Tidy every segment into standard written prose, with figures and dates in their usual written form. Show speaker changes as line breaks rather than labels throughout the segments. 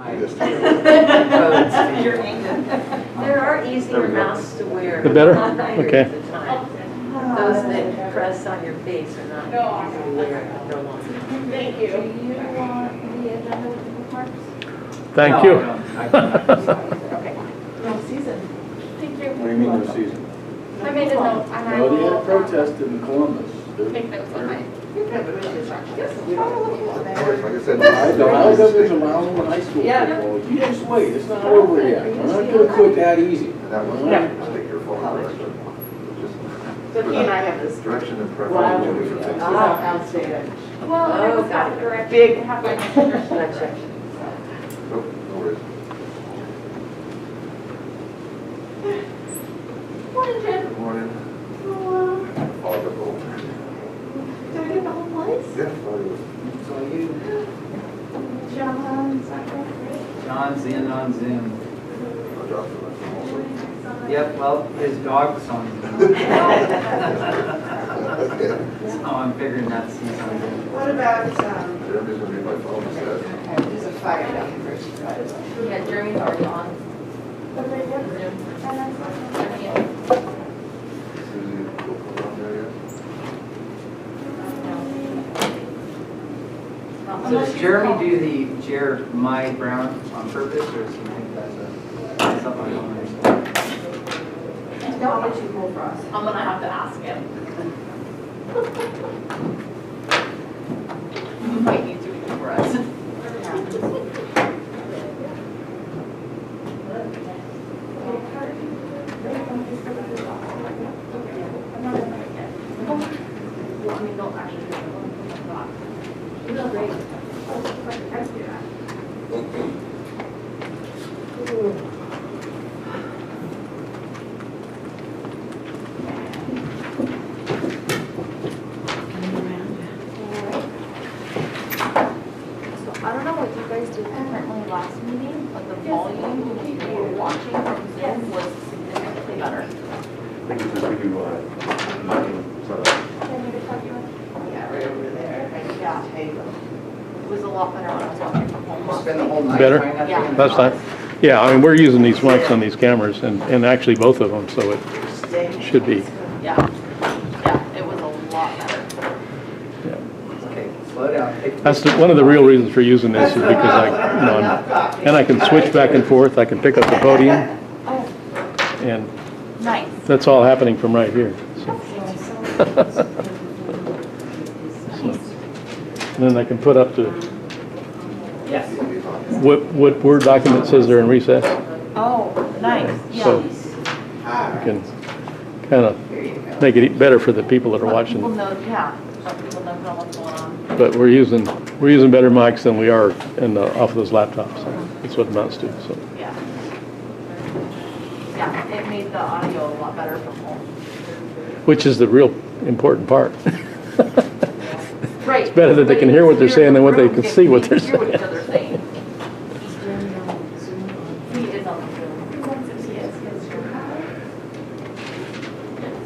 There are easier mounts to wear.
The better?
Okay.
Okay.
Those that press on your face are not easy to wear for long.
Thank you.
Do you want the agenda with the bookmarks?
Thank you.
Okay. No season. Thank you.
What do you mean no season?
I made a note and I
No, they had
will
a protest in Columbus.
make notes on mine.
The Ohio Governor's allowing high school
Yeah.
football. You just wait, it's not over yet. We're not gonna quit that easy.
That was,
Yeah.
I think your phone direction.
So he and I have this.
Direction and
Wow.
preference are different things.
Outstanding.
Well, I
Oh,
just got
okay.
it correct.
Big.
I have my
Gotcha.
Nope, no worries.
Morning, Jen.
Good morning. Fog of gold.
Did I get the whole place?
Yeah, fabulous.
John, Zachary.
John's in on Zoom.
I'll drop the rest also.
Yep, well, his dog's on Zoom.
Okay.
So I'm figuring that's he's on Zoom.
What about,
Jeremy's gonna be my phone instead.
there's a fire down here first.
Yeah, Jeremy's already on.
Susie, will put on there yet?
So does Jeremy do the Jeremiah Brown on purpose, or does he think that's something I don't understand?
How much you pull for us?
I'm gonna have to ask him. You might need to do for us. I don't know what you guys did differently last meeting, but the volume when you were watching from Zoom was significantly better.
I think it's just we do, marketing setup.
Yeah, right over there.
Yeah. It was a lot better when I was watching from home.
Spend the whole night
Better?
trying not to
Yeah.
get in the
That's fine.
box?
Yeah, I mean, we're using these mics on these cameras and actually both of them, so it should be.
Yeah, yeah, it was a lot better.
Okay, slow down. Take-
That's one of the real reasons for using this is because and I can switch back and forth, I can pick up the podium,
Oh,
and
nice.
that's all happening from right here. So. And then I can put up the,
Yes.
what Word document says they're in recess,
Oh, nice,
so
yeah.
I can kind of make it better for the people that are
Let people
watching.
know, yeah, let people know what's going on.
But we're using better mics than we are off of those laptops. So that's what it amounts to. So
Yeah. Yeah, it made the audio a lot better from home.
which is the real important part.
Right.
It's better that they can hear what they're saying than what they can see what they're
Hear what each
saying.
other's saying. He is on the Zoom. He is.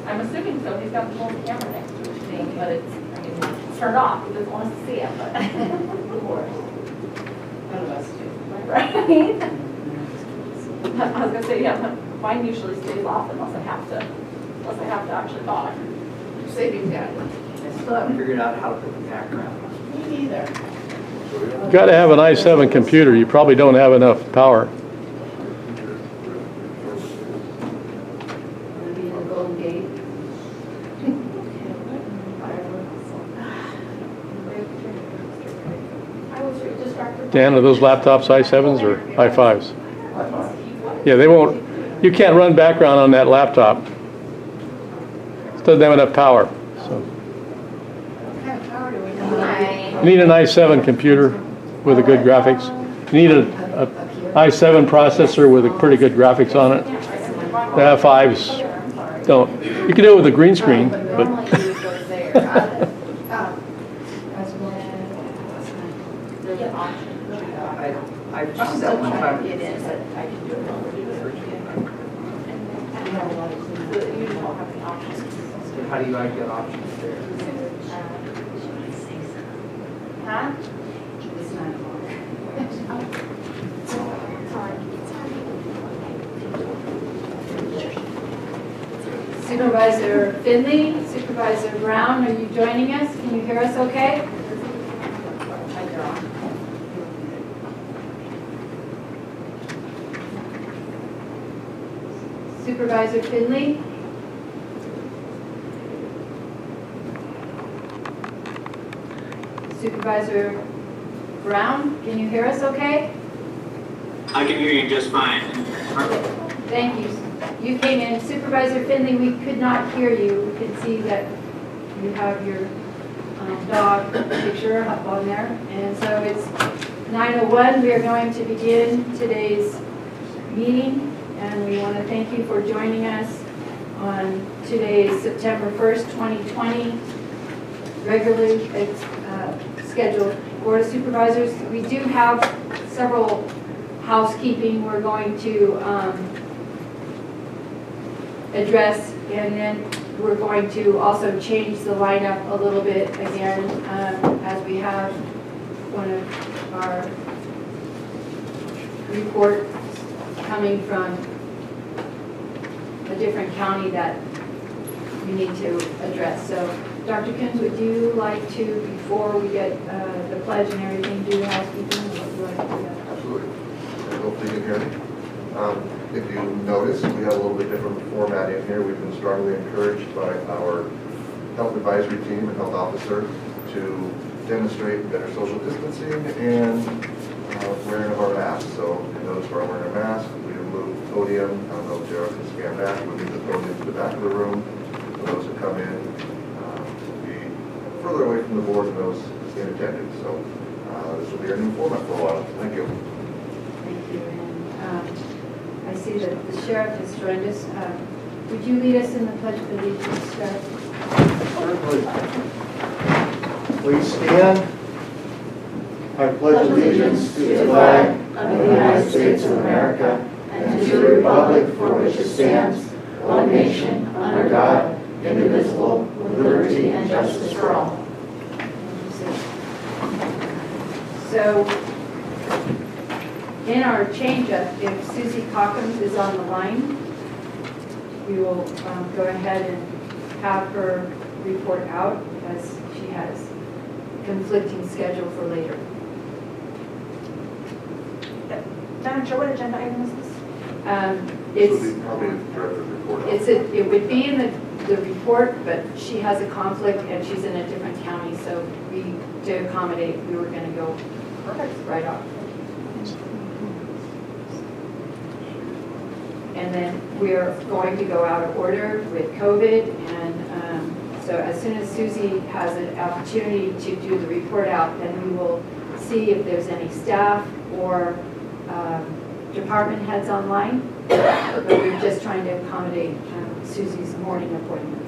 I'm assuming so, he's got the whole camera next to his thing, but it's, I mean, it's turned off, he doesn't want us to see it, but.
Of course. None of us do.
Right? I was gonna say, yeah, mine usually stays off unless I have to actually talk.
Saving that.
I still haven't figured out how to put the background on.
Me neither.
Got to have an i7 computer. You probably don't have enough power.
Maybe in the Golden Gate.
I was distracted.
Dan, are those laptops i7s or i5s? Yeah, they won't. You can't run background on that laptop. It doesn't have enough power. So
What kind of power do we need?
you need an i7 computer with a good graphics. You need a i7 processor with a pretty good graphics on it. The i5s don't. You can do it with a green screen, but
Normally you would go there. There's an option.
I've used that one time.
It is, but I can do it. You don't have the option.
How do I get options there?
Huh?
Supervisor Finley, Supervisor Brown, are you joining us? Can you hear us okay? Supervisor Finley? Supervisor Brown, can you hear us okay?
I can hear you just fine.
Thank you. You came in. Supervisor Finley, we could not hear you. We could see that you have your dog picture up on there. And so it's 9:01. We are going to begin today's meeting. And we want to thank you for joining us on today's September 1st, 2020, regularly scheduled Board of Supervisors. We do have several housekeeping we're going to address, and then we're going to also change the lineup a little bit again as we have one of our reports coming from a different county that we need to address. So Dr. Kins, would you like to, before we get the pledge and everything, do housekeeping? Would you like to do that?
Absolutely. I hope you can hear me. If you notice, we have a little bit different formatting here. We've been strongly encouraged by our health advisory team and health officer to demonstrate better social distancing and wearing of our masks. So in those who are wearing a mask, we remove the podium. I don't know if Gerald can scan that. We move the podium to the back of the room. For those who come in, will be further away from the board and those in attendance. So this will be our new format for a while. Thank you.
Thank you. And I see that the sheriff has joined us. Would you lead us in the Pledge of Allegiance, Sheriff?
Certainly. Please stand. I pledge allegiance to the flag of the United States of America and to the republic for which it stands, one nation, under God, indivisible, with liberty and justice for all.
So, in our change-up, if Susie Cockums is on the line, we will go ahead and have her report out because she has conflicting schedule for later.
Madam Chair, what agenda item is this?
This will be probably the director's report.
It would be in the report, but she has a conflict and she's in a different county, so to accommodate, we were going to go right off. And then we're going to go out of order with COVID, and so as soon as Susie has an opportunity to do the report out, then we will see if there's any staff or department heads online, but we're just trying to accommodate Susie's morning appointments.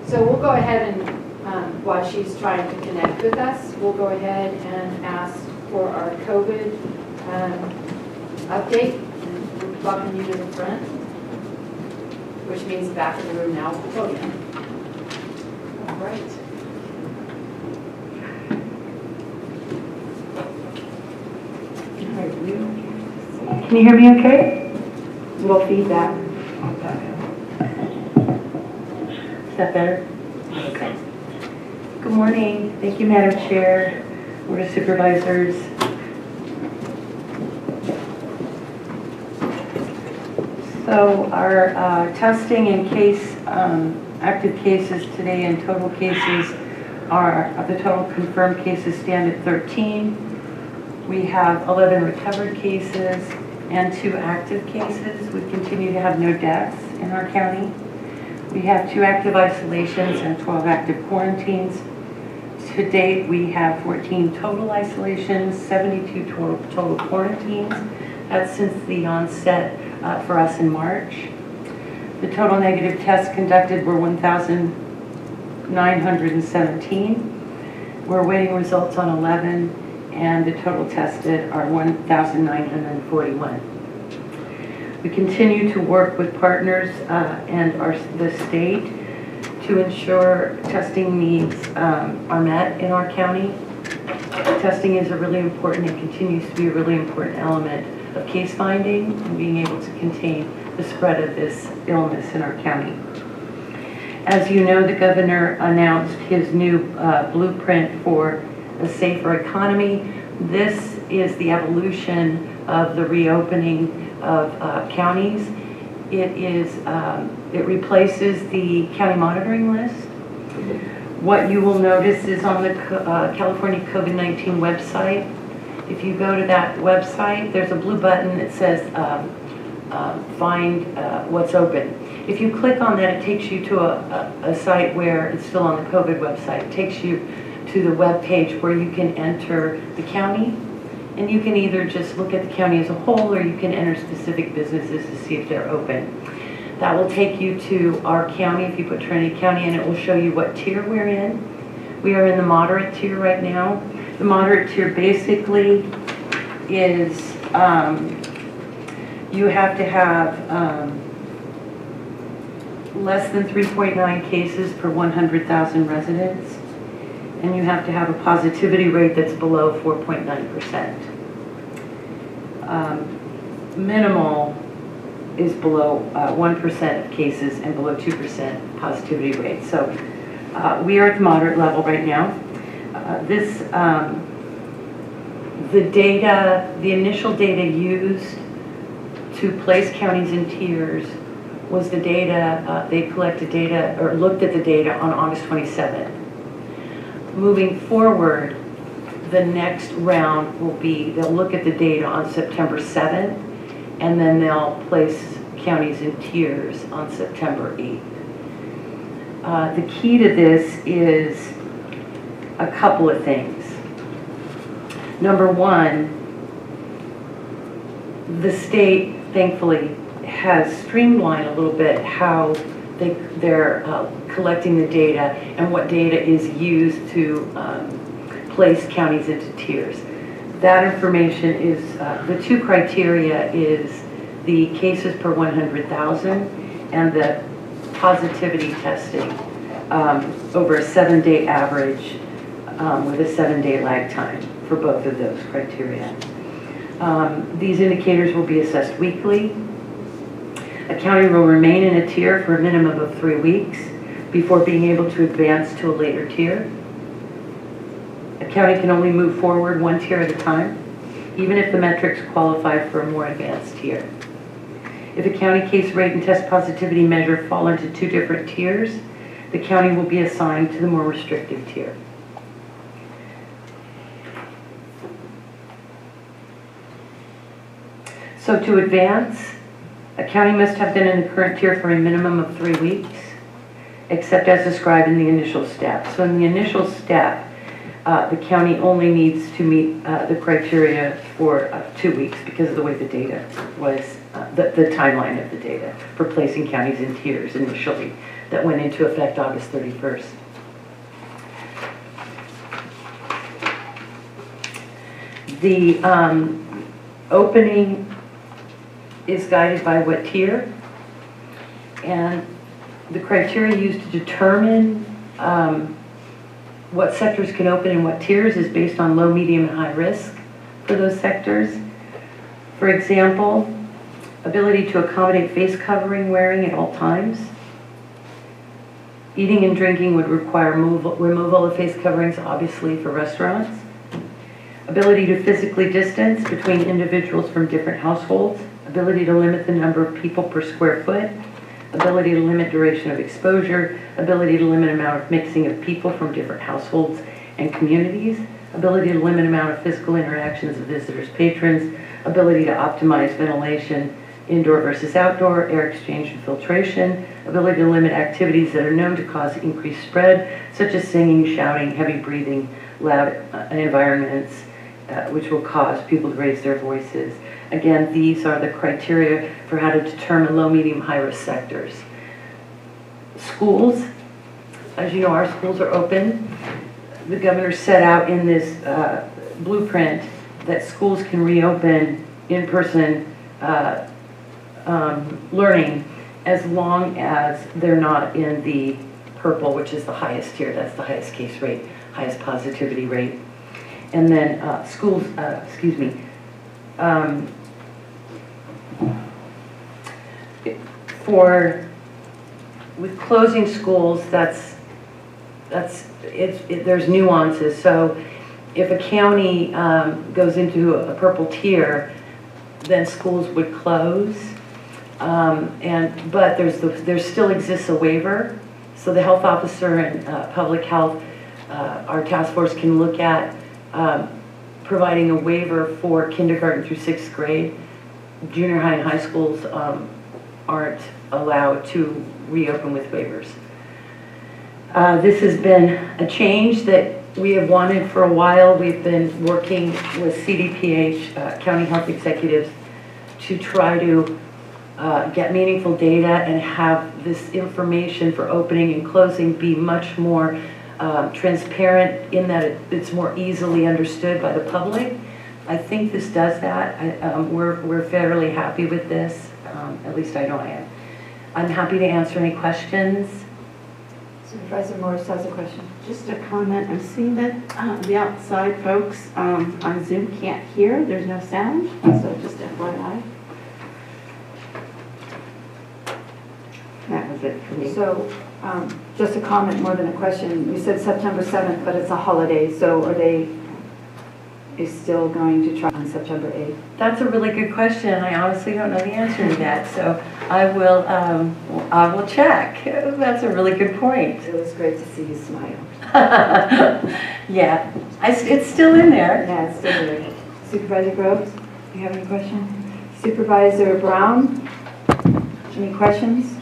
So we'll go ahead and, while she's trying to connect with us, we'll go ahead and ask for our COVID update. And we'll welcome you to the front, which means back in the room now. Podium. All right.
Can you hear me okay? Little feedback. Is that better? Okay. Good morning. Thank you, Madam Chair, Board of Supervisors. So our testing and active cases today and total cases of the total confirmed cases stand at 13. We have 11 recovered cases and 2 active cases. We continue to have no deaths in our county. We have 2 active isolations and 12 active quarantines. To date, we have 14 total isolations, 72 total quarantines. That's since the onset for us in March. The total negative tests conducted were 1,917. We're awaiting results on 11, and the total tested are 1,941. We continue to work with partners and the state to ensure testing needs are met in our county. Testing is a really important and continues to be a really important element of case finding and being able to contain the spread of this illness in our county. As you know, the governor announced his new blueprint for a safer economy. This is the evolution of the reopening of counties. It replaces the county monitoring list. What you will notice is on the California COVID-19 website, if you go to that website, there's a blue button that says find what's open. If you click on that, it takes you to a site where it's still on the COVID website. It takes you to the web page where you can enter the county, and you can either just look at the county as a whole, or you can enter specific businesses to see if they're open. That will take you to our county if you put Trinity County, and it will show you what tier we're in. We are in the moderate tier right now. The moderate tier basically is you have to have less than 3.9 cases per 100,000 residents, and you have to have a positivity rate that's below 4.9%. Minimal is below 1% of cases and below 2% positivity rate. So we are at the moderate level right now. The initial data used to place counties in tiers was the data, they collected data or looked at the data on August 27th. Moving forward, the next round will be, they'll look at the data on September 7th, and then they'll place counties in tiers on September 8th. The key to this is a couple of things. Number one, the state, thankfully, has streamlined a little bit how they're collecting the data and what data is used to place counties into tiers. That information is, the two criteria is the cases per 100,000 and the positivity testing over a 7-day average with a 7-day lag time for both of those criteria. These indicators will be assessed weekly. A county will remain in a tier for a minimum of 3 weeks before being able to advance to a later tier. A county can only move forward one tier at a time, even if the metrics qualify for a more advanced tier. If a county case rate and test positivity measure fall into 2 different tiers, the county will be assigned to the more restrictive tier. So to advance, a county must have been in the current tier for a minimum of 3 weeks, except as described in the initial step. So in the initial step, the county only needs to meet the criteria for 2 weeks because of the way the data was, the timeline of the data for placing counties in tiers initially that went into effect August 31st. The opening is guided by what tier, and the criteria used to determine what sectors can open in what tiers is based on low, medium, and high risk for those sectors. For example, ability to accommodate face covering wearing at all times. Eating and drinking would require removal of face coverings, obviously, for restaurants. Ability to physically distance between individuals from different households. Ability to limit the number of people per square foot. Ability to limit duration of exposure. Ability to limit amount of mixing of people from different households and communities. Ability to limit amount of physical interactions of visitors, patrons. Ability to optimize ventilation, indoor versus outdoor, air exchange and filtration. Ability to limit activities that are known to cause increased spread, such as singing, shouting, heavy breathing, loud environments, which will cause people to raise their voices. Again, these are the criteria for how to determine low, medium, high-risk sectors. Schools, as you know, our schools are open. The governor set out in this blueprint that schools can reopen in person learning, as long as they're not in the purple, which is the highest tier. That's the highest case rate, highest positivity rate. And then schools, with closing schools, there's nuances. So if a county goes into a purple tier, then schools would close. But there still exists a waiver. So the health officer and public health, our task force can look at providing a waiver for kindergarten through 6th grade. Junior high and high schools aren't allowed to reopen with waivers. This has been a change that we have wanted for a while. We've been working with CDPH, county health executives, to try to get meaningful data and have this information for opening and closing be much more transparent, in that it's more easily understood by the public. I think this does that. We're fairly happy with this. At least I know I am. I'm happy to answer any questions.
Supervisor Morris has a question.
Just a comment, I'm seeing that the outside folks on Zoom can't hear, there's no sound, so just FYI. That was it for me.
So, just a comment more than a question. You said September 7th, but it's a holiday, so are they still going to try on September 8th?
That's a really good question. I honestly don't know the answer to that, so I will check. That's a really good point.
It was great to see you smile.
Yeah, it's still in there.
Yeah, it's still there. Supervisor Groves, do you have any questions? Supervisor Brown, any questions?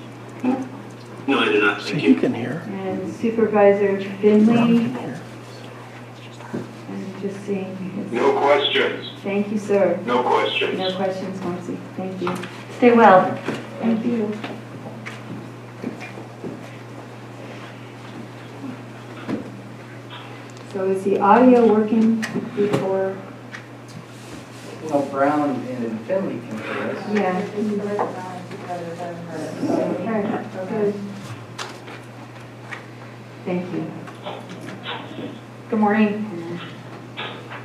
No, I do not.
So
Thank
you
you.
can hear.
And Supervisor Finley, I'm just seeing.
No questions.
Thank you, sir.
No questions.
No questions, Marcy. Thank you.
Stay well.
Thank you. So is the audio working before?
Well, Brown and Finley can hear us.
Yeah. Okay, good. Thank you.
Good morning.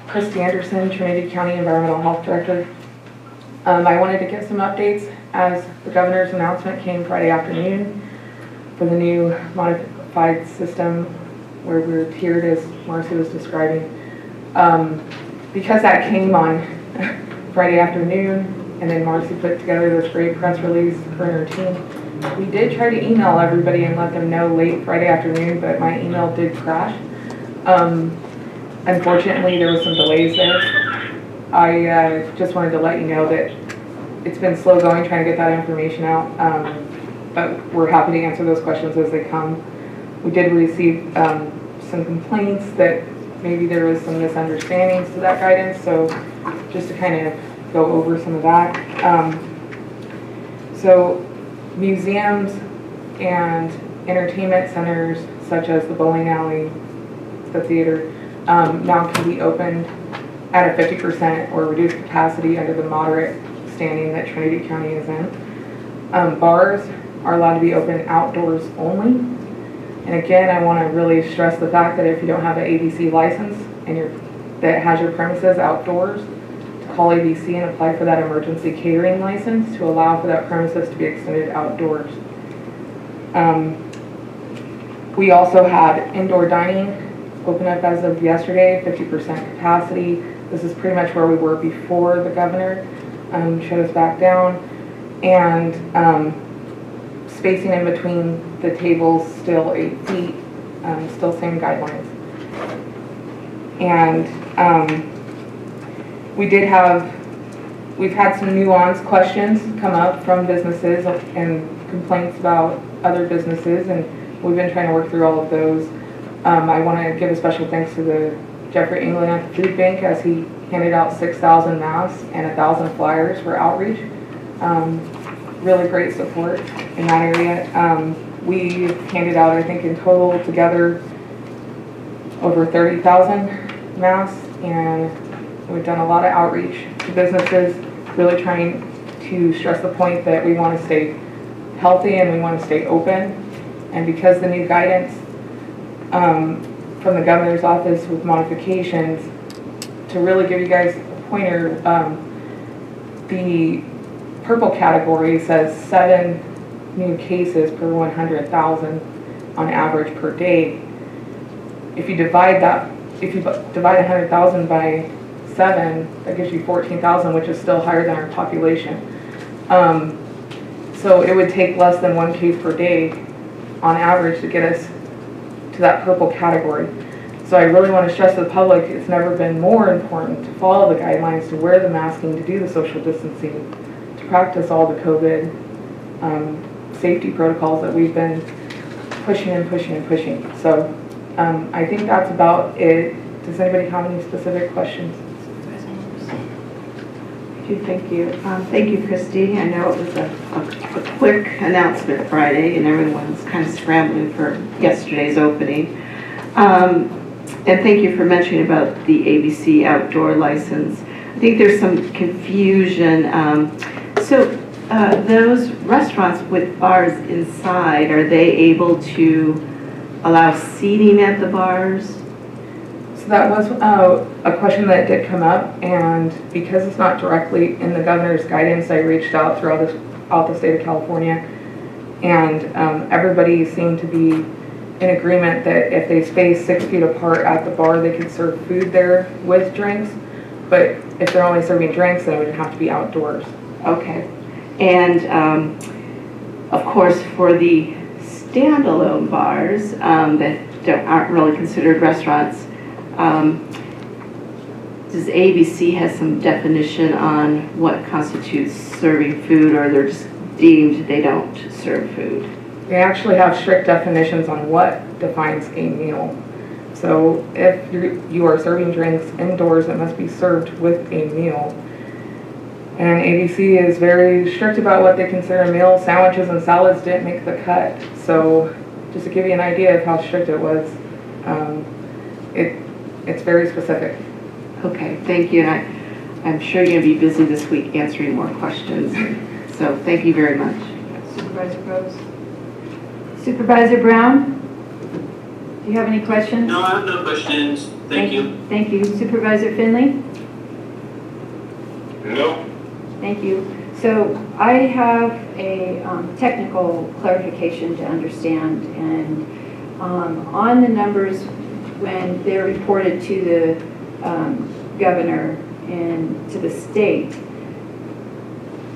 Christy Anderson, Trinity County Environmental Health Director. I wanted to give some updates as the governor's announcement came Friday afternoon for the new modified system where we were tiered, as Marcy was describing. Because that came on Friday afternoon, and then Marcy put together this great press release for her team, we did try to email everybody and let them know late Friday afternoon, but my email did crash. Unfortunately, there was some delays there. I just wanted to let you know that it's been slow going trying to get that information out, but we're happy to answer those questions as they come. We did receive some complaints that maybe there was some misunderstandings to that guidance, so just to kind of go over some of that. So museums and entertainment centers such as the bowling alley, the theater, now can be opened at a 50% or reduced capacity under the moderate standing that Trinity County is in. Bars are allowed to be open outdoors only. And again, I want to really stress the fact that if you don't have an ABC license and that has your premises outdoors, to call ABC and apply for that emergency catering license to allow for that premises to be extended outdoors. We also had indoor dining open up as of yesterday, 50% capacity. This is pretty much where we were before the governor shut us back down. And spacing in between the tables still 8 feet, still same guidelines. And we've had some nuanced questions come up from businesses and complaints about other businesses, and we've been trying to work through all of those. I want to give a special thanks to the Jeffrey England at the Food Bank as he handed out 6,000 masks and 1,000 flyers for outreach. Really great support in that area. We handed out, I think in total together, over 30,000 masks, and we've done a lot of outreach to businesses, really trying to stress the point that we want to stay healthy and we want to stay open. And because the new guidance from the governor's office with modifications, to really give you guys a pointer, the purple category says 7 new cases per 100,000 on average per day. If you divide 100,000 by 7, that gives you 14,000, which is still higher than our population. So it would take less than 1 case per day on average to get us to that purple category. So I really want to stress to the public, it's never been more important to follow the guidelines, to wear the masking, to do the social distancing, to practice all the COVID safety protocols that we've been pushing and pushing and pushing. So I think that's about it. Does anybody have any specific questions?
Thank you. Thank you, Christy. I know it was a quick announcement Friday, and everyone's kind of scrambling for yesterday's opening. And thank you for mentioning about the ABC outdoor license. I think there's some confusion. So those restaurants with bars inside, are they able to allow seating at the bars?
So that was a question that did come up, and because it's not directly in the governor's guidance, I reached out throughout the state of California, and everybody seemed to be in agreement that if they space 6 feet apart at the bar, they could serve food there with drinks, but if they're only serving drinks, then it would have to be outdoors.
Okay. And of course, for the standalone bars that aren't really considered restaurants, does ABC have some definition on what constitutes serving food, or they're just deemed they don't serve food?
They actually have strict definitions on what defines a meal. So if you are serving drinks indoors, it must be served with a meal. And ABC is very strict about what they consider a meal. Sandwiches and salads didn't make the cut. So just to give you an idea of how strict it was, it's very specific.
Okay, thank you. And I'm sure you're going to be busy this week answering more questions. So thank you very much.
Supervisor Groves. Supervisor Brown, do you have any questions?
No, I have no questions. Thank you.
Thank you. Supervisor Finley?
No.
Thank you. So I have a technical clarification to understand, and on the numbers when they're reported to the governor and to the state,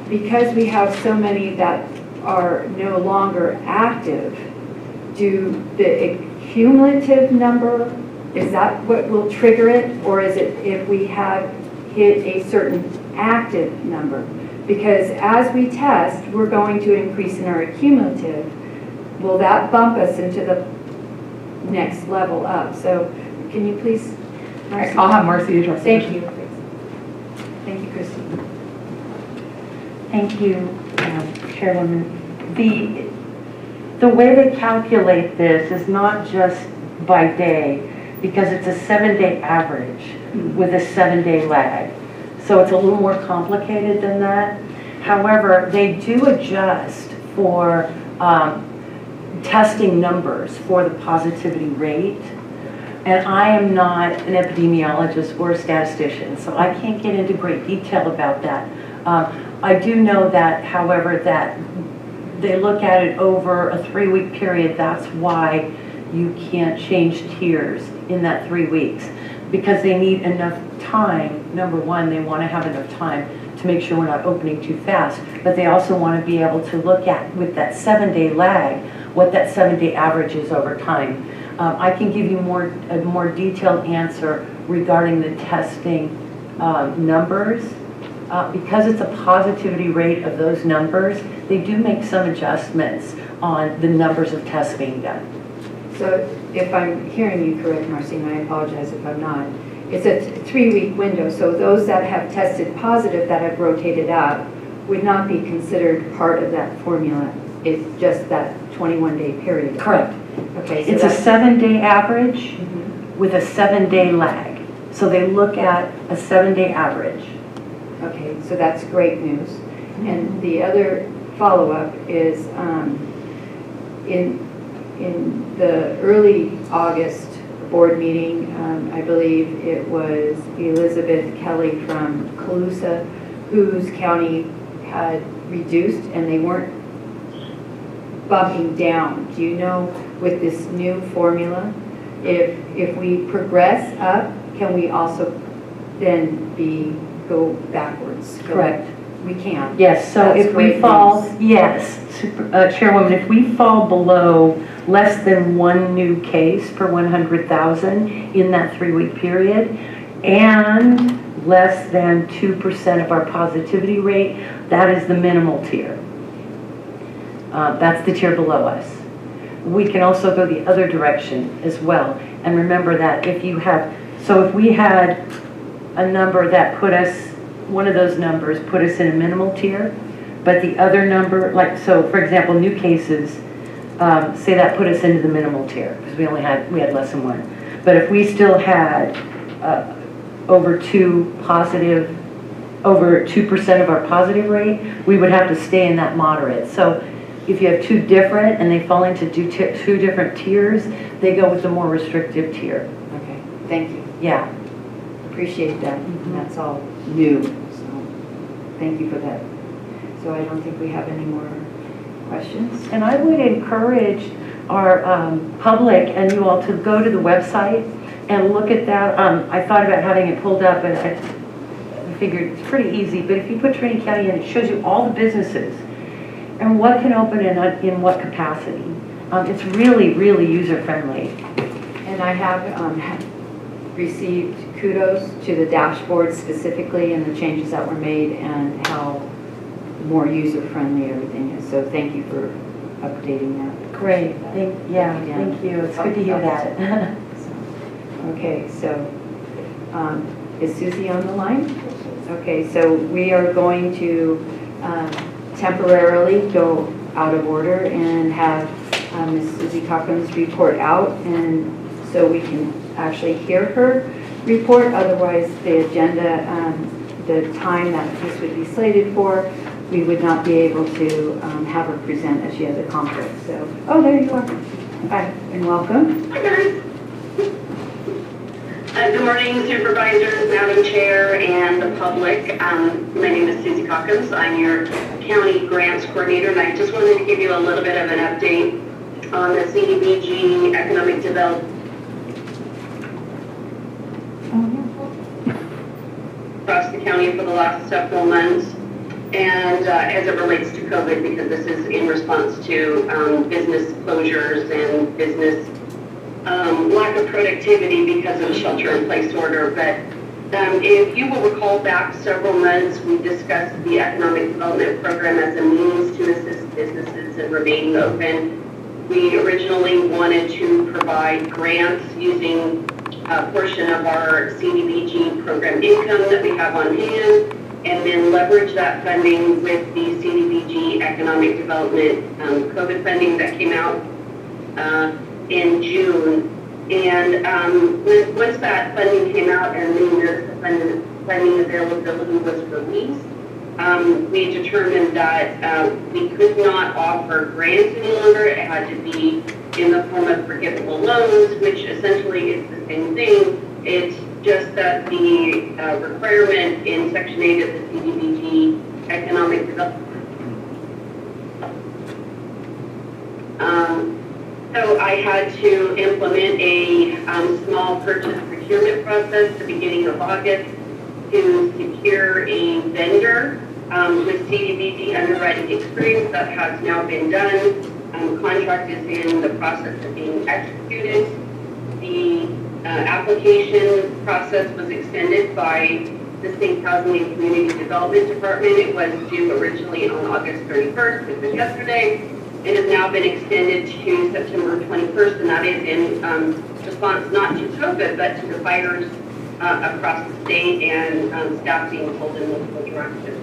because we have so many that are no longer active, do the cumulative number, is that what will trigger it, or is it if we have hit a certain active number? Because as we test, we're going to increase in our cumulative. Will that bump us into the next level up? So can you please, Marcy?
I'll have Marcy address it.
Thank you. Thank you, Christy.
Thank you, Chairwoman. The way they calculate this is not just by day, because it's a 7-day average with a 7-day lag. So it's a little more complicated than that. However, they do adjust for testing numbers for the positivity rate. And I am not an epidemiologist or a statistician, so I can't get into great detail about that. I do know that, however, that they look at it over a 3-week period. That's why you can't change tiers in that 3 weeks, because they need enough time. Number one, they want to have enough time to make sure we're not opening too fast, but they also want to be able to look at, with that 7-day lag, what that 7-day average is over time. I can give you a more detailed answer regarding the testing numbers. Because it's a positivity rate of those numbers, they do make some adjustments on the numbers of tests being done.
So if I'm hearing you correct, Marcy, and I apologize if I'm not, it's a 3-week window. So those that have tested positive that have rotated out would not be considered part of that formula. It's just that 21-day period.
Correct.
Okay. So
it's a 7-day average with a 7-day lag. So they look at a 7-day average.
Okay, so that's great news. And the other follow-up is in the early August board meeting, I believe it was Elizabeth Kelly from Calusa, whose county had reduced and they weren't bumping down. Do you know with this new formula, if we progress up, can we also then go backwards?
Correct.
We can.
Yes, so
That's
if we
great
fall,
news.
yes, Chairwoman, if we fall below less than one new case per 100,000 in that 3-week period, and less than 2% of our positivity rate, that is the minimal tier. That's the tier below us. We can also go the other direction as well. And remember that if you have, so if we had a number that put us, one of those numbers put us in a minimal tier, but the other number, like, so for example, new cases, say that put us into the minimal tier, because we had less than one. But if we still had over 2% of our positive rate, we would have to stay in that moderate. So if you have two different and they fall into two different tiers, they go with the more restrictive tier.
Okay, thank you.
Yeah.
Appreciate that. And that's all new, so thank you for that. So I don't think we have any more questions.
And I would encourage our public and you all to go to the website and look at that. I thought about having it pulled up and I figured it's pretty easy, but if you put Trinity County in, it shows you all the businesses and what can open in what capacity. It's really, really user-friendly.
And I have received kudos to the dashboard specifically and the changes that were made and how more user-friendly everything is. So thank you for updating that.
Great. Thank you. It's good to hear that.
Okay, so is Susie on the line? Okay, so we are going to temporarily go out of order and have Ms. Susie Cochran's report out, and so we can actually hear her report. Otherwise, the agenda, the time that this would be slated for, we would not be able to have her present as she has a conflict. So, oh, there you are. Hi, and welcome.
Hi, guys. Good morning, Supervisors, Madam Chair, and the public. My name is Susie Calkins. I'm your County Grants Coordinator, and I just wanted to give you a little bit of an update on the CDBG Economic Development across the county for the last several months, and as it relates to COVID, because this is in response to business closures and business lack of productivity because of shelter-in-place order. But if you will recall back several months, we discussed the Economic Development Program as a means to assist businesses in remaining open. We originally wanted to provide grants using a portion of our CDBG program income that we have on hand, and then leverage that funding with the CDBG Economic Development COVID funding that came out in June. And once that funding came out and the notice of funding availability was released, we determined that we could not offer grants any longer. It had to be in the form of forgivable loans, which essentially is the same thing. It's just that the requirement in Section 8 of the CDBG Economic Development. So I had to implement a small purchase procurement process at the beginning of August to secure a vendor with CDBG underwriting experience. That has now been done. Contract is in the process of being executed. The application process was extended by the State Housing and Community Development Department. It was due originally on August 31st, which was yesterday. It has now been extended to September 21st, and that is in response not to COVID, but to the fires across the state and staff being pulled in multiple directions.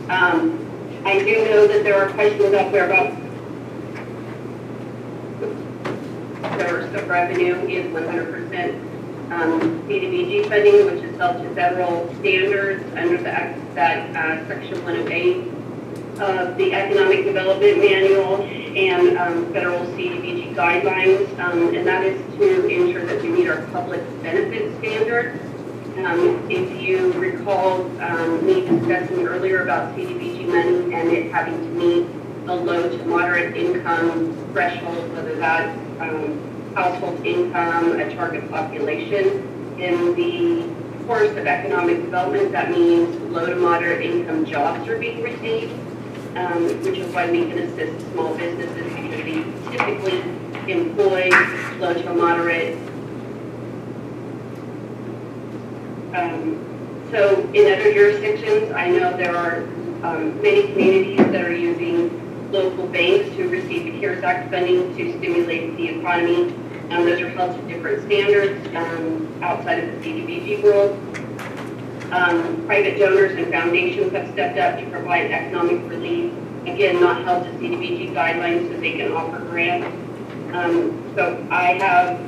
I do know that there are questions out there about source of revenue is 100% CDBG funding, which is held to federal standards under that Section 108 of the Economic Development Manual and federal CDBG guidelines, and that is to ensure that we meet our public benefit standards. If you recall me discussing earlier about CDBG money and it having to meet a low to moderate income threshold, whether that's household income, a target population. In the course of economic development, that means low to moderate income jobs are being retained, which is why we can assist small businesses because we typically employ low to moderate. So in other jurisdictions, I know there are many communities that are using local banks to receive the CARES Act funding to stimulate the economy. Those are held to different standards outside of the CDBG world. Private donors and foundations have stepped up to provide economic relief, again, not held to CDBG guidelines so they can offer grants. So I have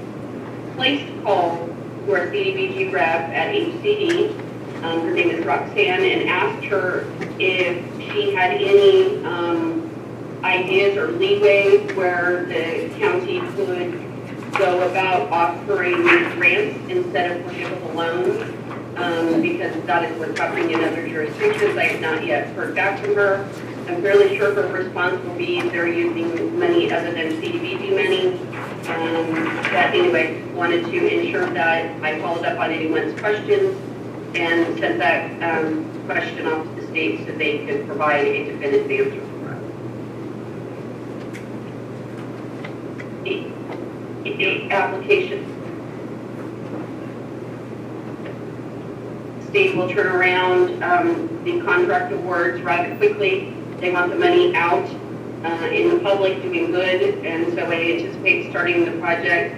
placed a call to our CDBG rep at HCD. Her name is Roxanne, and asked her if she had any ideas or leeway where the county could go about offering grants instead of forgivable loans, because that is what's happening in other jurisdictions. I have not yet heard back from her. I'm fairly sure her response will be they're using money other than CDBG money. But anyway, wanted to ensure that I followed up on anyone's questions and sent that question off to the state so they could provide a definitive answer for us. The application. State will turn around the contract awards rather quickly. They want the money out in the public, doing good, and so I anticipate starting the project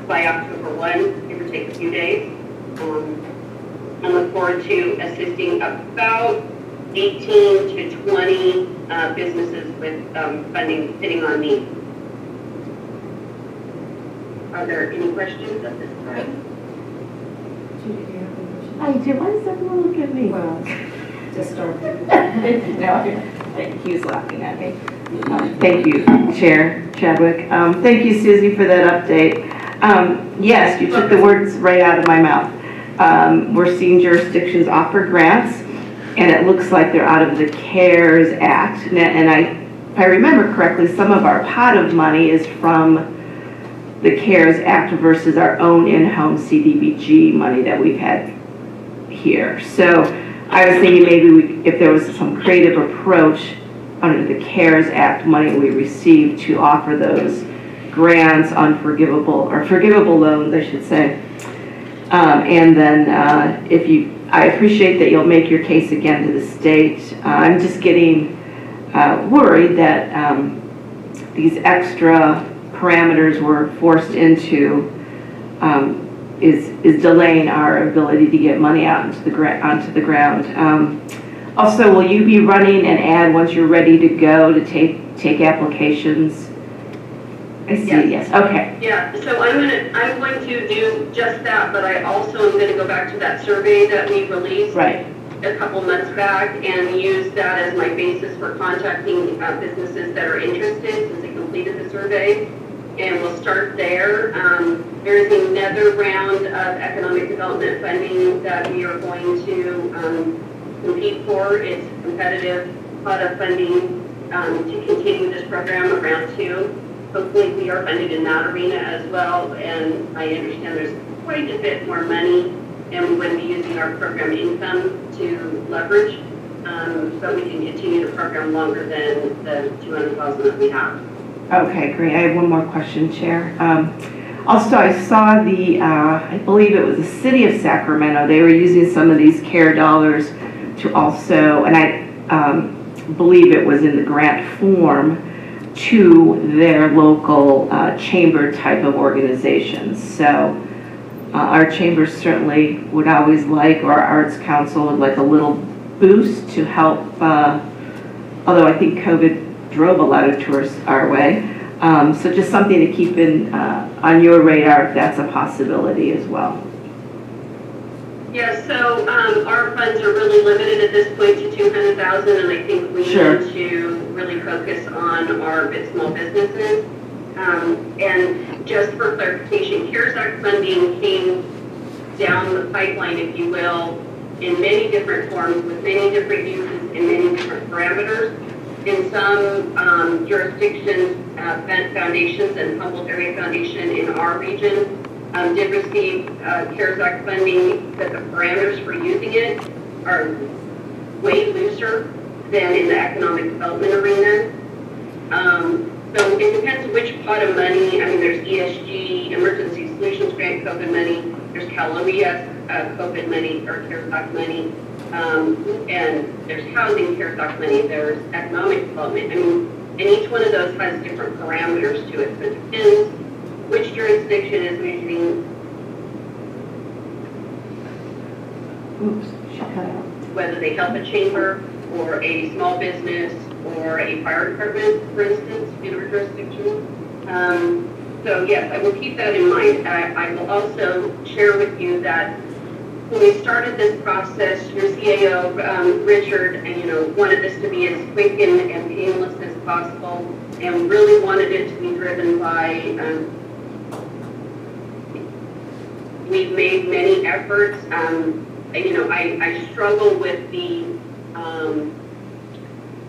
by October 1, give or take a few days. I look forward to assisting about 18 to 20 businesses with funding sitting on me. Are there any questions at this time?
I do. Why does everyone look at me?
Well, just start.
No, he's laughing at me. Thank you, Chair Chadwick. Thank you, Susie, for that update. Yes, you took the words right out of my mouth. We're seeing jurisdictions offer grants, and it looks like they're out of the CARES Act. And if I remember correctly, some of our pot of money is from the CARES Act versus our own in-home CDBG money that we've had here. So I was thinking maybe if there was some creative approach under the CARES Act money we received to offer those grants on forgivable loans, I should say. And then I appreciate that you'll make your case again to the state. I'm just getting worried that these extra parameters we're forced into is delaying our ability to get money out onto the ground. Also, will you be running an ad once you're ready to go to take applications? I see. Yes. Okay.
Yeah. So I'm going to do just that, but I also am going to go back to that survey that we released a couple months back and use that as my basis for contacting businesses that are interested since they completed the survey. And we'll start there. There is another round of economic development funding that we are going to compete for. It's a competitive pot of funding to continue this program around 2. Hopefully we are funded in that arena as well. And I understand there's quite a bit more money and we wouldn't be using our program income to leverage. But we can continue the program longer than the $200,000 that we have.
Okay, great. I have one more question, Chair. Also, I saw I believe it was the city of Sacramento, they were using some of these CARE dollars to also, and I believe it was in the grant form, to their local chamber type of organizations. So our chambers certainly would always like, or our Arts Council would like a little boost to help, although I think COVID drove a lot of tourists our way. So just something to keep on your radar if that's a possibility as well.
Yeah, so our funds are really limited at this point to 200,000, and I think we
Sure.
need to really focus on our small businesses. And just for clarification, CARES Act funding came down the pipeline, if you will, in many different forms, with many different uses and many different parameters. In some jurisdictions, foundations and Humboldt Area Foundation in our region did receive CARES Act funding, but the parameters for using it are way looser than in the economic development arena. So it depends which pot of money. I mean, there's ESG, Emergency Solutions Grant COVID money. There's Cal OES COVID money or CARES Act money. And there's housing CARES Act money. There's economic development. I mean, and each one of those has different parameters to it. So it depends which jurisdiction is using.
Oops, she cut out.
Whether they help a chamber or a small business or a fire department, for instance, in our jurisdiction. So yes, I will keep that in mind. I will also share with you that when we started this process, your CAO, Richard, wanted this to be as quick and painless as possible, and really wanted it to be driven by. We've made many efforts. I struggle with the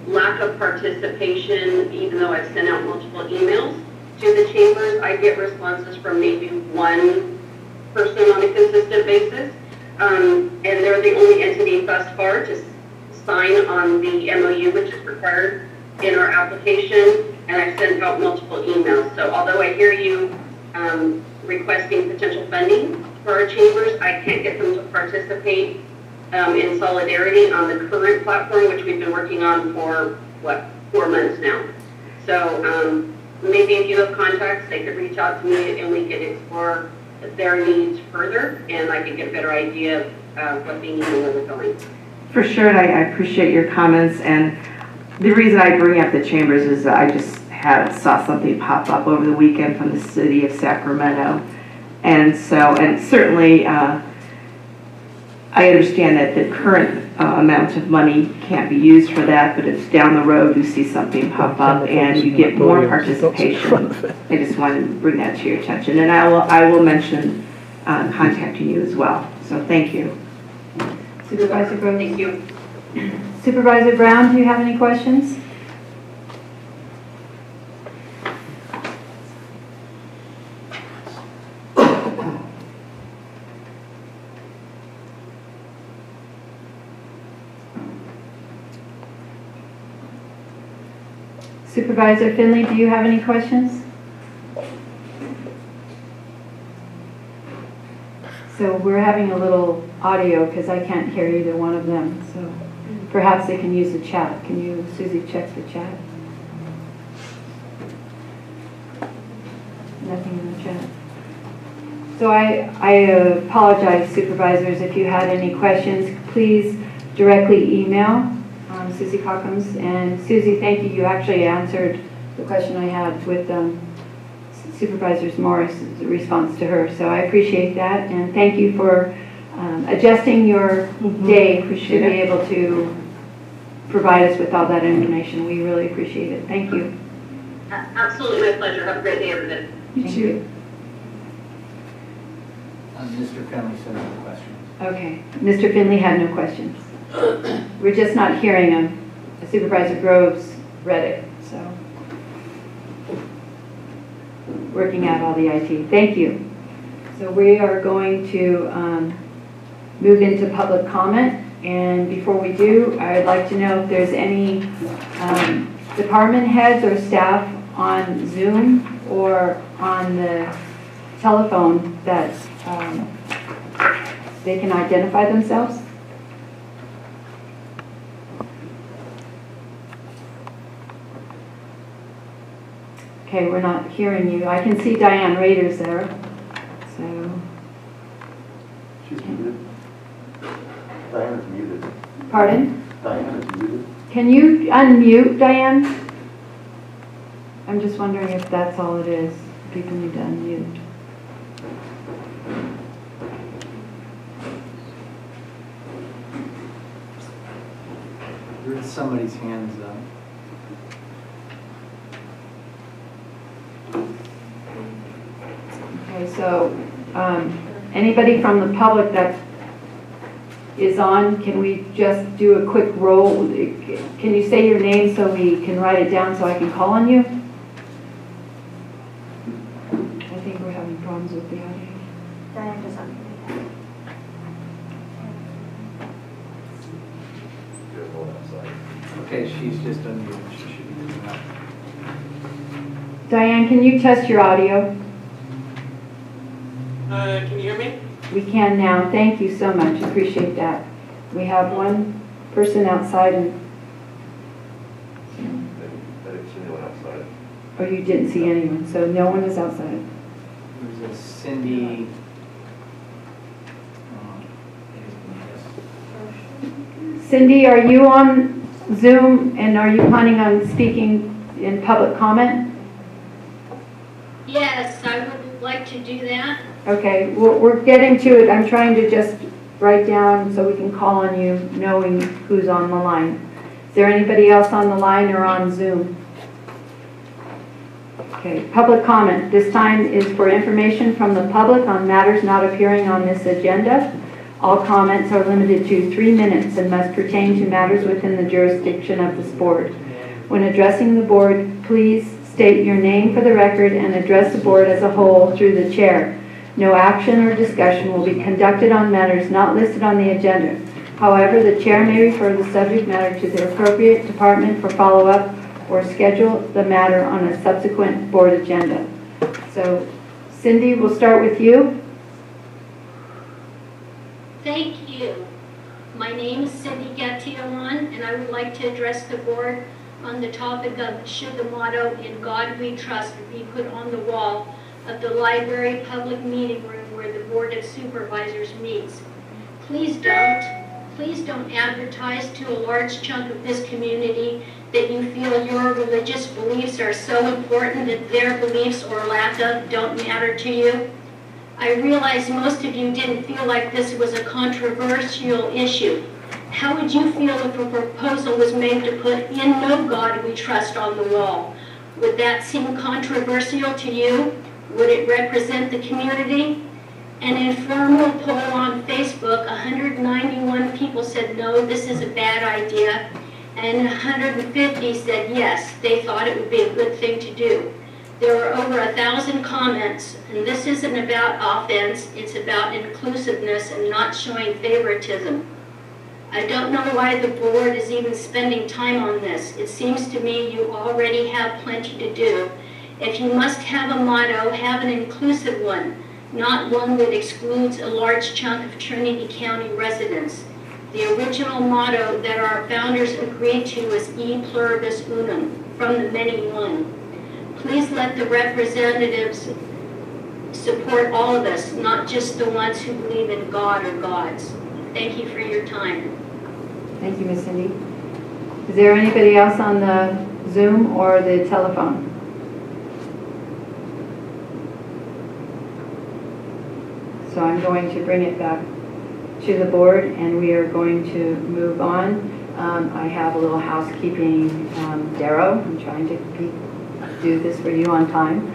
lack of participation, even though I've sent out multiple emails to the chambers. I get responses from maybe one person on a consistent basis, and they're the only entity thus far to sign on the MOU, which is required in our application, and I've sent out multiple emails. So although I hear you requesting potential funding for our chambers, I can't get them to participate in solidarity on the current platform, which we've been working on for, 4 months now. So maybe if you have contacts, they could reach out to me and we could explore their needs further, and I could get a better idea of what they need and where we're going.
For sure, and I appreciate your comments. And the reason I bring up the chambers is that I just saw something pop up over the weekend from the city of Sacramento. And certainly, I understand that the current amount of money can't be used for that, but if down the road you see something pop up and you get more participation, I just wanted to bring that to your attention. And I will mention contacting you as well. So thank you.
Supervisor Groves?
Thank you.
Supervisor Brown, do you have any questions? Supervisor Finley, do you have any questions? So we're having a little audio because I can't hear either one of them. So perhaps they can use the chat. Can you, Susie, check the chat? Nothing in the chat. So I apologize, supervisors, if you had any questions, please directly email Susie Cockums. And Susie, thank you. You actually answered the question I had with Supervisor Morris' response to her. So I appreciate that. And thank you for adjusting your day. We should be able to provide us with all that information. We really appreciate it. Thank you.
Absolutely, my pleasure. Have a great day, everybody.
Thank you.
Mr. Finley said no questions.
Okay. Mr. Finley had no questions. We're just not hearing him. Supervisor Groves read it, so. Working out all the IT. Thank you. So we are going to move into public comment. And before we do, I'd like to know if there's any department heads or staff on Zoom or on the telephone that they can identify themselves. Okay, we're not hearing you. I can see Diane Rader's there. So.
She's muted. Diana's muted.
Pardon?
Diana's muted.
Can you unmute, Diane? I'm just wondering if that's all it is. People need to unmute.
heard somebody's hands up.
Okay, so anybody from the public that is on, can we just do a quick roll? Can you say your name so we can write it down so I can call on you? I think we're having problems with the audio.
Diane does not.
There's one outside.
Okay, she's just unmuted. She should be coming up.
Diane, can you test your audio?
Can you hear me?
We can now. Thank you so much. Appreciate that. We have one person outside and,
I didn't see anyone outside.
or you didn't see anyone, so no one is outside.
There's a Cindy.
Cindy, are you on Zoom and are you planning on speaking in public comment?
Yes, I would like to do that.
Okay, we're getting to it. I'm trying to just write down so we can call on you knowing who's on the line. Is there anybody else on the line or on Zoom? Okay, public comment. This time is for information from the public on matters not appearing on this agenda. All comments are limited to 3 minutes and must pertain to matters within the jurisdiction of this board. When addressing the board, please state your name for the record and address the board as a whole through the chair. No action or discussion will be conducted on matters not listed on the agenda. However, the chair may refer the subject matter to the appropriate department for follow-up or schedule the matter on a subsequent board agenda. So, Cindy, we'll start with you.
Thank you. My name is Cindy Gatillon, and I would like to address the board on the topic of should the motto "In God We Trust" be put on the wall of the library public meeting room where the Board of Supervisors meets. Please don't advertise to a large chunk of this community that you feel your religious beliefs are so important that their beliefs or lack of don't matter to you. I realize most of you didn't feel like this was a controversial issue. How would you feel if a proposal was made to put "In No God We Trust" on the wall? Would that seem controversial to you? Would it represent the community? An informal poll on Facebook, 191 people said no, this is a bad idea, and 150 said yes, they thought it would be a good thing to do. There were over 1,000 comments, and this isn't about offense, it's about inclusiveness and not showing favoritism. I don't know why the board is even spending time on this. It seems to me you already have plenty to do. If you must have a motto, have an inclusive one, not one that excludes a large chunk of Trinity County residents. The original motto that our founders agreed to was "E pluribus unum," from the many one. Please let the representatives support all of us, not just the ones who believe in God or gods. Thank you for your time.
Thank you, Ms. Cindy. Is there anybody else on the Zoom or the telephone? So I'm going to bring it back to the board and we are going to move on. I have a little housekeeping, Darrow. I'm trying to do this for you on time.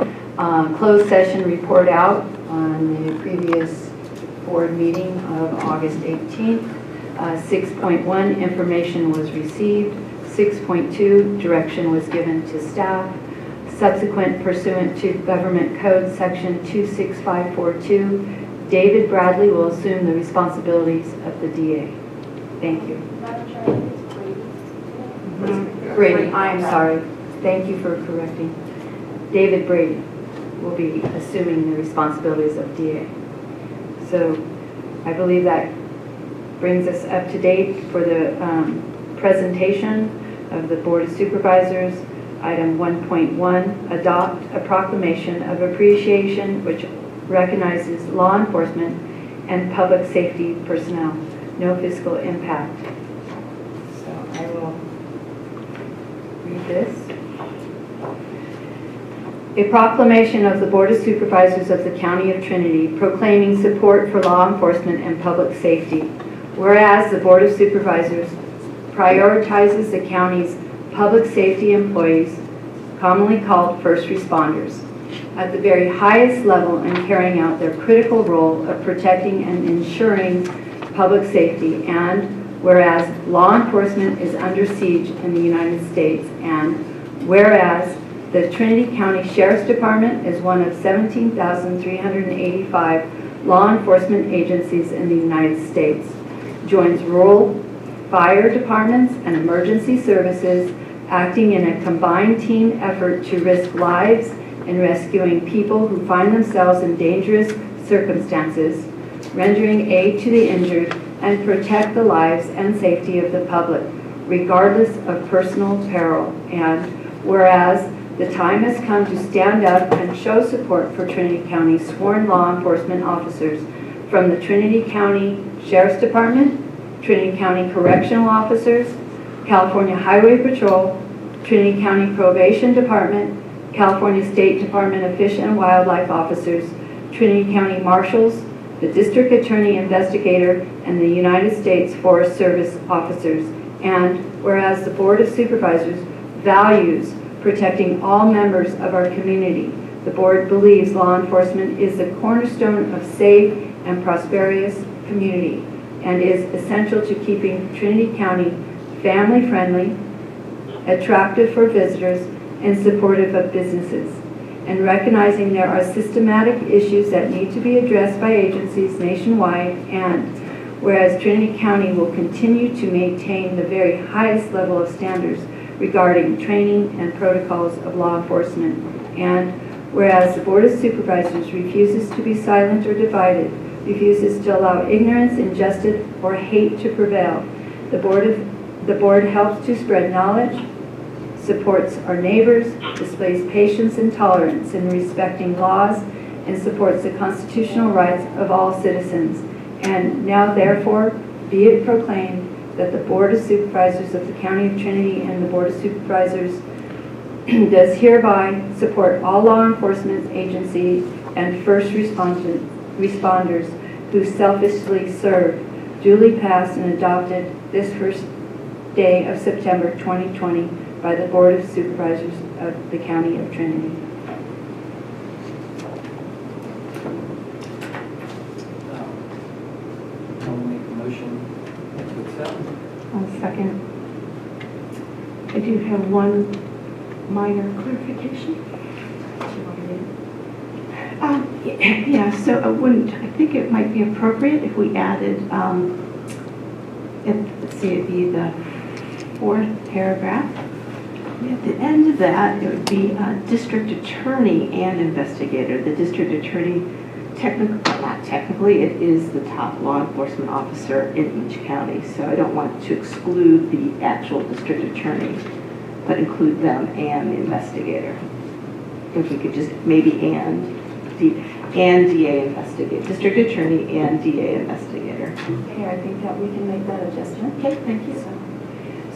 Closed session report out on the previous board meeting of August 18th. 6.1, information was received. 6.2, direction was given to staff. Subsequent pursuant to Government Code Section 26542, David Bradley will assume the responsibilities of the DA. Thank you. Brady, I'm sorry. Thank you for correcting. David Brady will be assuming the responsibilities of DA. So I believe that brings us up to date for the presentation of the Board of Supervisors. Item 1.1, adopt a proclamation of appreciation which recognizes law enforcement and public safety personnel. No fiscal impact. So I will read this. A proclamation of the Board of Supervisors of the County of Trinity proclaiming support for law enforcement and public safety. Whereas the Board of Supervisors prioritizes the county's public safety employees, commonly called first responders, at the very highest level in carrying out their critical role of protecting and ensuring public safety. And whereas law enforcement is under siege in the United States, and whereas the Trinity County Sheriff's Department is one of 17,385 law enforcement agencies in the United States, joins rural fire departments and emergency services, acting in a combined team effort to risk lives in rescuing people who find themselves in dangerous circumstances, rendering aid to the injured, and protect the lives and safety of the public, regardless of personal peril. And whereas the time has come to stand up and show support for Trinity County sworn law enforcement officers from the Trinity County Sheriff's Department, Trinity County Correctional Officers, California Highway Patrol, Trinity County Probation Department, California State Department of Fish and Wildlife Officers, Trinity County Marshals, the District Attorney Investigator, and the United States Forest Service officers. And whereas the Board of Supervisors values protecting all members of our community, the board believes law enforcement is the cornerstone of safe and prosperous community and is essential to keeping Trinity County family-friendly, attractive for visitors, and supportive of businesses, and recognizing there are systematic issues that need to be addressed by agencies nationwide, and whereas Trinity County will continue to maintain the very highest level of standards regarding training and protocols of law enforcement, and whereas the Board of Supervisors refuses to be silent or divided, refuses to allow ignorance, injustice, or hate to prevail, the board helps to spread knowledge, supports our neighbors, displays patience and tolerance in respecting laws, and supports the constitutional rights of all citizens. And now, therefore, be it proclaimed that the Board of Supervisors of the County of Trinity and the Board of Supervisors does hereby support all law enforcement agencies and first responders who selflessly serve, duly passed and adopted this first day of September 2020 by the Board of Supervisors of the County of Trinity.
I'll make a motion to accept.
I'll second. I do have one minor clarification. Yeah, so I think it might be appropriate if we added, let's see, it'd be the fourth paragraph. At the end of that, it would be district attorney and investigator. The district attorney, not technically, it is the top law enforcement officer in each county. So I don't want to exclude the actual district attorney, but include them and the investigator. If we could just maybe and DA investigator, district attorney and DA investigator.
Okay, I think that we can make that adjustment.
Okay, thank you.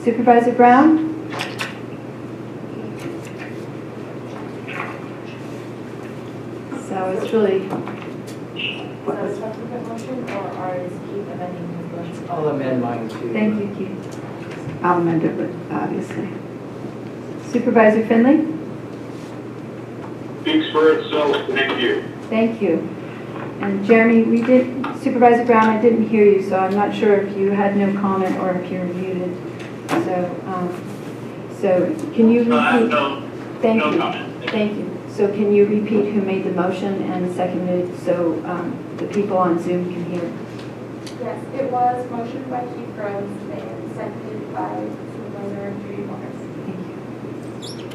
Supervisor Brown? So it's really,
Is that a subsequent motion, or is Keith amending his motion?
I'll amend mine too.
thank you, Keith.
I'll amend it, but obviously.
Supervisor Finley?
Speaks for itself, thank you.
Thank you. And Jeremy, Supervisor Brown, I didn't hear you, so I'm not sure if you had no comment or if you were muted. So can you repeat?
Thank you.
Thank you. So can you repeat who made the motion and seconded so the people on Zoom can hear?
Yes, it was motioned by Keith Rhodes and seconded by Supervisor Judy Morris.
Thank you.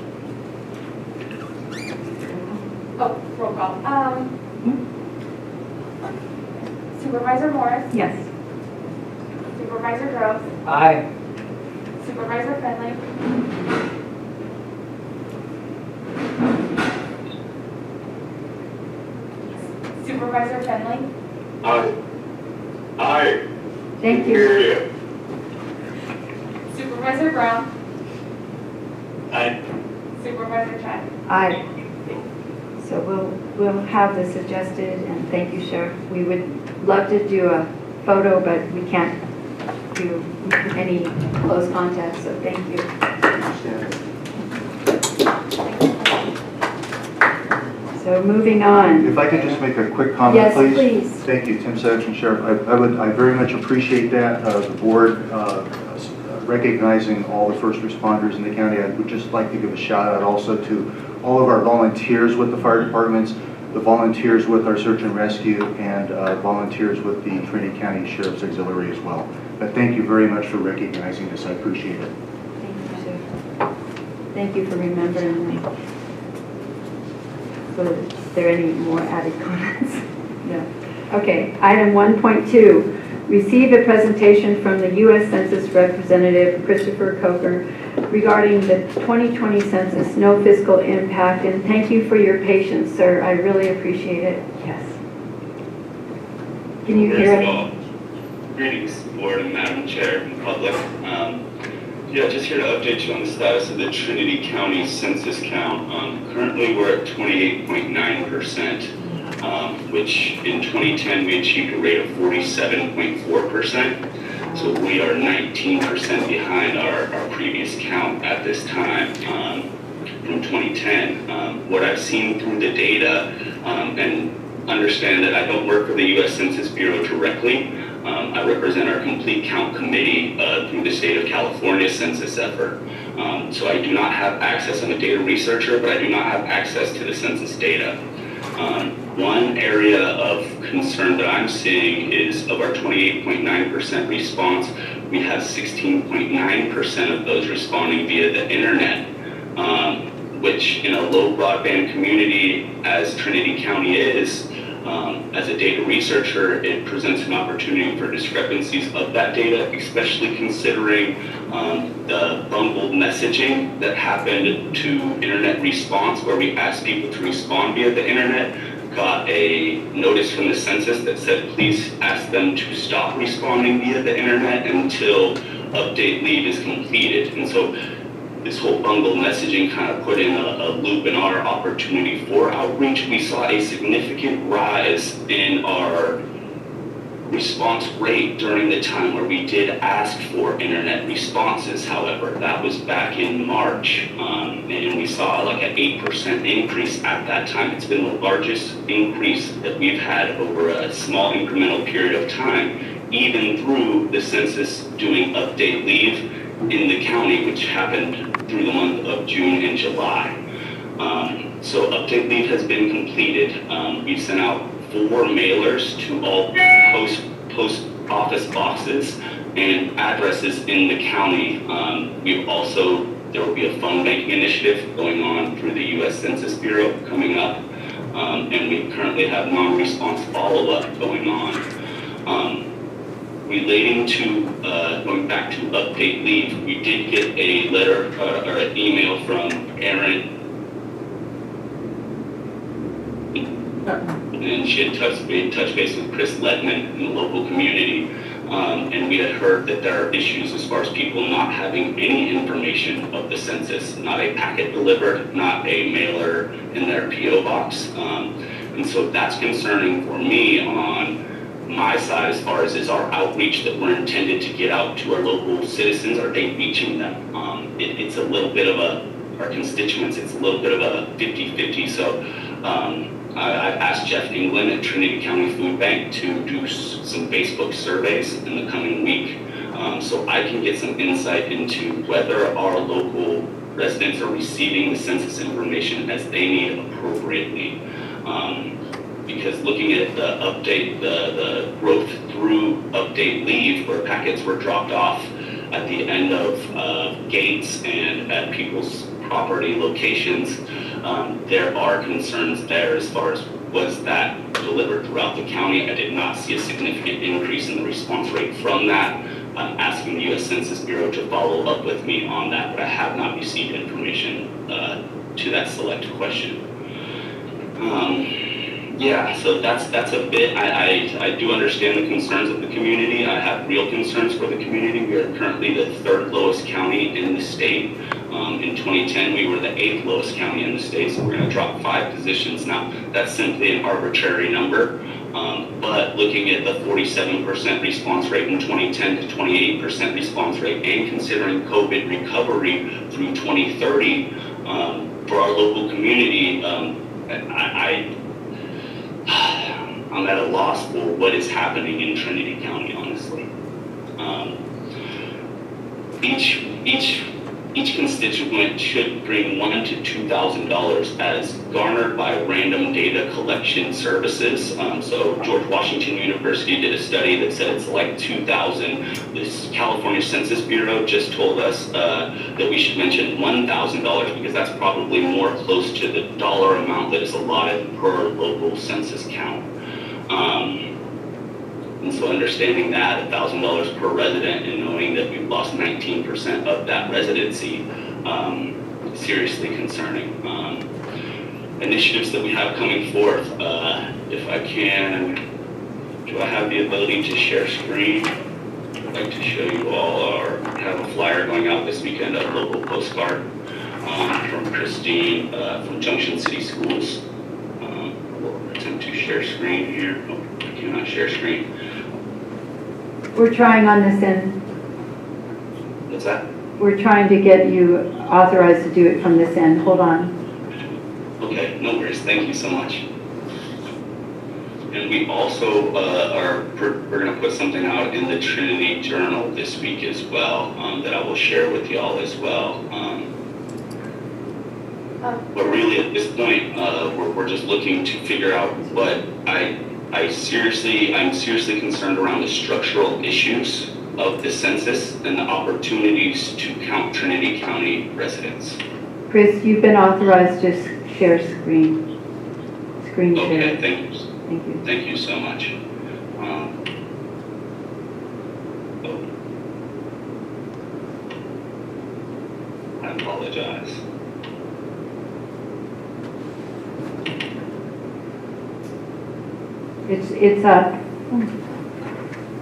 Oh, roll call. Supervisor Morris,
Yes.
Supervisor Groves,
Aye.
Supervisor Finley, Supervisor Finley,
Aye. Aye.
Thank you.
Hear you.
Supervisor Brown,
Aye.
Supervisor Chad.
Aye. So we'll have this adjusted, and thank you, Sheriff. We would love to do a photo, but we can't to any close contacts, so thank you. So moving on.
If I could just make a quick comment,
Yes,
please.
please.
Thank you, Tim Saxon, Sheriff. I very much appreciate that, the board recognizing all the first responders in the county. I would just like to give a shout out also to all of our volunteers with the fire departments, the volunteers with our search and rescue, and volunteers with the Trinity County Sheriff's Auxiliary as well. But thank you very much for recognizing this. I appreciate it.
Thank you, sir. Thank you for remembering me. So is there any more added comments? No. Okay, item 1.2, receive a presentation from the U.S. Census Representative Christopher Coker regarding the 2020 census, no fiscal impact, and thank you for your patience, sir. I really appreciate it. Yes. Can you hear
First of
it?
all, greetings, Board and Madam Chair and public. Yeah, just here to update you on the status of the Trinity County census count. Currently, we're at 28.9%, which in 2010 we achieved a rate of 47.4%. So we are 19% behind our previous count at this time from 2010. What I've seen through the data, and understand that I don't work for the U.S. Census Bureau directly. I represent our complete count committee through the state of California census effort. So I do not have access, I'm a data researcher, but I do not have access to the census data. One area of concern that I'm seeing is of our 28.9% response, we have 16.9% of those responding via the internet, which in a low broadband community as Trinity County is, as a data researcher, it presents an opportunity for discrepancies of that data, especially considering the bungled messaging that happened to internet response, where we asked people to respond via the internet, got a notice from the census that said, please ask them to stop responding via the internet until update leave is completed. And so this whole bungled messaging kind of put in a loop in our opportunity for outreach. We saw a significant rise in our response rate during the time where we did ask for internet responses. However, that was back in March, and we saw like an 8% increase at that time. It's been the largest increase that we've had over a small incremental period of time, even through the census doing update leave in the county, which happened through the month of June and July. So update leave has been completed. We've sent out 4 mailers to all post office boxes and addresses in the county. There will be a phone banking initiative going on through the U.S. Census Bureau coming up. And we currently have non-response follow-up going on. Relating to, going back to update leave, we did get a letter or an email from Erin, and she had touched base with Chris Ledman in the local community, and we had heard that there are issues as far as people not having any information of the census, not a packet delivered, not a mailer in their P.O. box, and so that's concerning for me on my side as far as is our outreach that we're intended to get out to our local citizens. Are they reaching them? It's a little bit of our constituents, it's a little bit of a 50-50. So I've asked Jeff England at Trinity County Food Bank to do some Facebook surveys in the coming week, so I can get some insight into whether our local residents are receiving the census information as they need appropriately. Because looking at the update, the growth through update leave, where packets were dropped off at the end of gates and at people's property locations, there are concerns there as far as was that delivered throughout the county. I did not see a significant increase in the response rate from that. I'm asking the U.S. Census Bureau to follow up with me on that, but I have not received information to that select question. Yeah, so that's a bit. I do understand the concerns of the community. I have real concerns for the community. We are currently the 3rd lowest county in the state. In 2010, we were the 8th lowest county in the state, so we're going to drop 5 positions. Now, that's simply an arbitrary number, but looking at the 47% response rate in 2010 to 28% response rate, and considering COVID recovery through 2030 for our local community, I'm at a loss for what is happening in Trinity County, honestly. Each constituent should bring $1,000 to $2,000 as garnered by random data collection services. So George Washington University did a study that said it's like 2,000. This California Census Bureau just told us that we should mention $1,000 because that's probably more close to the dollar amount that is allotted per local census count. And so understanding that $1,000 per resident and knowing that we've lost 19% of that residency, seriously concerning. Initiatives that we have coming forth, if I can, do I have the ability to share screen? I'd like to show you all we have a flyer going out this weekend, a local postcard from Christine from Junction City Schools. We'll attempt to share screen here. Oh, I cannot share screen.
We're trying on this end.
What's that?
We're trying to get you authorized to do it from this end. Hold on.
Okay, no worries. Thank you so much. And we also we're going to put something out in the Trinity Journal this week as well that I will share with y'all as well. But really at this point, we're just looking to figure out what I'm seriously concerned around the structural issues of the census and the opportunities to count Trinity County residents.
Chris, you've been authorized to share screen. Screen share.
Okay, thank you.
Thank you.
Thank you so much. I apologize.
It's up.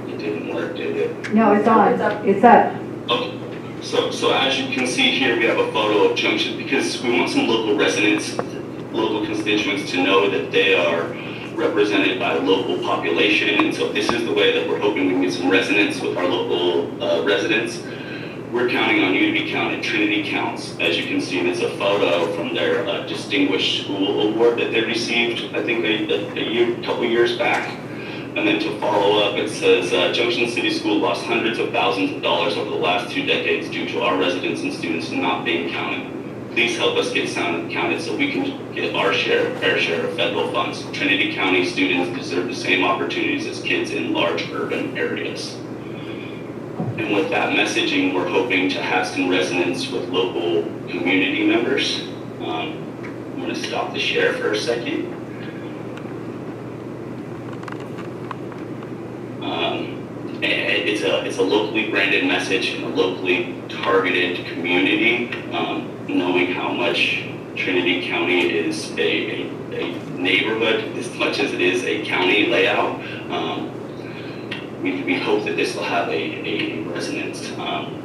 It didn't work, did it?
No, it's on. It's up.
Okay. So as you can see here, we have a photo of Junction because we want some local residents, local constituents to know that they are represented by local population. And so this is the way that we're hoping we can get some resonance with our local residents. We're counting on you to be counted. Trinity counts. As you can see, there's a photo from their Distinguished School Award that they received, I think a couple years back. And then to follow up, it says, Junction City School lost hundreds of thousands of dollars over the last 2 decades due to our residents and students not being counted. Please help us get counted so we can get our fair share of federal funds. Trinity County students deserve the same opportunities as kids in large urban areas. And with that messaging, we're hoping to have some resonance with local community members. I'm going to stop the share for a second. It's a locally branded message in a locally targeted community, knowing how much Trinity County is a neighborhood as much as it is a county layout. We hope that this will have a resonance,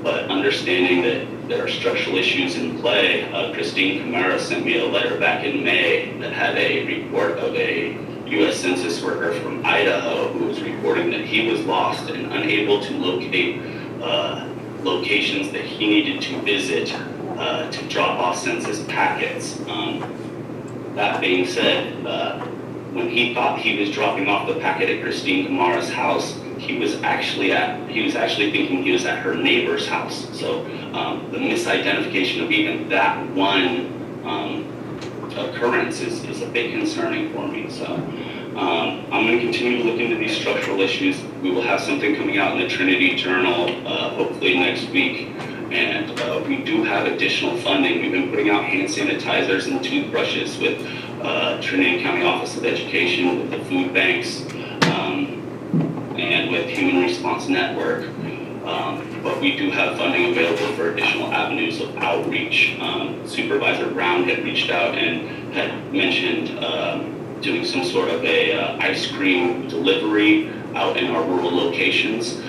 but understanding that there are structural issues in play. Christine Camara sent me a letter back in May that had a report of a U.S. Census worker from Idaho who was reporting that he was lost and unable to locate locations that he needed to visit to drop off census packets. That being said, when he thought he was dropping off the packet at Christine Camara's house, he was actually thinking he was at her neighbor's house. So the misidentification of even that one occurrence is a bit concerning for me. So I'm going to continue to look into these structural issues. We will have something coming out in the Trinity Journal hopefully next week. And we do have additional funding. We've been putting out hand sanitizers and toothbrushes with Trinity County Office of Education, with the food banks, and with Human Response Network. But we do have funding available for additional avenues of outreach. Supervisor Brown had reached out and had mentioned doing some sort of a ice cream delivery out in our rural locations.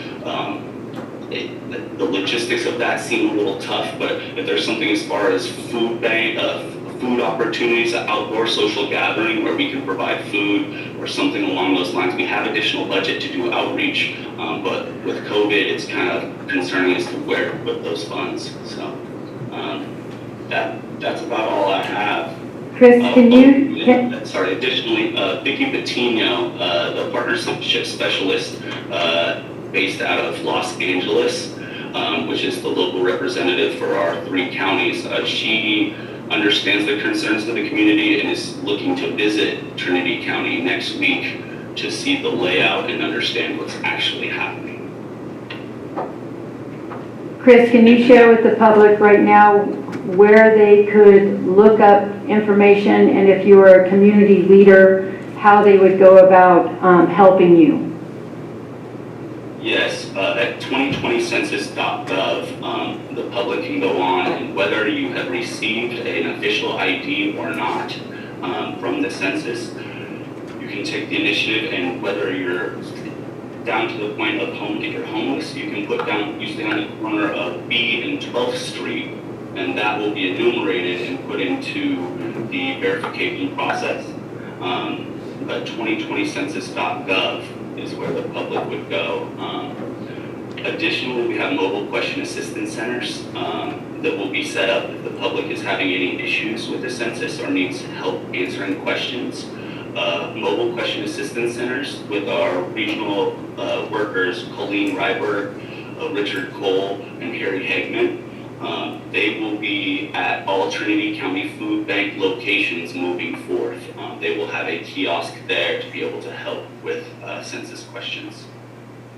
the logistics of that seem a little tough, but if there's something as far as food bank, food opportunities, outdoor social gathering where we can provide food or something along those lines, we have additional budget to do outreach, but with COVID, it's kind of concerning as to where to put those funds. So that's about all I have.
Chris, can you?
Sorry, additionally, Vicki Patino, the partnership specialist based out of Los Angeles, which is the local representative for our 3 counties, she understands the concerns of the community and is looking to visit Trinity County next week to see the layout and understand what's actually happening.
Chris, can you share with the public right now where they could look up information, and if you were a community leader, how they would go about helping you?
Yes, at 2020census.gov, the public can go on, and whether you have received an official ID or not from the census, you can take the initiative, and whether you're down to the point of if you're homeless, you can put down usually on the corner of B and 12th Street, and that will be enumerated and put into the verification process. But 2020census.gov is where the public would go. Additionally, we have mobile question assistance centers that will be set up if the public is having any issues with the census or needs help answering questions. Mobile question assistance centers with our regional workers, Colleen Ryberg, Richard Cole, and Harry Hegman. They will be at all Trinity County Food Bank locations moving forth. They will have a kiosk there to be able to help with census questions.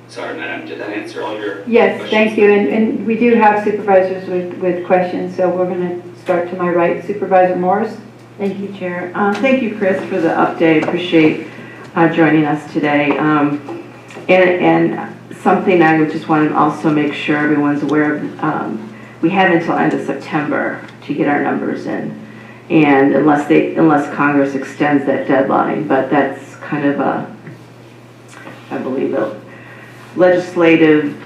Sorry, Madam, did that answer all your
Yes,
questions?
thank you. And we do have supervisors with questions, so we're going to start to my right. Supervisor Morris.
Thank you, Chair. Thank you, Chris, for the update. Appreciate joining us today. And something I would just want to also make sure everyone's aware of, we have until end of September to get our numbers in, and unless Congress extends that deadline, but that's kind of I believe, a legislative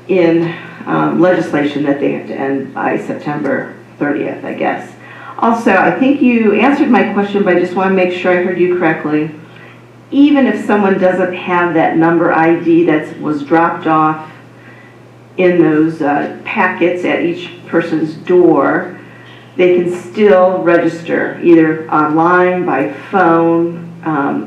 legislation that they have to end by September 30th, I guess. Also, I think you answered my question, but I just want to make sure I heard you correctly. Even if someone doesn't have that number ID that was dropped off in those packets at each person's door, they can still register either online, by phone,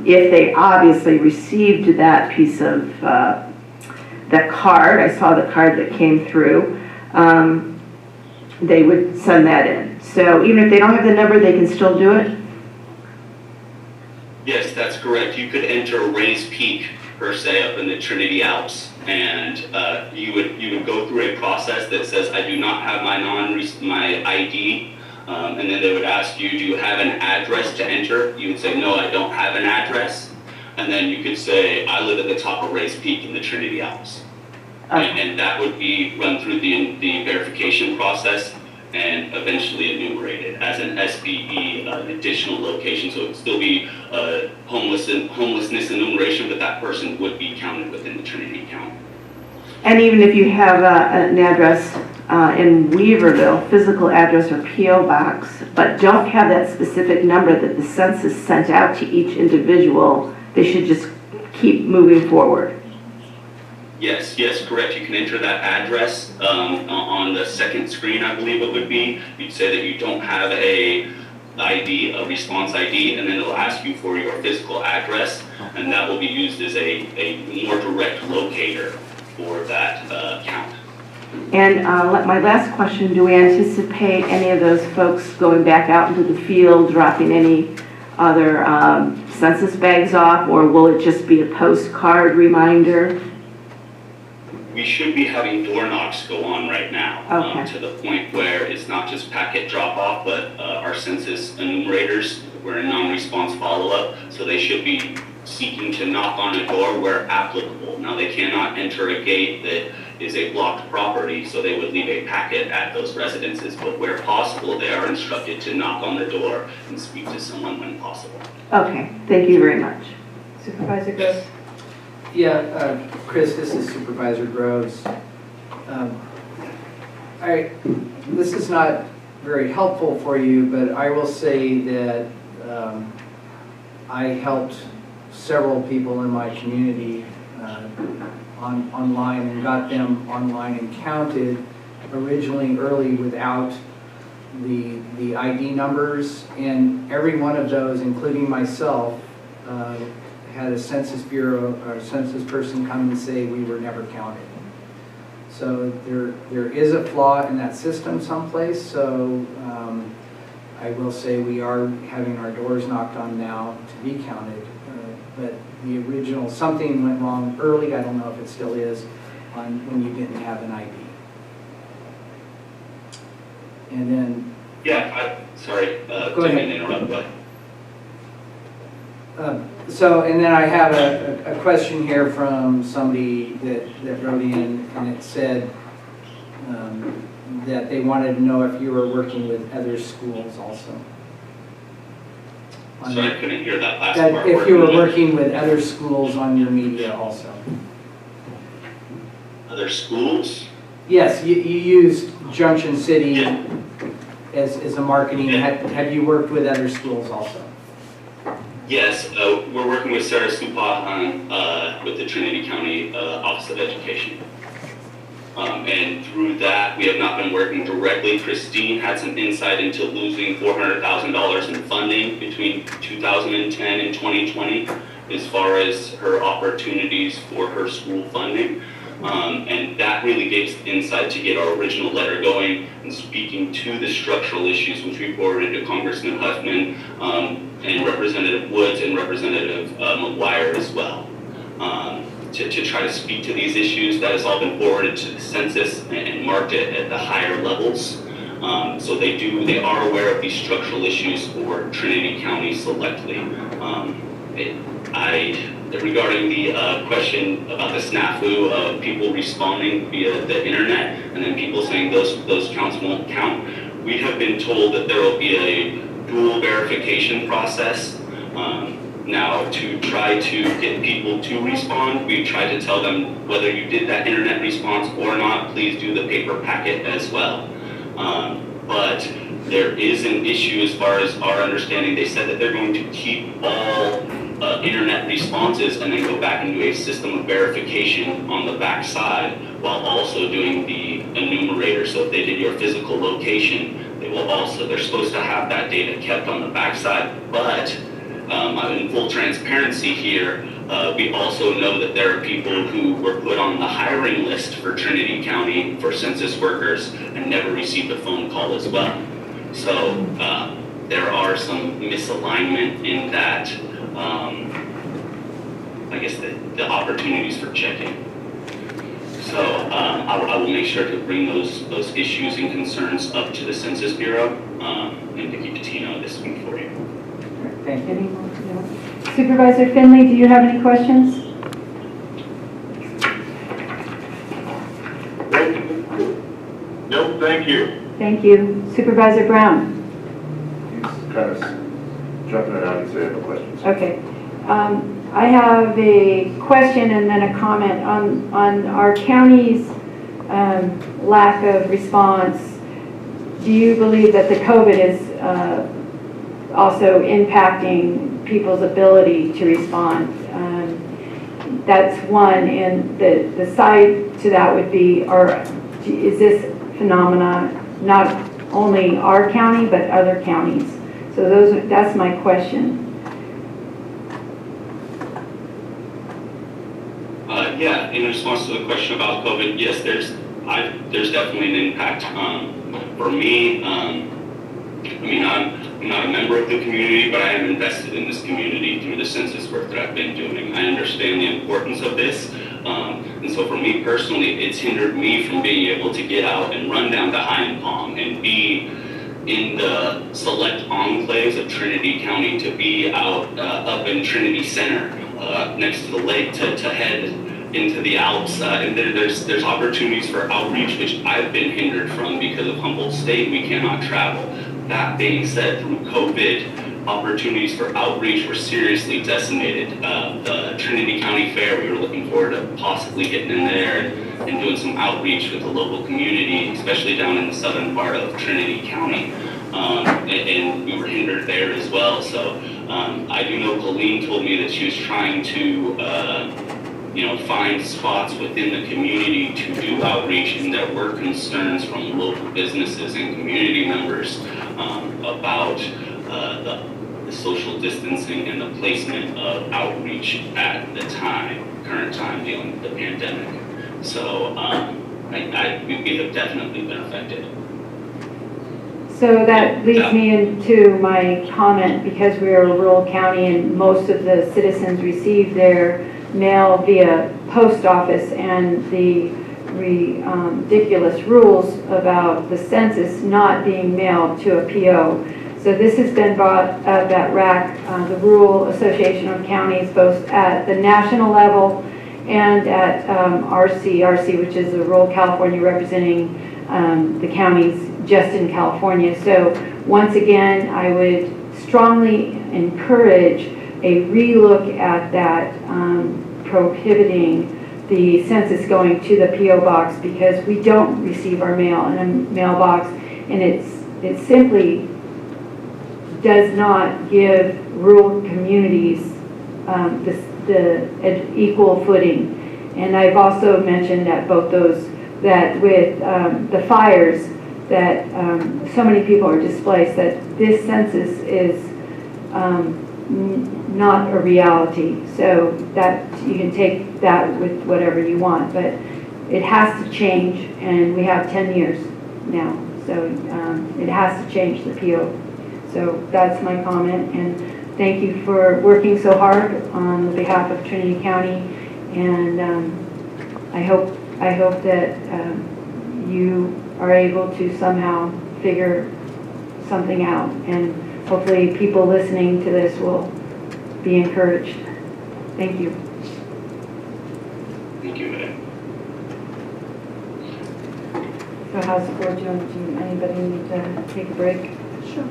if they obviously received that piece of that card. I saw the card that came through. They would send that in. So even if they don't have the number, they can still do it?
Yes, that's correct. You could enter Ray's Peak, per se, up in the Trinity Alps, and you would go through a process that says, I do not have my ID, and then they would ask you, do you have an address to enter? You would say, no, I don't have an address, and then you could say, I live at the top of Ray's Peak in the Trinity Alps. Okay. And that would be run through the verification process and eventually enumerated as an SBE, an additional location. So it would still be homelessness enumeration, but that person would be counted within the Trinity count.
And even if you have an address in Weaverville, physical address or P.O. box, but don't have that specific number that the census sent out to each individual, they should just keep moving forward.
Yes, correct. You can enter that address on the second screen, I believe it would be. You'd say that you don't have a response ID, and then it'll ask you for your physical address, and that will be used as a more direct locator for that count.
And my last question, do we anticipate any of those folks going back out into the field, dropping any other census bags off, or will it just be a postcard reminder?
We should be having door knocks go on right now,
okay.
To the point where it's not just packet drop off, but our census enumerators, we're in non-response follow-up, so they should be seeking to knock on a door where applicable. Now, they cannot enter a gate that is a blocked property, so they would leave a packet at those residences, but where possible, they are instructed to knock on the door and speak to someone when possible.
Okay, thank you very much.
Supervisor Groves.
Yeah, Chris, this is Supervisor Groves. This is not very helpful for you, but I will say that I helped several people in my community online and got them online and counted originally early without the ID numbers, and every one of those, including myself, had a Census Bureau or a census person come and say we were never counted. So there is a flaw in that system someplace, so I will say we are having our doors knocked on now to be counted. But the original, something went wrong early, I don't know if it still is, on when you didn't have an ID. And then...
Yeah, sorry,
go ahead.
Didn't interrupt, but...
And then I have a question here from somebody that wrote in, and it said that they wanted to know if you were working with other schools also.
Sorry, I couldn't hear that last
that
part.
If you were working with other schools on your media also.
Other schools?
Yes, you used Junction City as a marketing.
Yeah.
Have you worked with other schools also?
Yes, we're working with Sarah Supa with the Trinity County Office of Education. And through that, we have not been working directly. Christine had some insight into losing $400,000 in funding between 2010 and 2020 as far as her opportunities for her school funding. And that really gave us insight to get our original letter going and speaking to the structural issues, which we forwarded to Congressman Huffman and Representative Woods and Representative McGuire as well. To try to speak to these issues. That has all been forwarded to the census and marked it at the higher levels. So they are aware of these structural issues for Trinity County selectively. Regarding the question about the snafu of people responding via the internet and then people saying those counts won't count, we have been told that there will be a dual verification process. Now, to try to get people to respond, we tried to tell them whether you did that internet response or not, please do the paper packet as well. But there is an issue as far as our understanding. They said that they're going to keep all internet responses and then go back and do a system of verification on the back side while also doing the enumerator. So if they did your physical location, they're supposed to have that data kept on the back side. But in full transparency here, we also know that there are people who were put on the hiring list for Trinity County for census workers and never received a phone call as well. So there are some misalignment in that, I guess the opportunities for checking. So I will make sure to bring those issues and concerns up to the Census Bureau and Nikki Patino this week for you.
Thank you.
No. Supervisor Finley, do you have any questions?
Nope, thank you.
Thank you. Supervisor Brown?
He's kind of jumping around, he said no questions.
Okay. I have a question and then a comment on our county's lack of response. Do you believe that the COVID is also impacting people's ability to respond? That's one, and the side to that would be, is this phenomena not only our county but other counties? So that's my question.
Yeah, in response to the question about COVID, yes, there's definitely an impact. For me, I'm not a member of the community, but I am invested in this community through the census work that I've been doing. I understand the importance of this. And so for me personally, it's hindered me from being able to get out and run down to High Palm and be in the select enclaves of Trinity County, to be out up in Trinity Center next to the lake, to head into the Alps. And there's opportunities for outreach, which I've been hindered from because of Humboldt State. We cannot travel. That being said, through COVID, opportunities for outreach were seriously decimated. The Trinity County Fair, we were looking forward to possibly getting in there and doing some outreach with the local community, especially down in the southern part of Trinity County. And we were hindered there as well. So I do know Colleen told me that she was trying to find spots within the community to do outreach, and there were concerns from local businesses and community members about the social distancing and the placement of outreach at the current time dealing with the pandemic. So we have definitely been affected.
So that leads me into my comment, because we are a rural county and most of the citizens receive their mail via post office, and the ridiculous rules about the census not being mailed to a PO. So this has been brought up at RAC, the Rural Association of Counties, both at the national level and at RC, which is the Rural California, representing the counties just in California. So once again, I would strongly encourage a relook at that, prohibiting the census going to the PO box, because we don't receive our mail in a mailbox, and it simply does not give rural communities the equal footing. And I've also mentioned that both those, that with the fires, that so many people are displaced, that this census is not a reality. So that you can take that with whatever you want, but it has to change, and we have 10 years now. So it has to change, the PO. So that's my comment, and thank you for working so hard on behalf of Trinity County, and I hope that you are able to somehow figure something out, and hopefully people listening to this will be encouraged. Thank you.
Thank you, Ed.
So how's the board doing? Anybody need to take a break? Sure.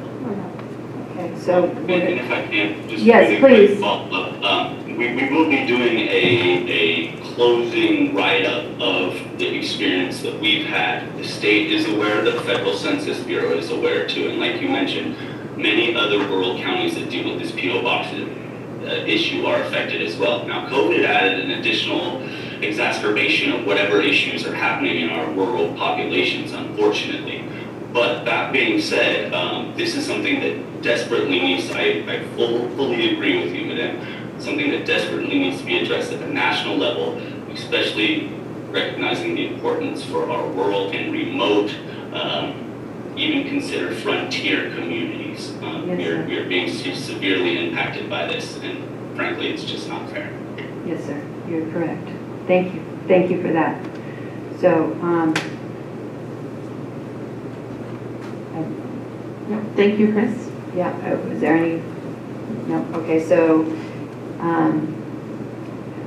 Okay, so.
And if I can, just
yes,
really
please.
quick follow-up. We will be doing a closing write-up of the experience that we've had. The state is aware, the Federal Census Bureau is aware too, and like you mentioned, many other rural counties that deal with this PO box issue are affected as well. Now, COVID added an additional exacerbation of whatever issues are happening in our rural populations, unfortunately. But that being said, this is something that desperately needs, I fully agree with you, Madam, something that desperately needs to be addressed at the national level, especially recognizing the importance for our rural and remote, even considered frontier communities. We are being severely impacted by this, and frankly, it's just not fair.
Yes, sir, you're correct. Thank you. Thank you for that. So,
Thank you, Chris.
yeah, is there any? No, okay, so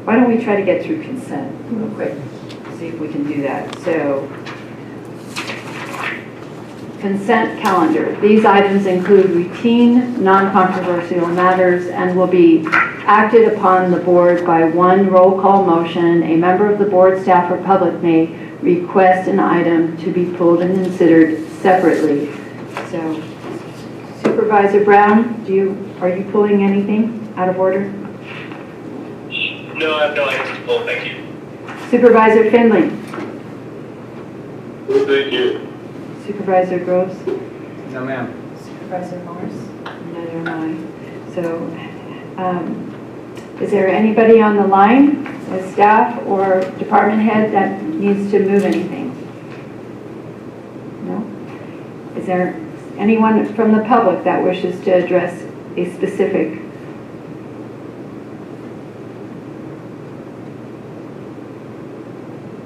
why don't we try to get through consent real quick, see if we can do that. So, consent calendar. These items include routine, non-controversial matters and will be acted upon the board by one roll call motion. A member of the board, staff, or public may request an item to be pulled and considered separately. So, Supervisor Brown, are you pulling anything out of order?
No, I have no items to pull, thank you.
Supervisor Finley?
Well, thank you.
Supervisor Groves?
No, ma'am.
Supervisor Morris? Neither am I. So, is there anybody on the line, as staff or department head, that needs to move anything? No? Is there anyone from the public that wishes to address a specific?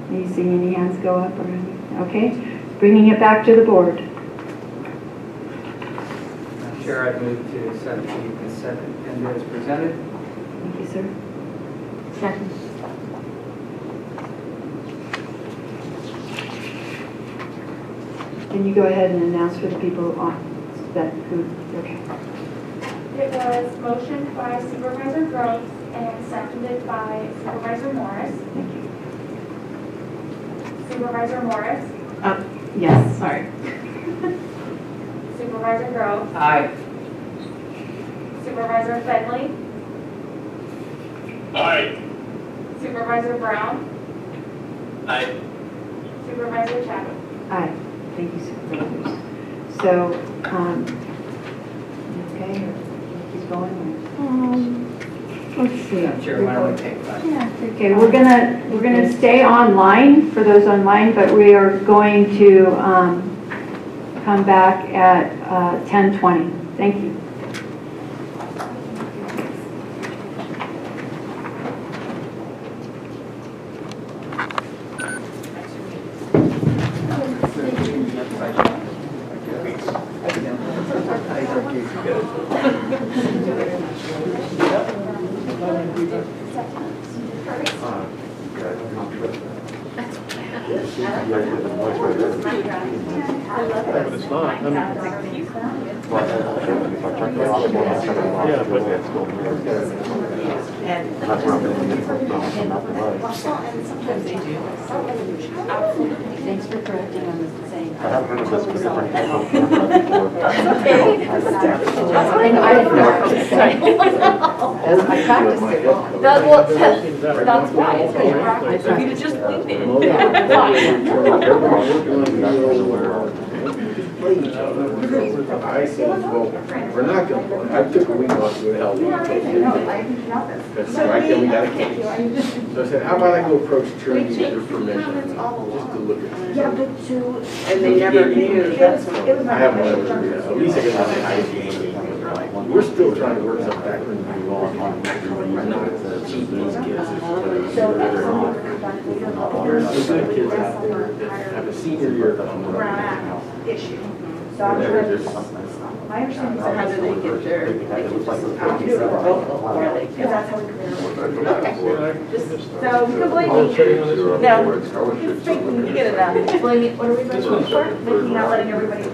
Do you see any hands go up or anything? Okay, bringing it back to the board.
Madam Chair, I move to accept the consent agenda as presented.
Thank you, sir. Second. Can you go ahead and announce for the people on that who, okay.
It was motioned by Supervisor Groves and seconded by Supervisor Morris. Supervisor Morris,
Yes, sorry.
Supervisor Groves,
Aye.
Supervisor Finley,
Aye.
Supervisor Brown,
Aye.
Supervisor Chapman.
Aye. Thank you, Supervisors. So, okay, keep going. Let's see.
Chair, why don't we take that?
Okay, we're gonna stay online for those online, but we are going to come back at 10:20. Thank you.
But it's not. I mean,
Thanks for correcting on the same.
I haven't heard of this different type of camera before.
I practiced it.
That's why. If you'd just leave it.
I said, well, we're not gonna, I took a week off to help you. Because I can, we got a case. So I said, how about I go approach Trinity, get their permission, just to look at it.
Yeah, but to. And they never knew, that's what.
I haven't let her, at least I get my ID. We're still trying to work something back in the law. Keep these kids. There's some good kids out there that have a senior year coming up.
Issue.
So I'm
They're just-
My understanding is
How do they get their, they can just do it remotely, because that's how we compare.
So we can blame me. No, just thinking, you get it done. Blame me, what are we blaming me for? Making not letting everybody.
but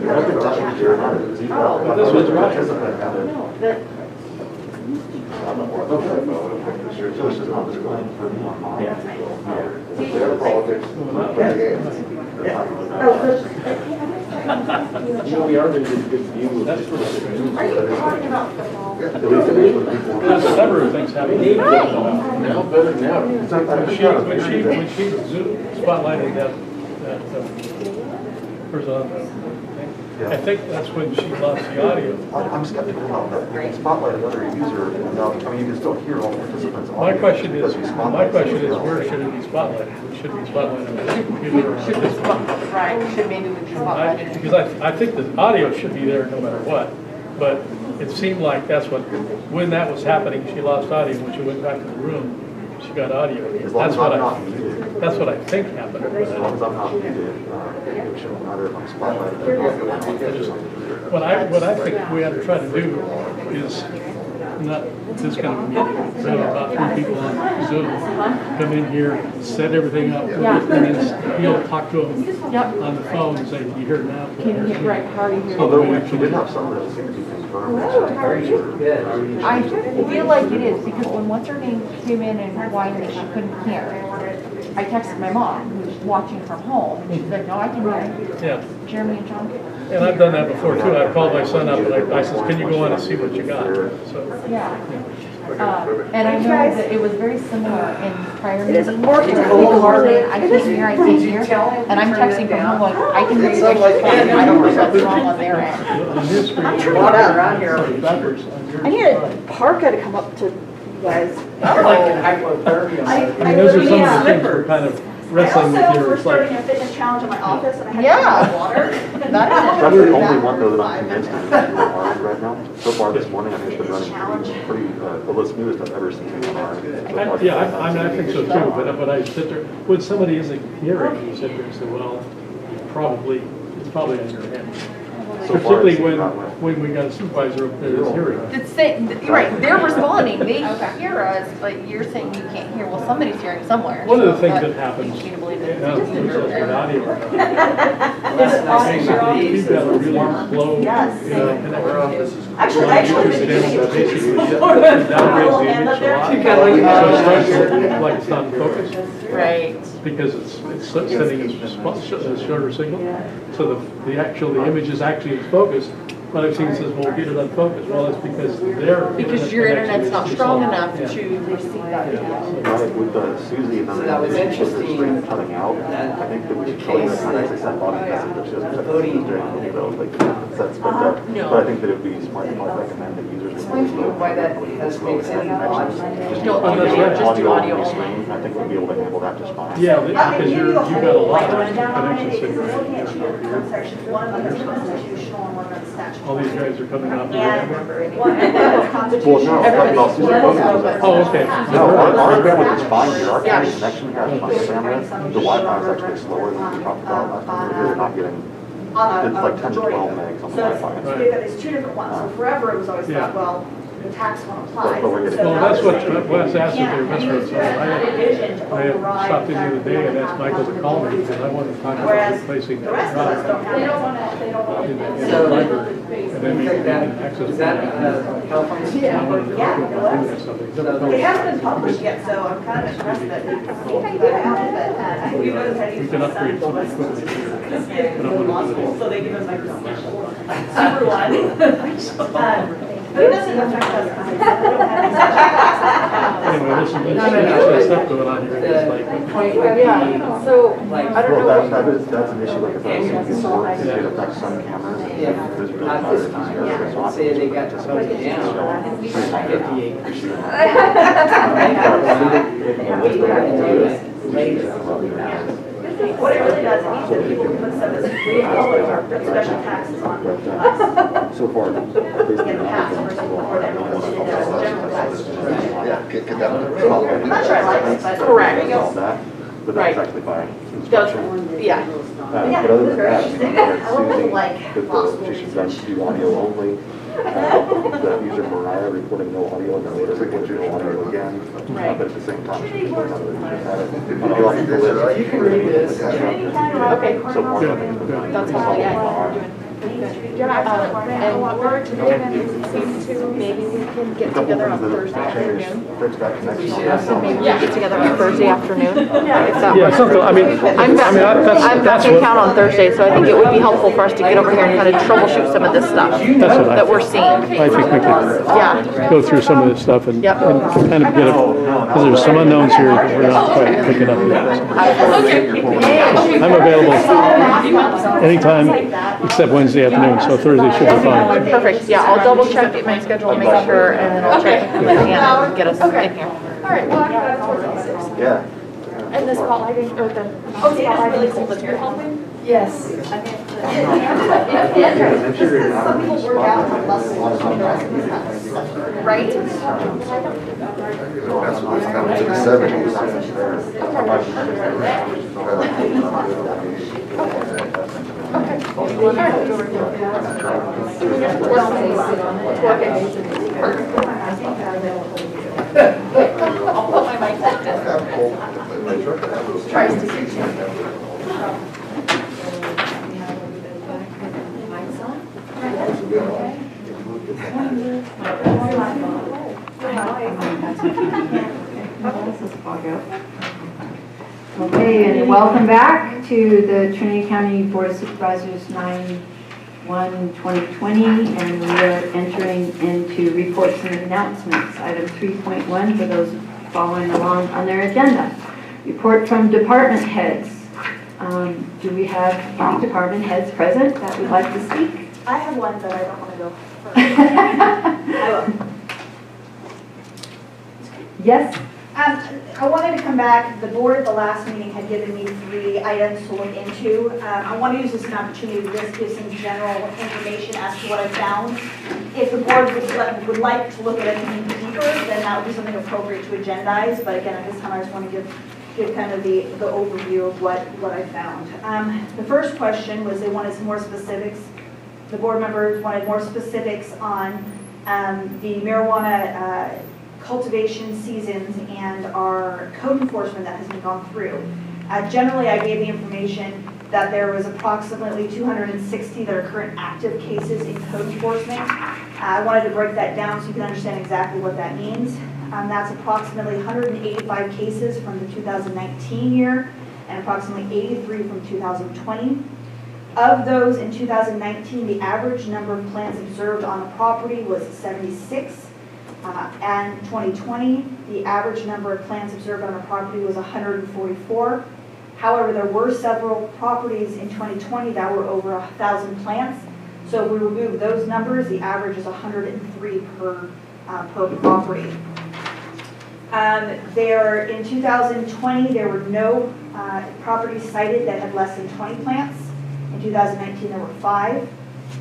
this was right.
You know, we are going to get a good view. That's for
Are you talking about football?
There's a number of things happening.
Now, better now.
When she spotlighted that person on the thing, I think that's when she lost the audio.
I'm skeptical about that. You can spotlight another user without, I mean, you can still hear all the participants.
My question is, where should it be spotlighted? Should it be spotlighted on the computer or on this one?
Right, should maybe we can.
Because I think the audio should be there no matter what, but it seemed like that's what, when that was happening, she lost audio. When she went back to the room, she got audio.
As long as I'm not muted.
That's what I think happened.
As long as I'm not muted, it shouldn't matter if I'm spotlighted or not.
What I think we ought to try to do is not this kind of meeting, so about 3 people on Zoom, come in here, set everything up, and then he'll talk to them on the phone and say, you hear now?
Right, how are you hearing?
Although we did have some that seemed to be confirmed.
How are you?
I feel like it is, because when what's her name came in and whined that she couldn't hear, I texted my mom, who's watching from home, and she's like, no, I can hear.
Yeah,
Jeremy and John.
and I've done that before too. I called my son up and I said, can you go on and see what you got? So,
Yeah. And I know that it was very similar in prior meetings.
It is more
hardly, I can't hear, I can't hear, and I'm texting from home, like, I can hear you, I don't know what's wrong on their end.
on his screen,
I'm turning it up around here.
backwards on your
I need Parka to come up to you guys.
I'm like in hypothermia.
I mean, those are some of the things we're kind of wrestling with here. It's like,
a fitness challenge in my office, and I had
Yeah.
water.
That's the only one though that I'm convinced is RN right now. So far this morning, I think it's been running pretty, the smoothest I've ever seen it on RN.
yeah, I think so too, but I sit there, when somebody isn't hearing, you sit there and say, well, it's probably on your end.
So far,
Particularly
it's not right.
when we got a supervisor up there that's hearing.
It's saying, right, they're responding, they hear us, but you're saying you can't hear, well, somebody's hearing somewhere.
One of the things
So
that happens,
leads me to believe
I don't know if it's
that.
an audio or not,
less nice thing about these.
You've got a really slow.
Yes.
Connection.
Actually,
Basically, it
basically,
downgrades the image a lot.
You kinda like-
So it starts to look like it's not in focus.
Right.
Because it's sending a shorter signal. So the image is actually in focus, but I've seen says, well, get it unfocused. Well, it's because
Because your internet's not strong enough
Yeah.
to receive that.
With the Susie and
So that was interesting.
cutting out, I think that we should probably recognize they sent body messages.
The voting.
But I think that it would be smart to probably recommend that users.
Explain to me why that has made sense.
No, just do audio.
I think we'll be able to enable that just fine.
Yeah, because you've got a lot of connection
If you're looking at
signals.
section one of it's constitutional and one of it's statutory.
All these guys are coming out.
And
the
one of it's constitutional.
Well, no, I'm talking about Susie Focus.
Oh, okay.
No, our bandwidth is fine here. Our connection, we have fine bandwidth. The Wi-Fi is actually slower than we talked about last time. We're not getting, it's like 10 to 12 megs on the Wi-Fi.
So it's two different ones. So forever it was always
Yeah.
thought, well, the tax one applies.
But we're getting-
Well, that's what Wes asked if they were
Can't
messing with
use
something.
that provision to
I had
override
stopped in the other
that
day and
we
asked
don't
Michael
have
to call me
constitutional.
because I wanted to talk about
Whereas
replacing
the rest of us don't have.
They don't want to, they don't want
in
to.
the
So,
library. And then we
Check
can
that,
access.
is that California?
I wanted to
Yeah,
look
it
at
was.
something.
It hasn't been published yet, so I'm kind of impressed that we have it, but we know that
We can upgrade some equipment here. But I wanted to do it.
so they give us like a super one. But it doesn't affect us. We don't have any
Anyway, this is,
No.
there's stuff going on here. It's
The
like,
point would be,
Yeah, so,
like,
I don't know.
Well, that's an issue, like if I was using work, it affects some cameras.
if
There's really
not this year,
hard
say they got voted down, 58.
What it really does is that people put stuff as free special taxes on us
So far.
in the past versus before that. General taxes.
Yeah, get that one.
I'm not sure I like it, but.
Correct.
There you go.
But
Right.
that's actually by
Does,
instruction.
yeah.
Yeah,
But other
it was
than
very
that,
interesting.
I
I don't really
mean,
like
that
law
the
school
petition's done
research.
to do audio only. That user Mariah reporting no audio and then later reporting no audio again.
Right.
But at the same time, she just had it. I'll drop the list.
You can read this.
Okay.
So far,
Good,
I think it's been-
good.
That's all, yeah. And we're today, maybe we can get together on Thursday afternoon.
Fix that connection.
So maybe we can get together on Thursday afternoon. If that
yeah,
works.
something, I mean,
I'm back,
that's
I'm back in
what-
town on Thursday, so I think it would be helpful for us to get over here and kind of troubleshoot some of this stuff
That's what I
that we're
think.
seeing.
I think we could
Yeah,
go through some of this stuff and
Yep.
and kind of get it, because there's some unknowns here that we're not quite picking up yet. I'm available anytime except Wednesday afternoon, so Thursday should be fine.
perfect. Yeah, I'll double check my schedule, make sure, and then I'll check with Leanne and get us in here.
All right, well, I got it towards 6.
Yeah.
And the spotlighting, or the spotlighting is here helping?
Yes.
Some people work out on muscles.
Right?
That's what it's kind of to the
'Cause I'll put my mic down. Tries to keep
Okay, and welcome back to the Trinity County Board of Supervisors 9/1/2020, and we are entering into reports and announcements. Item 3.1 for those following along on their agenda. Report from department heads. Do we have any department heads present that would like to speak?
I have one, but I don't want to go first. I will.
Yes?
I wanted to come back, the board at the last meeting had given me 3 items to look into. I want to use this as an opportunity to just give some general information as to what I found. If the board would like to look at anything deeper, then that would be something appropriate to agendize, but again, at this time I just want to give kind of the overview of what I found. The first question was they wanted some more specifics. The board members wanted more specifics on the marijuana cultivation seasons and our code enforcement that has been gone through. Generally, I gave the information that there was approximately 260 that are current active cases in code enforcement. I wanted to break that down so you can understand exactly what that means. That's approximately 185 cases from the 2019 year and approximately 83 from 2020. Of those in 2019, the average number of plants observed on the property was 76. And 2020, the average number of plants observed on the property was 144. However, there were several properties in 2020 that were over 1,000 plants. So if we remove those numbers, the average is 103 per property. In 2020, there were no properties cited that had less than 20 plants. In 2019, there were 5.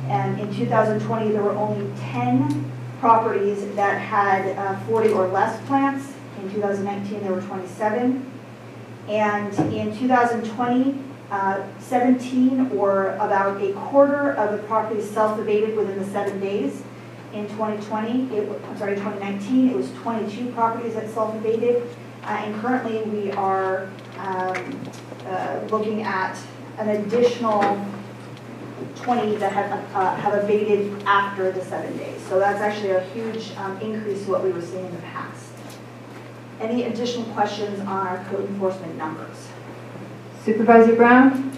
And in 2020, there were only 10 properties that had 40 or less plants. In 2019, there were 27. And in 2020, 17 or about a quarter of the properties self-abated within the 7 days. In 2019, it was 22 properties that self-abated. And currently, we are looking at an additional 20 that have abated after the 7 days. So that's actually a huge increase to what we were seeing in the past. Any additional questions on our code enforcement numbers?
Supervisor Brown?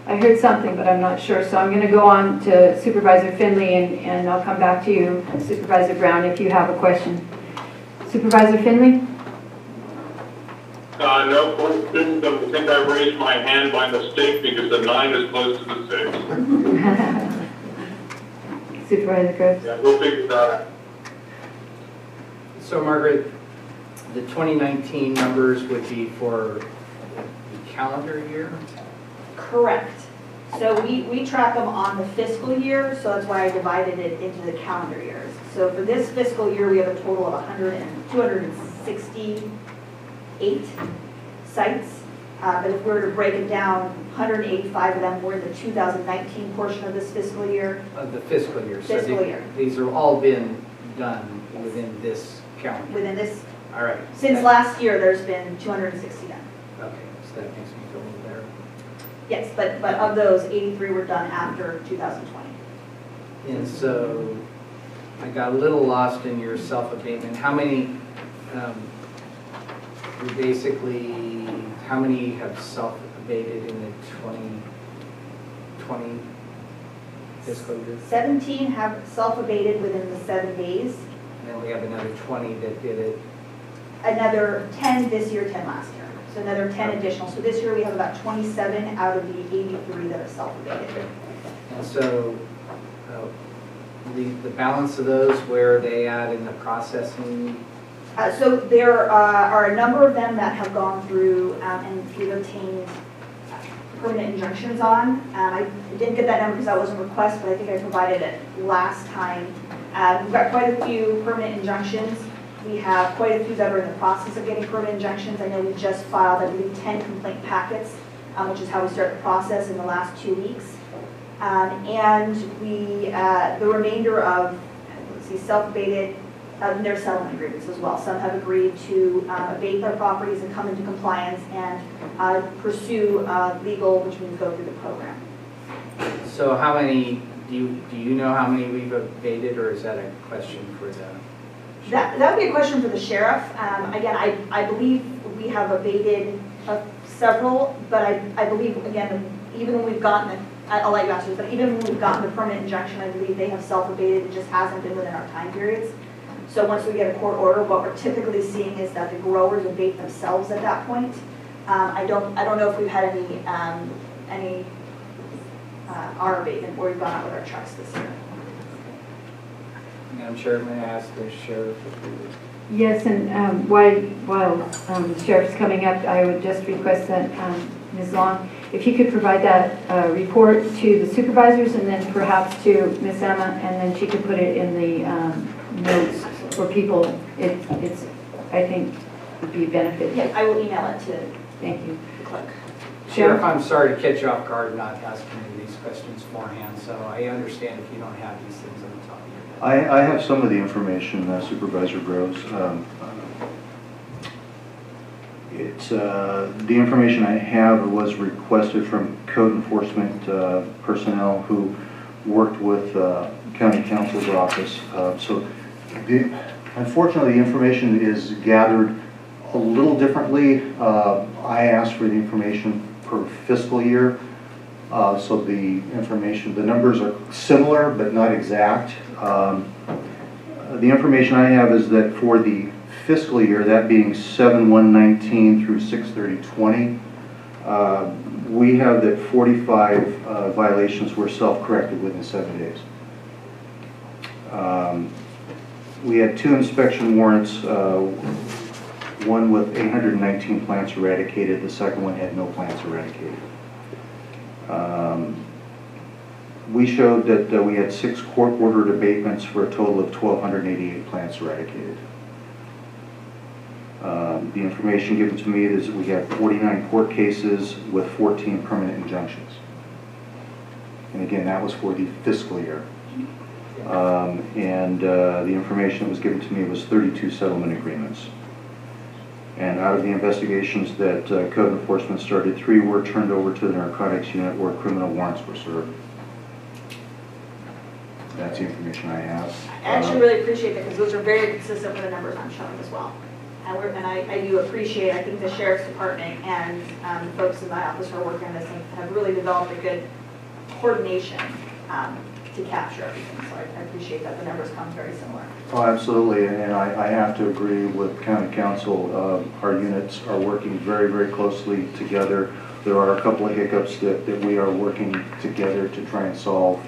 I heard something, but I'm not sure, so I'm going to go on to Supervisor Finley, and I'll come back to you, Supervisor Brown, if you have a question. Supervisor Finley?
No questions. I think I raised my hand by mistake because the 9 is close to the 6.
Supervisor Groves?
Yeah, we'll figure that out.
So Margaret, the 2019 numbers would be for the calendar year?
Correct. So we track them on the fiscal year, so that's why I divided it into the calendar years. So for this fiscal year, we have a total of 268 sites. But if we were to break it down, 185 of them were in the 2019 portion of this fiscal year.
Of the fiscal year.
Fiscal
So
year.
These are all been done within this calendar.
Within this,
All right.
since last year, there's been 260 done.
Okay, so that makes me feel a little better.
Yes, but of those, 83 were done after 2020.
And so I got a little lost in your self-abatement. How many, how many have self-abated in the 2020 fiscal year?
17 have self-abated within the 7 days.
And then we have another 20 that did it.
Another 10 this year, 10 last year. So another 10 additional. So this year we have about 27 out of the 83 that are self-abated.
And so the balance of those, where are they at in the processing?
So there are a number of them that have gone through and we've obtained permanent injunctions on. I didn't get that number because that wasn't a request, but I think I provided it last time. We've got quite a few permanent injunctions. We have quite a few that are in the process of getting permanent injunctions. I know we just filed, I believe, 10 complaint packets, which is how we start the process in the last 2 weeks. And the remainder of, let's see, self-abated, their settlement agreements as well. Some have agreed to abate their properties and come into compliance and pursue legal, which means go through the program.
So how many, do you know how many we've abated, or is that a question for the?
That would be a question for the sheriff. Again, I believe we have abated several, but I believe, again, even when we've gotten it, I'll let you answer this, but even when we've gotten the permanent injunction, I believe they have self-abated. It just hasn't been within our time periods. So once we get a court order, what we're typically seeing is that the growers abate themselves at that point. I don't know if we've had any our abatement where we've gone out with our trucks this year.
Madam Chair, may I ask the sheriff if he would?
Yes, and while the sheriff's coming up, I would just request that Ms. Long, if you could provide that report to the supervisors and then perhaps to Ms. Emma, and then she could put it in the notes for people. It's I think would be a benefit.
Yeah, I will email it to
Thank you.
the clerk.
Sheriff, I'm sorry to catch you off guard not asking you these questions beforehand, so I understand if you don't have these things on the top of your head.
I have some of the information, Supervisor Groves. The information I have was requested from code enforcement personnel who worked with county counsel's office. Unfortunately, the information is gathered a little differently. I asked for the information per fiscal year. So the information, the numbers are similar but not exact. The information I have is that for the fiscal year, that being 7/1/19 through 6/30/20, we have that 45 violations were self-corrected within 7 days. We had 2 inspection warrants, one with 819 plants eradicated, the second one had no plants eradicated. We showed that we had 6 court-ordered abatements for a total of 1,288 plants eradicated. The information given to me is that we have 49 court cases with 14 permanent injunctions. And again, that was for the fiscal year. The information that was given to me was 32 settlement agreements. And out of the investigations that code enforcement started, 3 were turned over to the narcotics unit where criminal warrants were served. That's the information I have.
I actually really appreciate that because those are very consistent with the numbers I'm showing as well. And I do appreciate, I think the Sheriff's Department and the folks in my office who are working on this have really developed a good coordination to capture everything. So I appreciate that the numbers come very similar.
Oh, absolutely, and I have to agree with County Council. Our units are working very, very closely together. There are a couple of hiccups that we are working together to try and solve.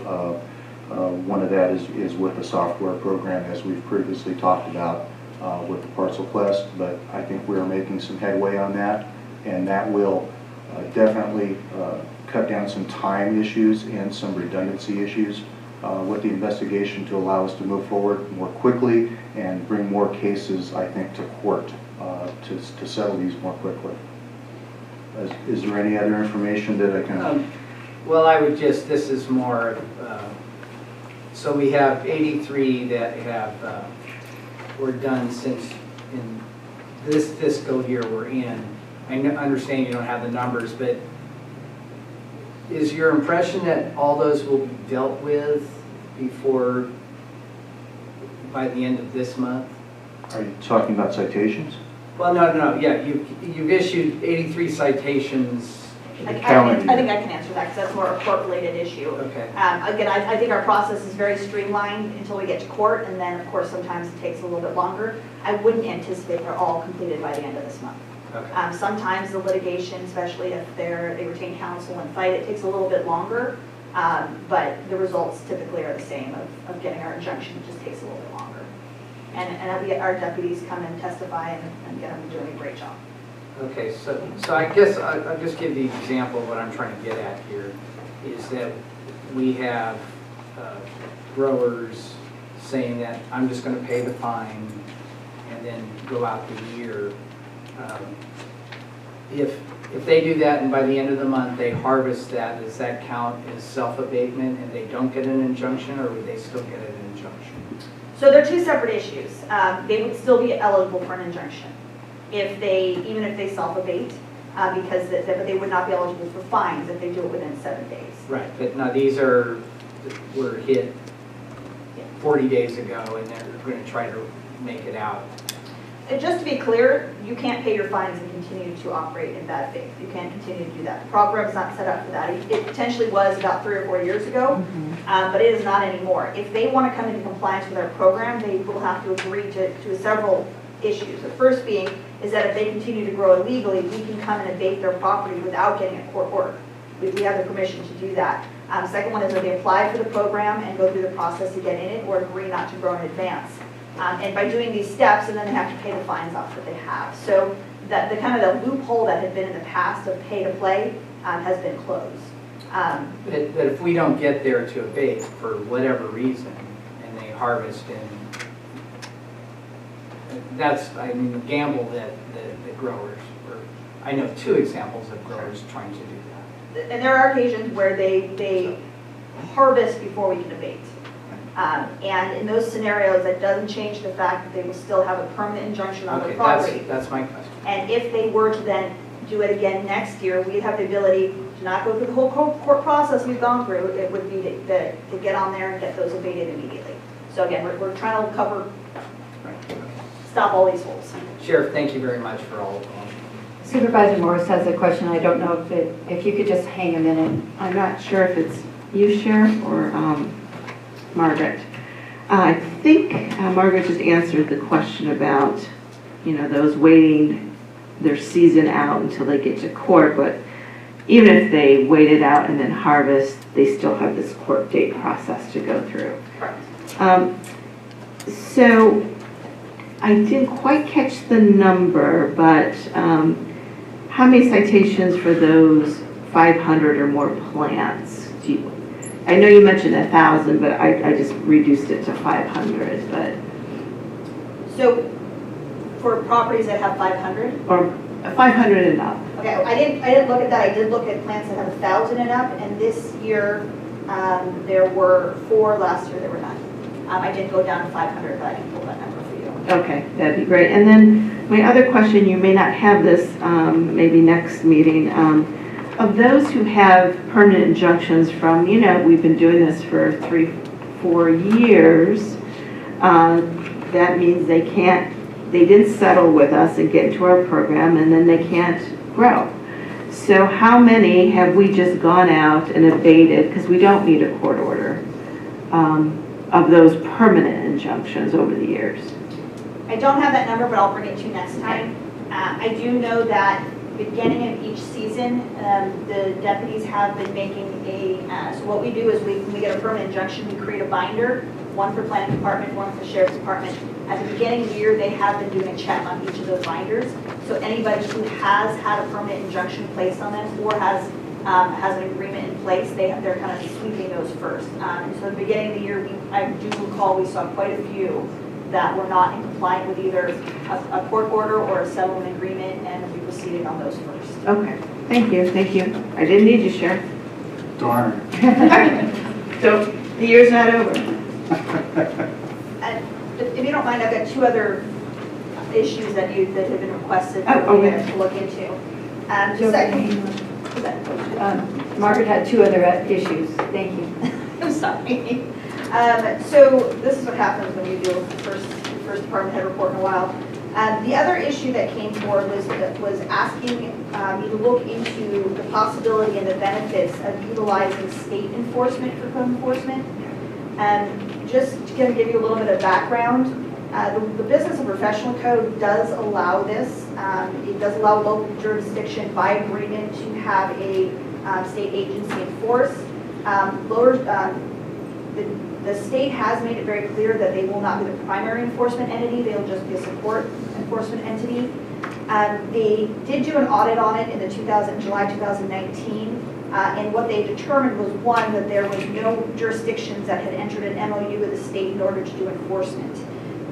One of that is with the software program, as we've previously talked about with the Parcel Quest, but I think we are making some headway on that, and that will definitely cut down some time issues and some redundancy issues with the investigation to allow us to move forward more quickly and bring more cases, I think, to court to settle these more quickly. Is there any other information that I can...
Well, I would just, this is more, so we have 83 that have were done since in this fiscal year we're in. I understand you don't have the numbers, but is your impression that all those will be dealt with by the end of this month?
Are you talking about citations?
Well, no, yeah, you've issued 83 citations.
I think I can answer that because that's more a court-related issue.
Okay.
Again, I think our process is very streamlined until we get to court, and then, of course, sometimes it takes a little bit longer. I wouldn't anticipate they're all completed by the end of this month.
Okay.
Sometimes the litigation, especially if they retain counsel and fight, it takes a little bit longer, but the results typically are the same of getting our injunction. It just takes a little bit longer. And our deputies come and testify and get them doing a great job.
Okay, so I guess I'll just give the example of what I'm trying to get at here, is that we have growers saying that I'm just going to pay the fine and then go out the year. If they do that and by the end of the month they harvest that, does that count as self-abatement and they don't get an injunction, or would they still get an injunction?
So they're 2 separate issues. They would still be eligible for an injunction even if they self-abate, but they would not be eligible for fines if they do it within 7 days.
Right, but now these were hit 40 days ago and they're going to try to make it out.
And just to be clear, you can't pay your fines and continue to operate in bad faith. You can't continue to do that. The program's not set up for that. It potentially was about 3 or 4 years ago, but it is not anymore. If they want to come into compliance with our program, they will have to agree to several issues. The first being is that if they continue to grow illegally, we can come and abate their property without getting a court order. We have the permission to do that. Second one is that they apply for the program and go through the process to get in it, or agree not to grow in advance. And by doing these steps, and then they have to pay the fines off that they have. So that the kind of the loophole that had been in the past of pay to play has been closed.
But if we don't get there to abate for whatever reason, and they harvest and that's, I mean, the gamble that the growers, or I know 2 examples of growers trying to do
and there are occasions where they harvest before we can abate. And in those scenarios, that doesn't change the fact that they will still have a permanent injunction on the
Okay,
property.
that's my question.
And if they were to then do it again next year, we'd have the ability to not go through the whole court process we've gone through. It would be to get on there and get those abated immediately. So again, we're trying to stop all these holes.
Sheriff, thank you very much for all of them.
Supervisor Morris has a question. I don't know if you could just hang a minute.
I'm not sure if it's you, Sheriff, or Margaret. I think Margaret just answered the question about, those waiting their season out until they get to court, but even if they wait it out and then harvest, they still have this court date process to go through. So I didn't quite catch the number, but how many citations for those 500 or more plants? I know you mentioned 1,000, but I just reduced it to 500. But
so for properties that have 500?
Or 500 and up.
Okay, I didn't look at that. I did look at plants that have 1,000 and up, and this year there were 4. Last year there were none. I did go down to 500, but I can pull that number for you.
Okay, that'd be great. And then my other question, you may not have this, maybe next meeting, of those who have permanent injunctions from, we've been doing this for 3-4 years, that means they didn't settle with us and get into our program, and then they can't grow. So how many have we just gone out and abated, because we don't need a court order, of those permanent injunctions over the years?
I don't have that number, but I'll bring it to you next time. I do know that beginning of each season, the deputies have been making so what we do is when we get a permanent injunction, we create a binder, one for planning department, one for sheriff's department. At the beginning of the year, they have been doing a check on each of those binders. So anybody who has had a permanent injunction placed on them or has an agreement in place, they're kind of sweeping those first. And so at the beginning of the year, I do recall we saw quite a few that were not in compliance with either a court order or a settlement agreement, and we proceeded on those first.
Okay, thank you. I didn't need you, Sheriff.
Darn.
So the year's not over.
If you don't mind, I've got 2 other issues that have been requested to look into.
Margaret had 2 other issues. Thank you.
I'm sorry. So this is what happens when you do a first department head report in a while. The other issue that came forward was asking me to look into the possibility and the benefits of utilizing state enforcement for code enforcement. Just to kind of give you a little bit of background, the business and professional code does allow this. It does allow local jurisdiction by agreement to have a state agency enforce. The state has made it very clear that they will not be the primary enforcement entity. They'll just be a support enforcement entity. They did do an audit on it in July 2019. And what they determined was, one, that there was no jurisdictions that had entered an MOU with the state in order to do enforcement.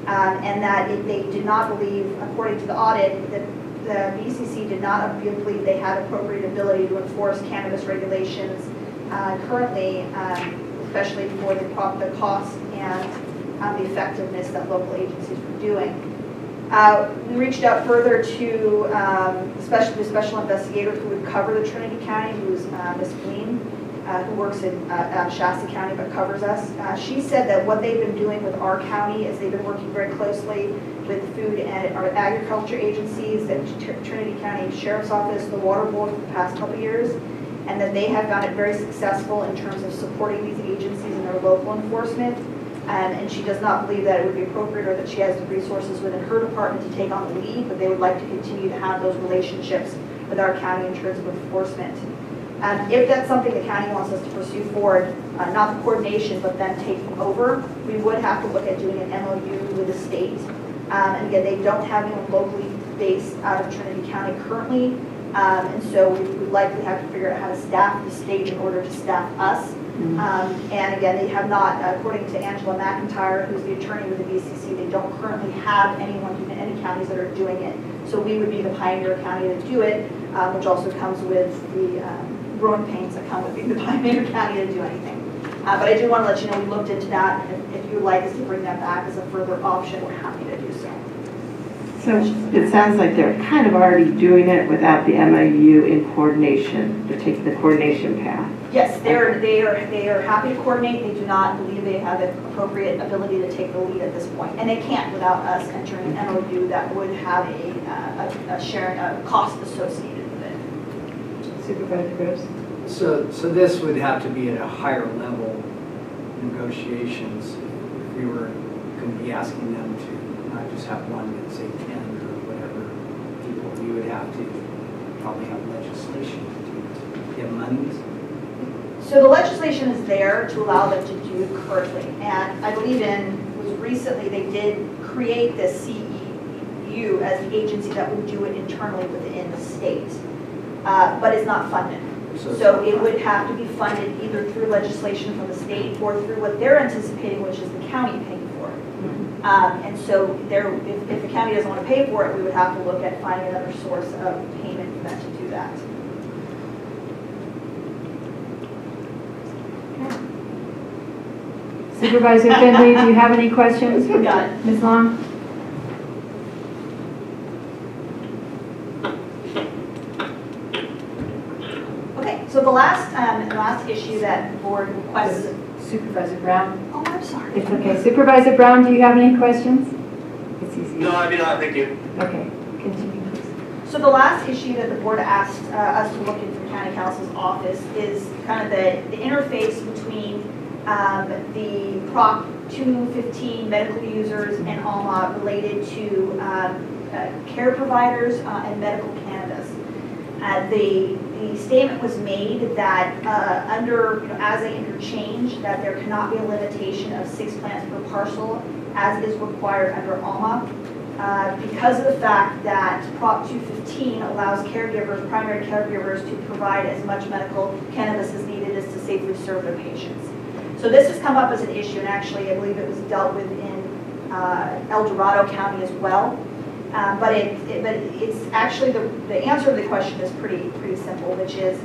And that they did not believe, according to the audit, that the BCC did not believe they had appropriate ability to enforce cannabis regulations currently, especially for the cost and the effectiveness that local agencies were doing. We reached out further to the special investigator who would cover the Trinity County, who is Ms. Green, who works in Shasta County but covers us. She said that what they've been doing with our county is they've been working very closely with food and our agriculture agencies, the Trinity County Sheriff's Office, the Water Board for the past couple of years, and that they have found it very successful in terms of supporting these agencies in their local enforcement. And she does not believe that it would be appropriate or that she has the resources within her department to take on the lead, but they would like to continue to have those relationships with our county in terms of enforcement. If that's something the county wants us to pursue forward, not the coordination, but then taking over, we would have to look at doing an MOU with the state. And again, they don't have anyone locally based out of Trinity County currently, and so we would likely have to figure out how to staff the state in order to staff us. And again, they have not, according to Angela McIntyre, who's the attorney with the BCC, they don't currently have anyone in any counties that are doing it. So we would be the pioneer county to do it, which also comes with the growing pains that come with being the pioneer county to do anything. But I do want to let you know, we looked into that, and if you would like us to bring that back as a further option, we're happy to do so.
So it sounds like they're kind of already doing it without the MOU in coordination. They're taking the coordination path.
Yes, they are happy to coordinate. They do not believe they have the appropriate ability to take the lead at this point. And they can't without us entering an MOU that would have a sharing, a cost associated with it.
Supervisor Groves?
So this would have to be at a higher level negotiations if we were going to be asking them to not just have one, but say 10 or whatever people. We would have to probably have legislation to give monies.
So the legislation is there to allow them to do it currently. And I believe recently they did create the CEU as the agency that would do it internally within the state, but it's not funded. So it would have to be funded either through legislation from the state or through what they're anticipating, which is the county paying for it. And so if the county doesn't want to pay for it, we would have to look at finding another source of payment for them to do that.
Supervisor Finley, do you have any questions for
Got it.
Ms. Long?
Okay, so the last issue that the board requested.
Supervisor Brown?
Oh, I'm sorry.
It's okay. Supervisor Brown, do you have any questions? It's easy.
No, I do not, thank you.
Okay, continue, please.
So the last issue that the board asked us to look into from county counsel's office is kind of the interface between the Prop 215 medical users and ALMA related to care providers and medical cannabis. The statement was made that as they interchange, that there cannot be a limitation of 6 plants per parcel as is required under ALMA. Because of the fact that Prop 215 allows caregivers, primary caregivers, to provide as much medical cannabis as needed as to safely serve their patients. So this has come up as an issue, and actually I believe it was dealt with in El Dorado County as well. But it's actually the answer to the question is pretty simple, which is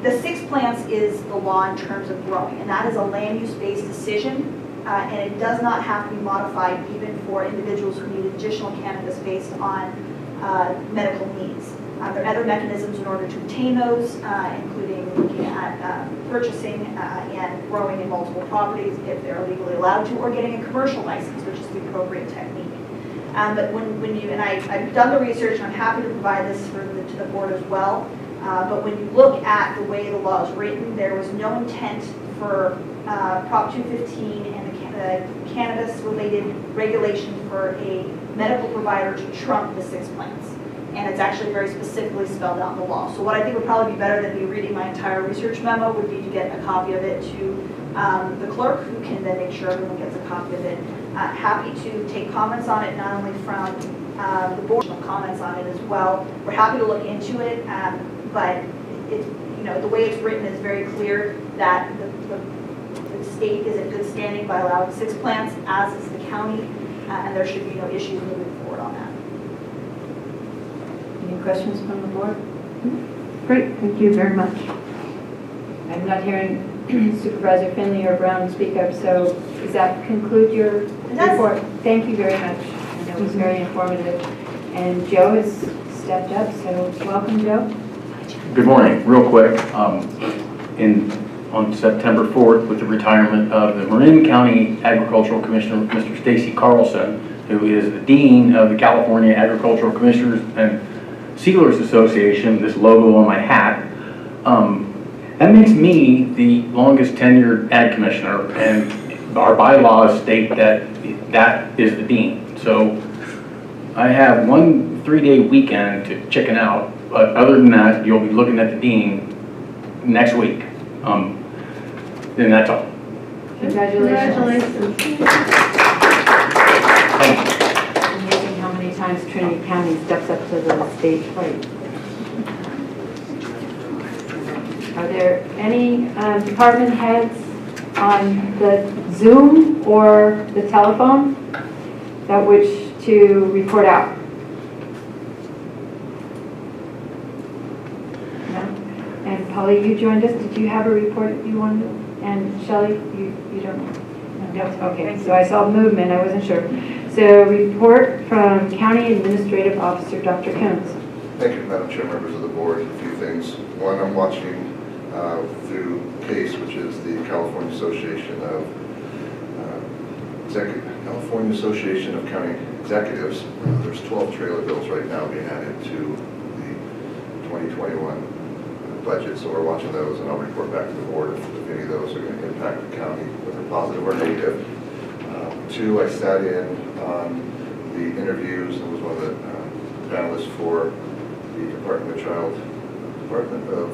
the 6 plants is the law in terms of growing, and that is a land use based decision. And it does not have to be modified even for individuals who need additional cannabis based on medical needs. There are other mechanisms in order to obtain those, including looking at purchasing and growing in multiple properties if they're legally allowed to, or getting a commercial license, which is the appropriate technique. But when you, and I've done the research, and I'm happy to provide this to the board as well, but when you look at the way the law is written, there was no intent for Prop 215 and the cannabis-related regulation for a medical provider to trump the 6 plants. And it's actually very specifically spelled out in the law. So what I think would probably be better than me reading my entire research memo would be to get a copy of it to the clerk, who can then make sure everyone gets a copy of it. Happy to take comments on it, not only from the board, comments on it as well. We're happy to look into it, but the way it's written is very clear that the state is in good standing by allowing 6 plants, as is the county, and there should be no issues moving forward on that.
Any questions from the board? Great, thank you very much. I'm not hearing Supervisor Finley or Brown speak up, so does that conclude your report? Thank you very much. I know it was very informative. And Joe has stepped up, so welcome, Joe.
Good morning. Real quick, on September 4th, with the retirement of the Marin County Agricultural Commissioner, Mr. Stacy Carlson, who is the Dean of the California Agricultural Commissioners and Sealers Association, this logo on my hat, that makes me the longest tenured ag commissioner, and our bylaws state that that is the dean. So I have 1 3-day weekend to chicken out, but other than that, you'll be looking at the dean next week. And that's all.
Congratulations. Amazing how many times Trinity County steps up to the state plate. Are there any department heads on the Zoom or the telephone that wish to report out? No? And Holly, you joined us. Did you have a report you wanted? And Shelley, you don't? No, okay. So I saw movement. I wasn't sure. So report from County Administrative Officer Dr. Coons.
Thank you, Madam Chair, members of the board. A few things. One, I'm watching through CASE, which is the California Association of County Executives. There's 12 trailer bills right now being added to the 2021 budget, so we're watching those, and I'll report back to the board if any of those are going to impact the county, whether positive or negative. Two, I sat in on the interviews and was one of the panelists for the Department of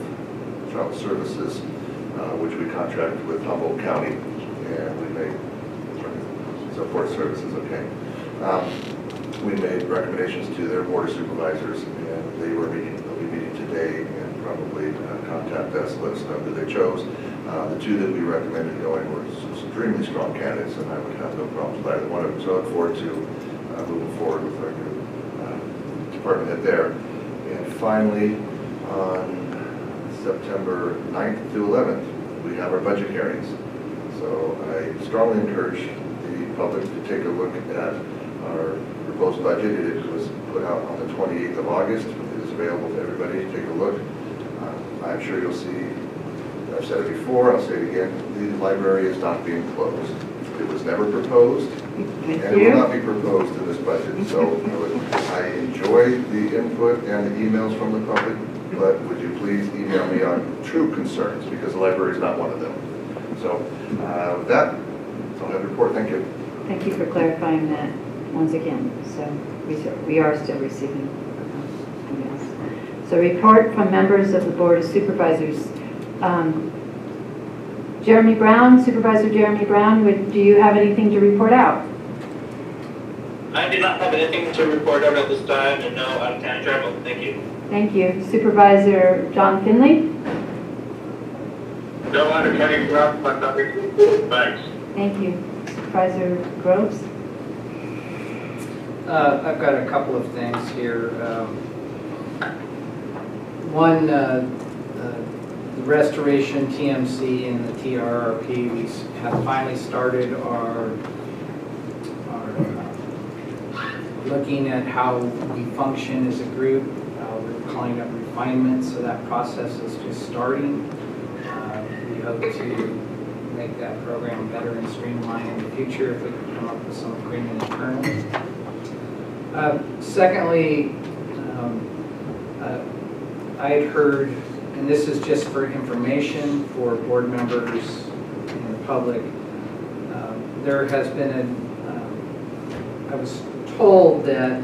Child Services, which we contract with Humboldt County, and we make support services, okay. We made recommendations to their board of supervisors, and they'll be meeting today and probably contact us, let us know who they chose. The two that we recommended going were extremely strong candidates, and I would have no problems with either one of them. So I look forward to moving forward with our new department head there. And finally, on September 9th to 11th, we have our budget hearings. So I strongly encourage the public to take a look at our proposed budget. It was put out on the 28th of August. It is available to everybody to take a look. I'm sure you'll see, I've said it before, I'll say it again, the library is not being closed. It was never proposed, and it will not be proposed in this budget. So I enjoy the input and the emails from the public, but would you please email me on true concerns, because the library is not one of them. So with that, I'll have a report. Thank you.
Thank you for clarifying that once again. So we are still receiving emails. So report from members of the Board of Supervisors. Jeremy Brown, Supervisor Jeremy Brown, do you have anything to report out?
I do not have anything to report out at this time, and no out-of-town travel. Thank you.
Thank you. Supervisor John Finley?
No out-of-county travel, but nothing. Thanks.
Thank you. Supervisor Groves?
I've got a couple of things here. One, the restoration TMC and the TRRP, we have finally started our looking at how we function as a group. We're calling it refinement, so that process is just starting. We hope to make that program better and streamlined in the future if we can come up with some agreement internally. Secondly, I had heard, and this is just for information for board members and the public, there has been I was told that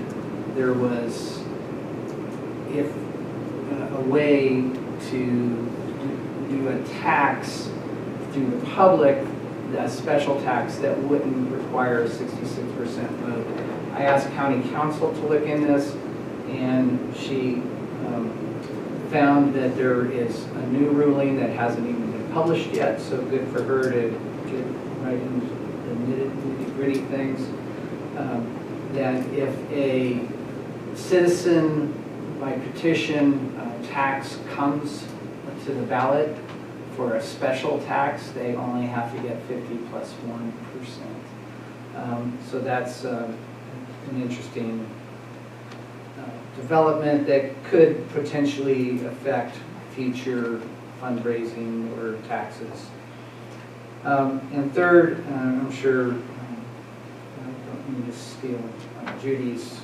there was a way to do a tax through the public, a special tax that wouldn't require a 66% vote. I asked county counsel to look in this, and she found that there is a new ruling that hasn't even been published yet, so good for her to get right into the nitty-gritty things. That if a citizen by petition tax comes to the ballot for a special tax, they only have to get 50 plus 1%. So that's an interesting development that could potentially affect future fundraising or taxes. And third, I'm sure I don't mean to steal Judy's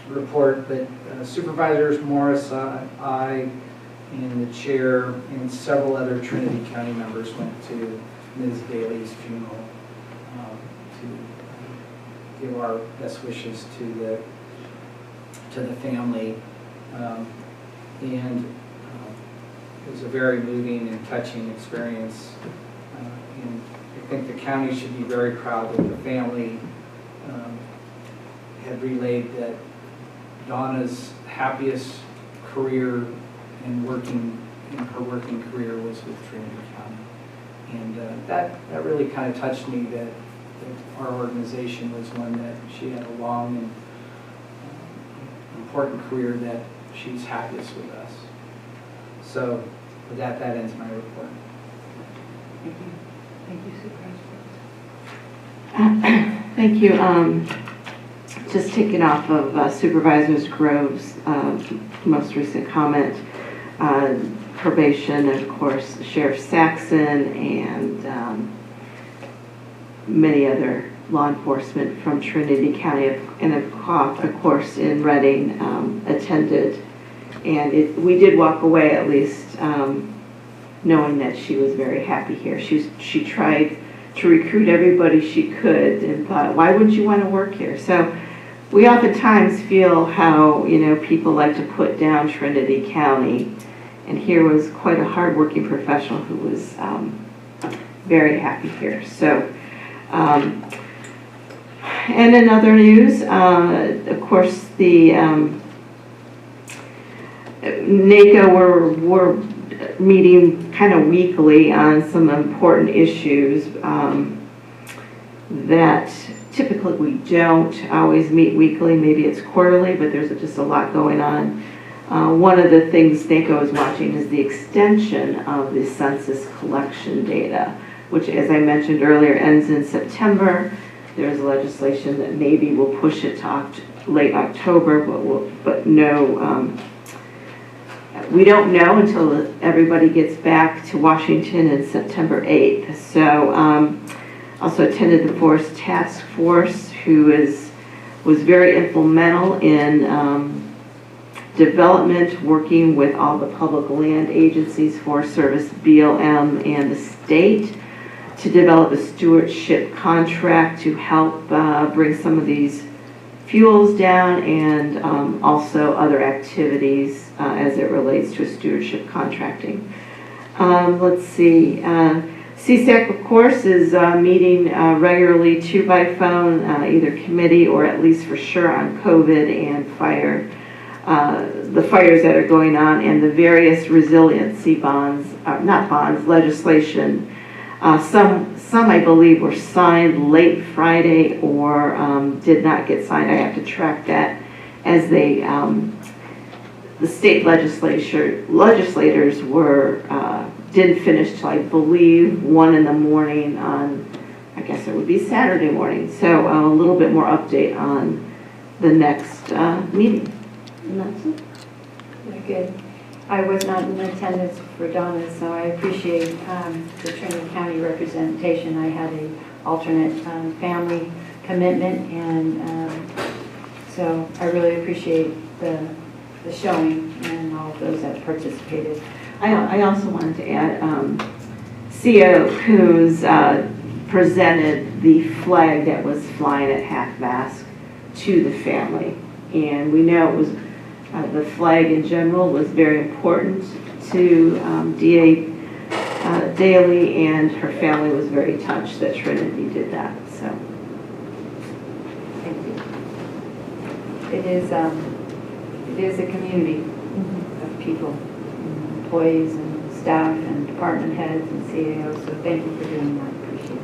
report, but Supervisors Morris, I, and the chair, and several other Trinity County members went to Ms. Daly's funeral to give our best wishes to the family, and it was a very moving and touching experience. And I think the county should be very proud that the family had relayed that Donna's happiest career and her working career was with Trinity County. And that really kind of touched me that our organization was one that she had a long and important career that she's happiest with us. So with that, that ends my report.
Thank you. Thank you, Supervisor.
Thank you. Just taking off of Supervisors Grove's most recent comment, probation, of course, Sheriff Saxon, and many other law enforcement from Trinity County, and of course in Reading, attended. And we did walk away, at least, knowing that she was very happy here. She tried to recruit everybody she could and thought, why would you want to work here? So we oftentimes feel how, people like to put down Trinity County. And here was quite a hardworking professional who was very happy here. So, and in other news, of course, the NACO were meeting kind of weekly on some important issues that typically we don't always meet weekly. Maybe it's quarterly, but there's just a lot going on. One of the things NACO is watching is the extension of the census collection data, which, as I mentioned earlier, ends in September. There's legislation that maybe will push it to late October, but no, we don't know until everybody gets back to Washington on September 8th. So also attended the Forest Task Force, who was very influential in development, working with all the public land agencies, Forest Service, BLM, and the state to develop a stewardship contract to help bring some of these fuels down, and also other activities as it relates to stewardship contracting. Let's see. CSAC, of course, is meeting regularly too by phone, either committee or at least for sure on COVID and fire. The fires that are going on and the various resiliency bonds, not bonds, legislation. Some I believe were signed late Friday or did not get signed. I have to track that as they, the state legislators were, didn't finish till I believe 1 in the morning on, I guess it would be Saturday morning. So a little bit more update on the next meeting. And that's it.
Very good. I was not in attendance for Donna, so I appreciate the Trinity County representation. I had an alternate family commitment, and so I really appreciate the showing and all of those that participated.
I also wanted to add, CO Coons presented the flag that was flying at half-mast to the family, and we know it was the flag in general was very important to DA Daly, and her family was very touched that Trinity did that. So,
thank you. It is a community of people, employees and staff and department heads and CAOs. So thank you for doing that. Appreciate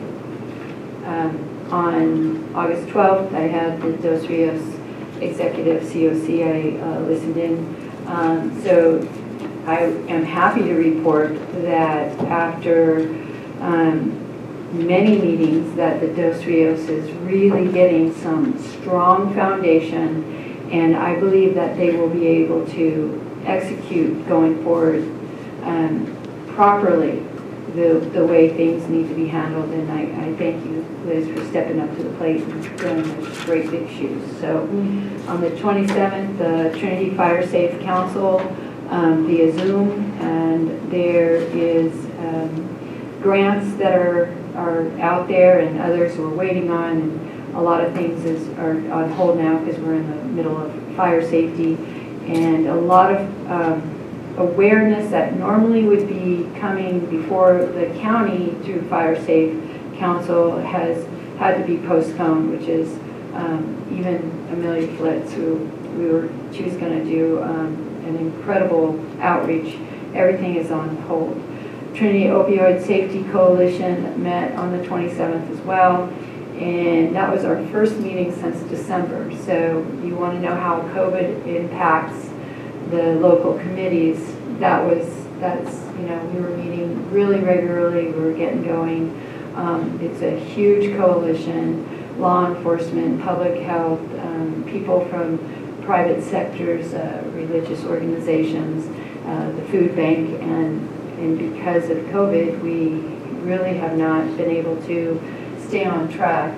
it. On August 12th, I had the Dos Rios Executive COC. I listened in. So I am happy to report that after many meetings that the Dos Rios is really getting some strong foundation, and I believe that they will be able to execute going forward properly the way things need to be handled. And I thank you, Liz, for stepping up to the plate and filling those great big shoes. So on the 27th, the Trinity Fire Safe Council via Zoom, and there is grants that are out there and others we're waiting on, and a lot of things are on hold now because we're in the middle of fire safety, and a lot of awareness that normally would be coming before the county through Fire Safe Council has had to be postponed, which is even Amelia Flitz, who she was going to do an incredible outreach. Everything is on hold. Trinity Opioid Safety Coalition met on the 27th as well, and that was our first meeting since December. So you want to know how COVID impacts the local committees, we were meeting really regularly, we were getting going. It's a huge coalition, law enforcement, public health, people from private sectors, religious organizations, the food bank, and because of COVID, we really have not been able to stay on track.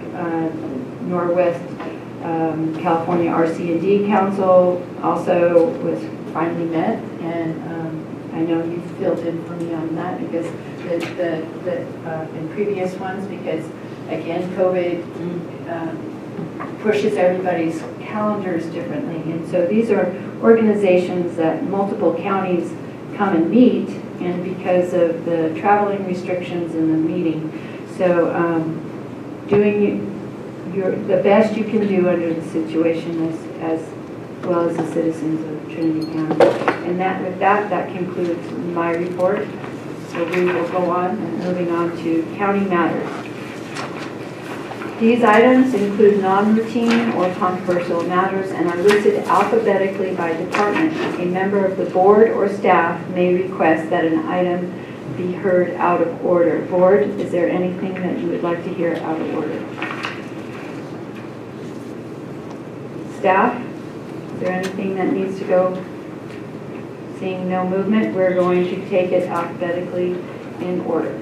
Northwest California RC&D Council also was finally met, and I know you filled in for me on that because in previous ones, because again, COVID pushes everybody's calendars differently, and so these are organizations that multiple counties come and meet, and because of the traveling restrictions in the meeting, so doing the best you can do under the situation as well as the citizens of Trinity County. And with that concludes my report. So we will go on and moving on to county matters. These items include non-routine or controversial matters and are listed alphabetically by department. A member of the board or staff may request that an item be heard out of order. Board, is there anything that you would like to hear out of order? Staff, is there anything that needs to go? Seeing no movement, we're going to take it alphabetically in order.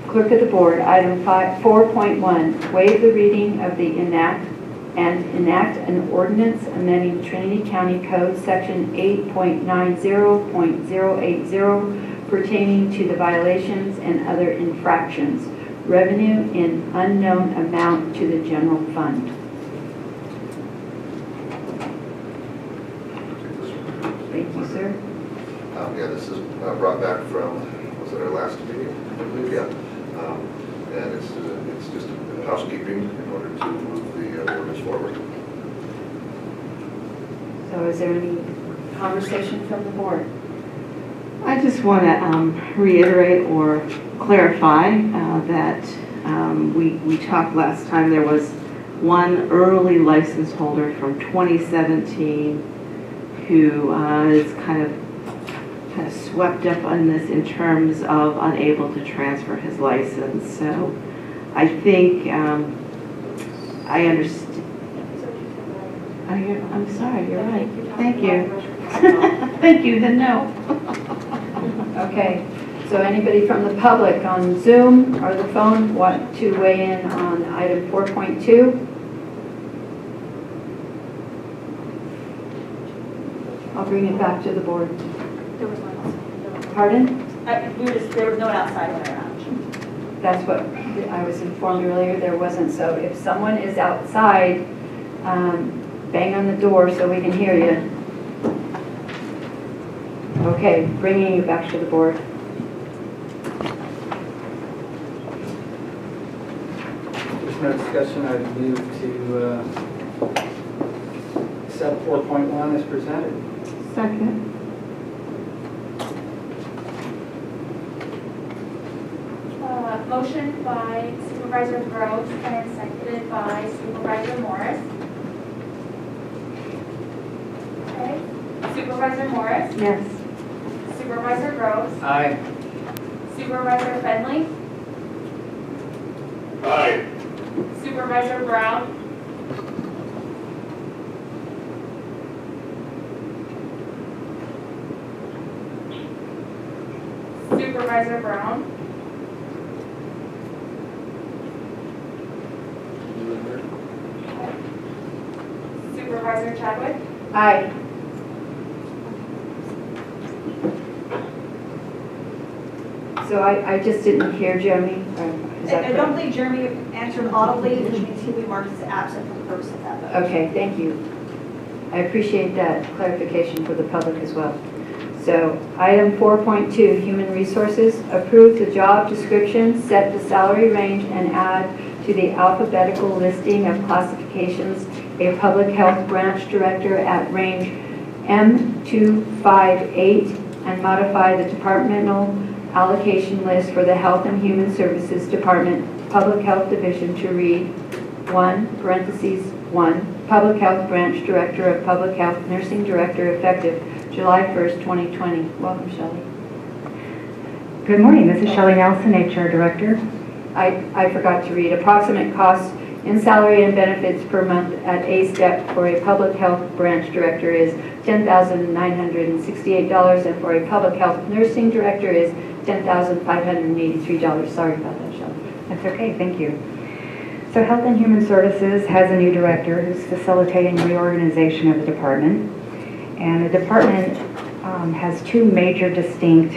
Clerk of the Board, item 4.1, waive the reading of the enact an ordinance amending Trinity County Code Section 8.90.080 pertaining to the violations and other infractions, revenue in unknown amount to the general fund. Thank you, sir.
Yeah, this is brought back from, was it our last meeting? I believe, yeah. And it's just housekeeping in order to move the ordinance forward.
So is there any conversation from the board?
I just want to reiterate or clarify that we talked last time, there was one early license holder from 2017 who is kind of swept up on this in terms of unable to transfer his license. So I think I understand. I'm sorry, you're right. Thank you. Thank you, then no.
Okay, so anybody from the public on Zoom or the phone want to weigh in on item 4.2? I'll bring it back to the board.
There was one outside.
Pardon?
There was no one outside when I ran.
That's what I was informed earlier, there wasn't. So if someone is outside, bang on the door so we can hear you. Okay, bringing you back to the board.
There's no discussion, I'd move to accept 4.1 as presented.
Second.
Motion by Supervisor Groves and seconded by Supervisor Morris. Okay. Supervisor Morris?
Yes.
Supervisor Groves?
Aye.
Supervisor Finley?
Aye.
Supervisor Brown? Supervisor Brown? Supervisor Chadwick?
Aye. So I just didn't hear Jeremy. Is that
I don't
correct?
believe Jeremy answered audibly, which means he'll be marked as absent for the purpose of that vote.
Okay, thank you. I appreciate that clarification for the public as well. So item 4.2, Human Resources, approve the job description, set the salary range, and add to the alphabetical listing of classifications a public health branch director at range M258 and modify the departmental allocation list for the Health and Human Services Department Public Health Division to read 1, Public Health Branch Director of Public Health Nursing Director effective July 1st, 2020. Welcome, Shelley.
Good morning, this is Shelley Nelson, HR Director.
I forgot to read. Approximate cost in salary and benefits per month at A step for a public health branch director is $10,968, and for a public health nursing director is $10,583. Sorry about that, Shelley.
That's okay, thank you. So Health and Human Services has a new director who's facilitating reorganization of the department. And the department has two major distinct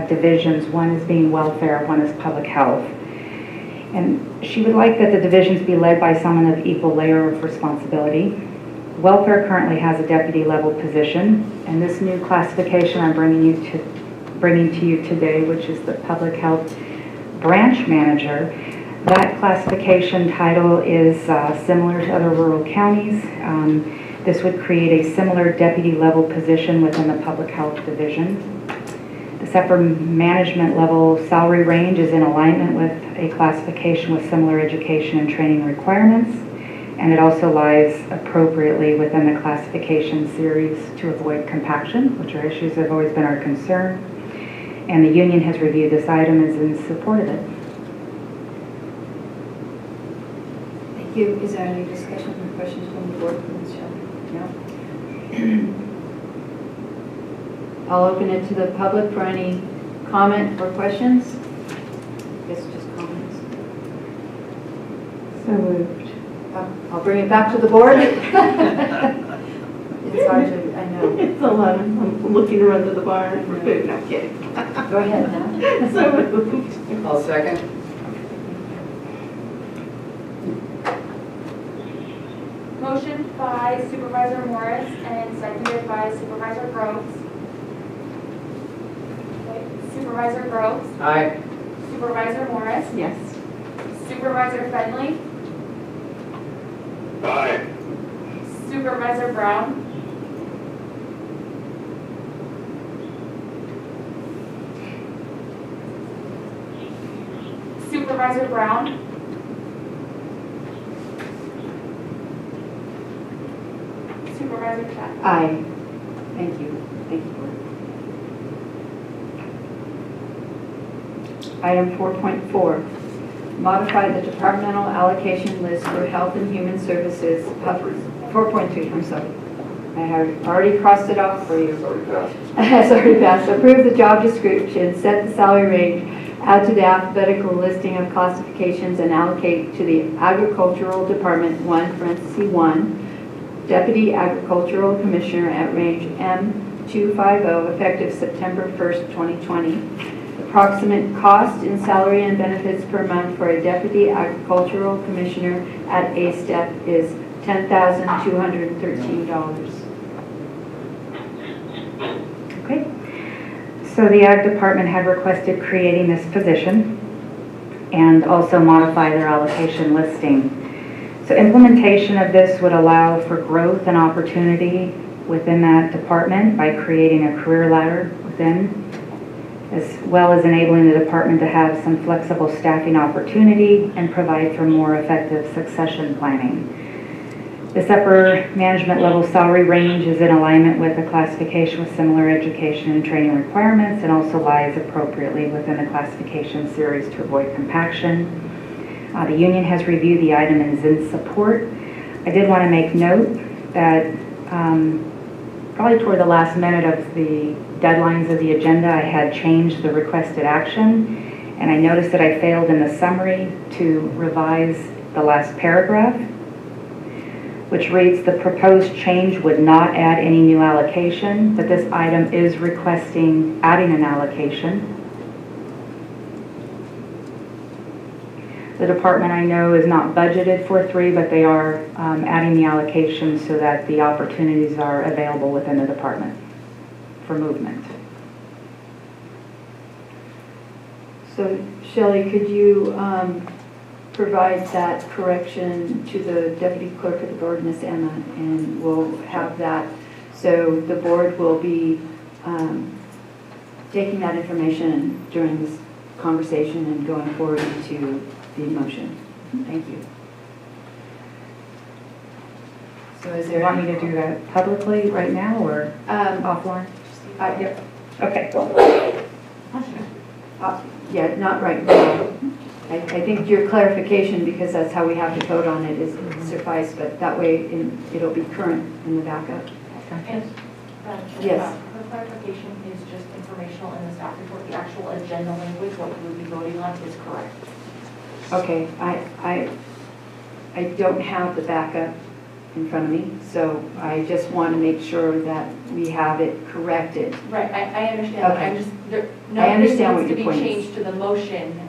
divisions. One is being welfare, one is public health. And she would like that the divisions be led by someone of equal layer of responsibility. Welfare currently has a deputy level position, and this new classification I'm bringing to you today, which is the public health branch manager, that classification title is similar to other rural counties. This would create a similar deputy level position within the public health division. The separate management level salary range is in alignment with a classification with similar education and training requirements, and it also lies appropriately within the classification series to avoid compaction, which are issues that have always been our concern. And the union has reviewed this item and is in support of it.
Thank you. Is there any discussion or questions from the board for Ms. Shelley? No? I'll open it to the public for any comment or questions. I guess just comments.
So moved.
I'll bring it back to the board. It's hard to, I know.
It's 11. I'm looking to run to the barn for food. No, I'm kidding.
Go ahead now.
So moved.
I'll second.
Motion by Supervisor Morris and seconded by Supervisor Groves. Okay, Supervisor Groves.
Aye.
Supervisor Morris.
Yes.
Supervisor Fenley.
Aye.
Supervisor Brown. Supervisor Brown. Supervisor Chad.
Aye. Thank you. Thank you, board. Item 4.4, modify the departmental allocation list for Health and Human Services. 4.3, I'm sorry. I have already crossed it off for you.
It's already passed.
It's already passed. Approve the job description, set the salary range, add to the alphabetical listing of classifications, and allocate to the Agricultural Department 1, Deputy Agricultural Commissioner at range M250, effective September 1st, 2020. Approximate cost in salary and benefits per month for a Deputy Agricultural Commissioner at A step is $10,213.
Okay. So the Ag Department had requested creating this position and also modify their allocation listing. So implementation of this would allow for growth and opportunity within that department by creating a career ladder within, as well as enabling the department to have some flexible staffing opportunity and provide for more effective succession planning. This upper management level salary range is in alignment with the classification with similar education and training requirements, and also lies appropriately within the classification series to avoid compaction. The union has reviewed the item and is in support. I did want to make note that probably toward the last minute of the deadlines of the agenda, I had changed the requested action, and I noticed that I failed in the summary to revise the last paragraph, which reads, the proposed change would not add any new allocation, but this item is requesting adding an allocation. The department, I know, is not budgeted for 3, but they are adding the allocation so that the opportunities are available within the department for movement.
So Shelley, could you provide that correction to the Deputy Clerk of the Board, Ms. Emma, and we'll have that. So the board will be taking that information during this conversation and going forward to the motion. Thank you. So is
Do
there...
you want me to do that publicly right now or offline?
Yep.
Okay.
Yeah, not right now. I think your clarification, because that's how we have to vote on it, is suffice, but that way it'll be current in the backup.
And,
Yes.
her clarification is just informational in the staff report. The actual agenda language, what you would be voting on, is correct.
Okay, I don't have the backup in front of me, so I just want to make sure that we have it corrected.
Right, I understand, but
Okay.
I'm just,
I
nothing
understand what
needs to
your
be
point is.
changed to the motion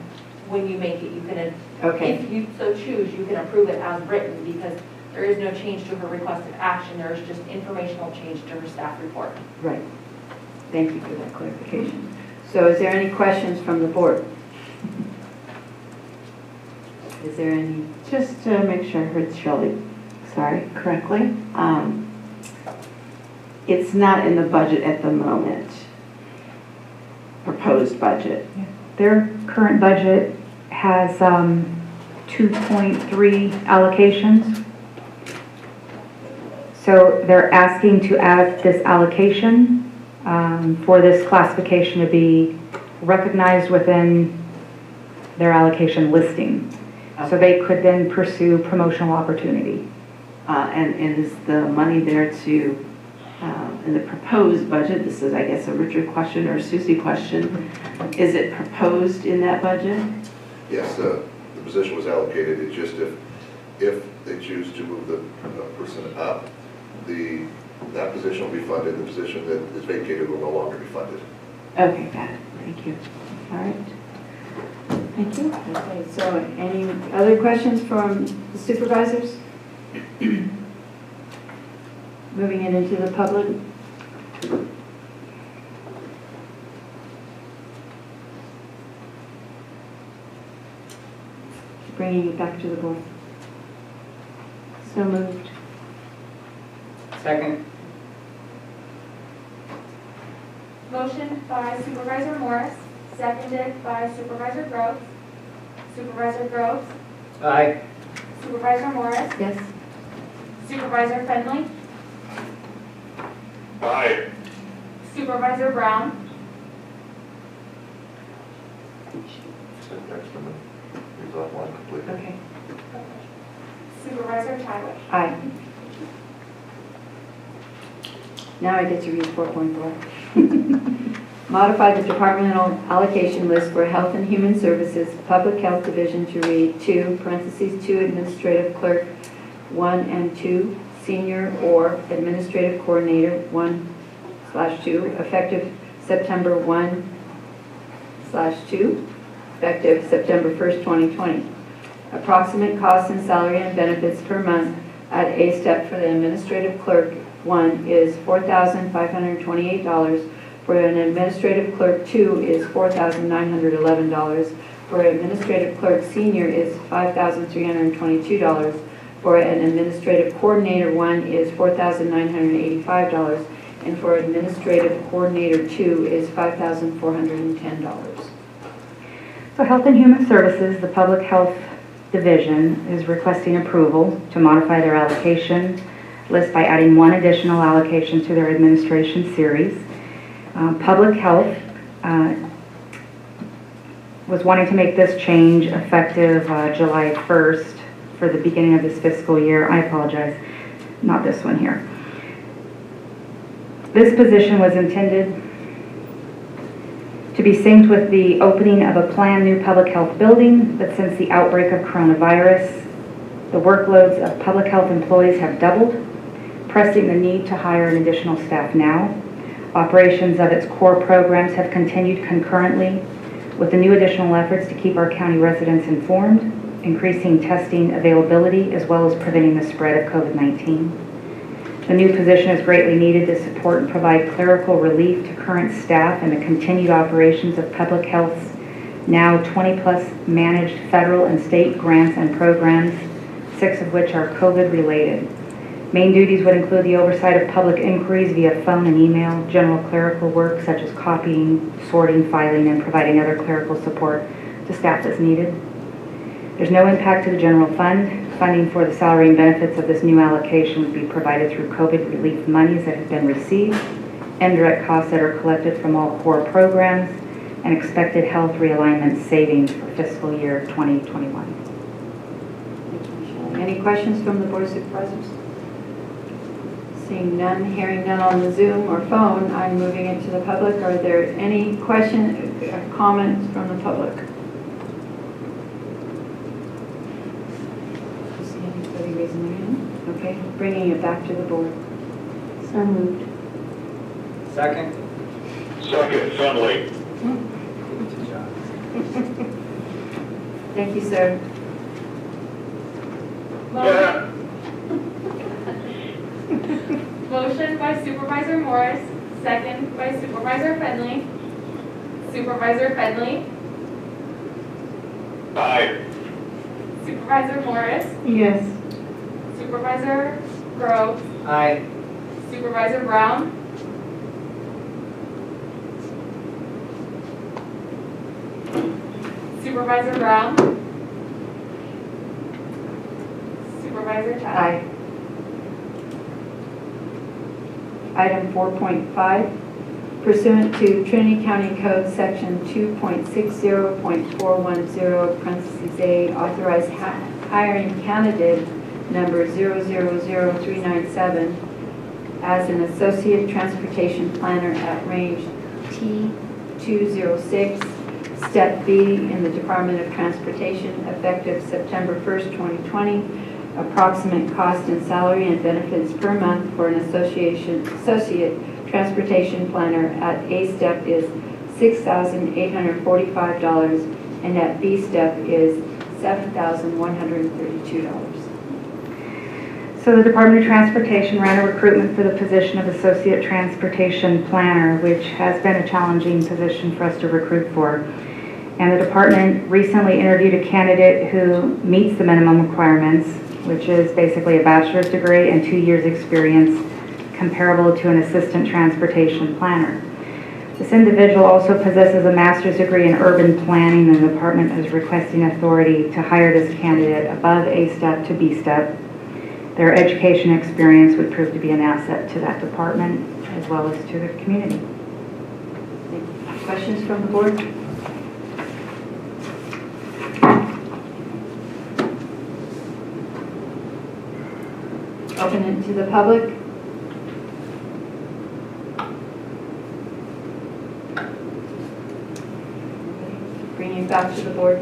when you make it. You can,
Okay.
if you so choose, you can approve it as written, because there is no change to her requested action. There is just informational change to her staff report.
Right. Thank you for that clarification. So is there any questions from the board? Is there any?
Just to make sure I heard Shelley, correctly. It's not in the budget at the moment, proposed budget.
Their current budget has 2.3 allocations. So they're asking to add this allocation for this classification to be recognized within their allocation listing. So they could then pursue promotional opportunity.
And is the money there to, in the proposed budget, this is, I guess, a Richard question or a Susie question, is it proposed in that budget?
Yes, the position was allocated. It's just if they choose to move the person up, that position will be funded. The position that is vacated will no longer be funded.
Okay, got it. Thank you. All right. Thank you.
Okay, so any other questions from the supervisors? Moving it into the public. Bringing it back to the board. So moved.
Second.
Motion by Supervisor Morris, seconded by Supervisor Groves. Supervisor Groves,
Aye.
Supervisor Morris,
Yes.
Supervisor Finley,
Aye.
Supervisor Brown,
Sit next to me. He's offline completely.
Okay.
Supervisor Tyler.
Aye. Now I get to read 4.4. Modify the departmental allocation list for Health and Human Services, Public Health Division to read 2, parentheses 2, Administrative Clerk 1 and 2, Senior or Administrative Coordinator 1/2, effective September 1/2, effective September 1st, 2020. Approximate costs and salary and benefits per month at A step for the Administrative Clerk 1 is $4,528. For an Administrative Clerk 2 is $4,911. For an Administrative Clerk Senior is $5,322. For an Administrative Coordinator 1 is $4,985. And for Administrative Coordinator 2 is $5,410.
So Health and Human Services, the Public Health Division, is requesting approval to modify their allocation list by adding one additional allocation to their administration series. Public Health was wanting to make this change effective July 1st for the beginning of this fiscal year. I apologize, not this one here. This position was intended to be synced with the opening of a planned new public health building, but since the outbreak of coronavirus, the workloads of public health employees have doubled, pressing the need to hire an additional staff now. Operations of its core programs have continued concurrently with the new additional efforts to keep our county residents informed, increasing testing availability, as well as preventing the spread of COVID-19. The new position is greatly needed to support and provide clerical relief to current staff and the continued operations of public health's now 20-plus managed federal and state grants and programs, 6 of which are COVID-related. Main duties would include the oversight of public inquiries via phone and email, general clerical work such as copying, sorting, filing, and providing other clerical support to staff as needed. There's no impact to the general fund. Funding for the salary and benefits of this new allocation would be provided through COVID relief monies that have been received indirect costs that are collected from all core programs, and expected health realignment savings for fiscal year 2021.
Any questions from the Board of Supervisors? Seeing none, hearing none on the Zoom or phone, I'm moving it to the public. Are there any questions, comments from the public? See anybody raising their hand? Okay, bringing it back to the board. So moved.
Second?
Second, Finley.
Thank you, sir.
Yeah.
Motion by Supervisor Morris, second by Supervisor Finley. Supervisor Finley,
Aye.
Supervisor Morris,
Yes.
Supervisor Groves,
Aye.
Supervisor Brown, Supervisor Brown, Supervisor Chao.
Aye. Item 4.5, pursuant to Trinity County Code Section 2.60.410, parentheses A, authorize hiring candidate number 000397 as an associate transportation planner at range T206, Step B in the Department of Transportation, effective September 1st, 2020. Approximate cost and salary and benefits per month for an associate transportation planner at A step is $6,845 and at B step is $7,132.
So the Department of Transportation ran a recruitment for the position of Associate Transportation Planner, which has been a challenging position for us to recruit for. And the department recently interviewed a candidate who meets the minimum requirements, which is basically a bachelor's degree and 2 years experience, comparable to an assistant transportation planner. This individual also possesses a master's degree in urban planning, and the department is requesting authority to hire this candidate above A step to B step. Their education experience would prove to be an asset to that department as well as to the community.
Questions from the board? Open it to the public. Bring it back to the board.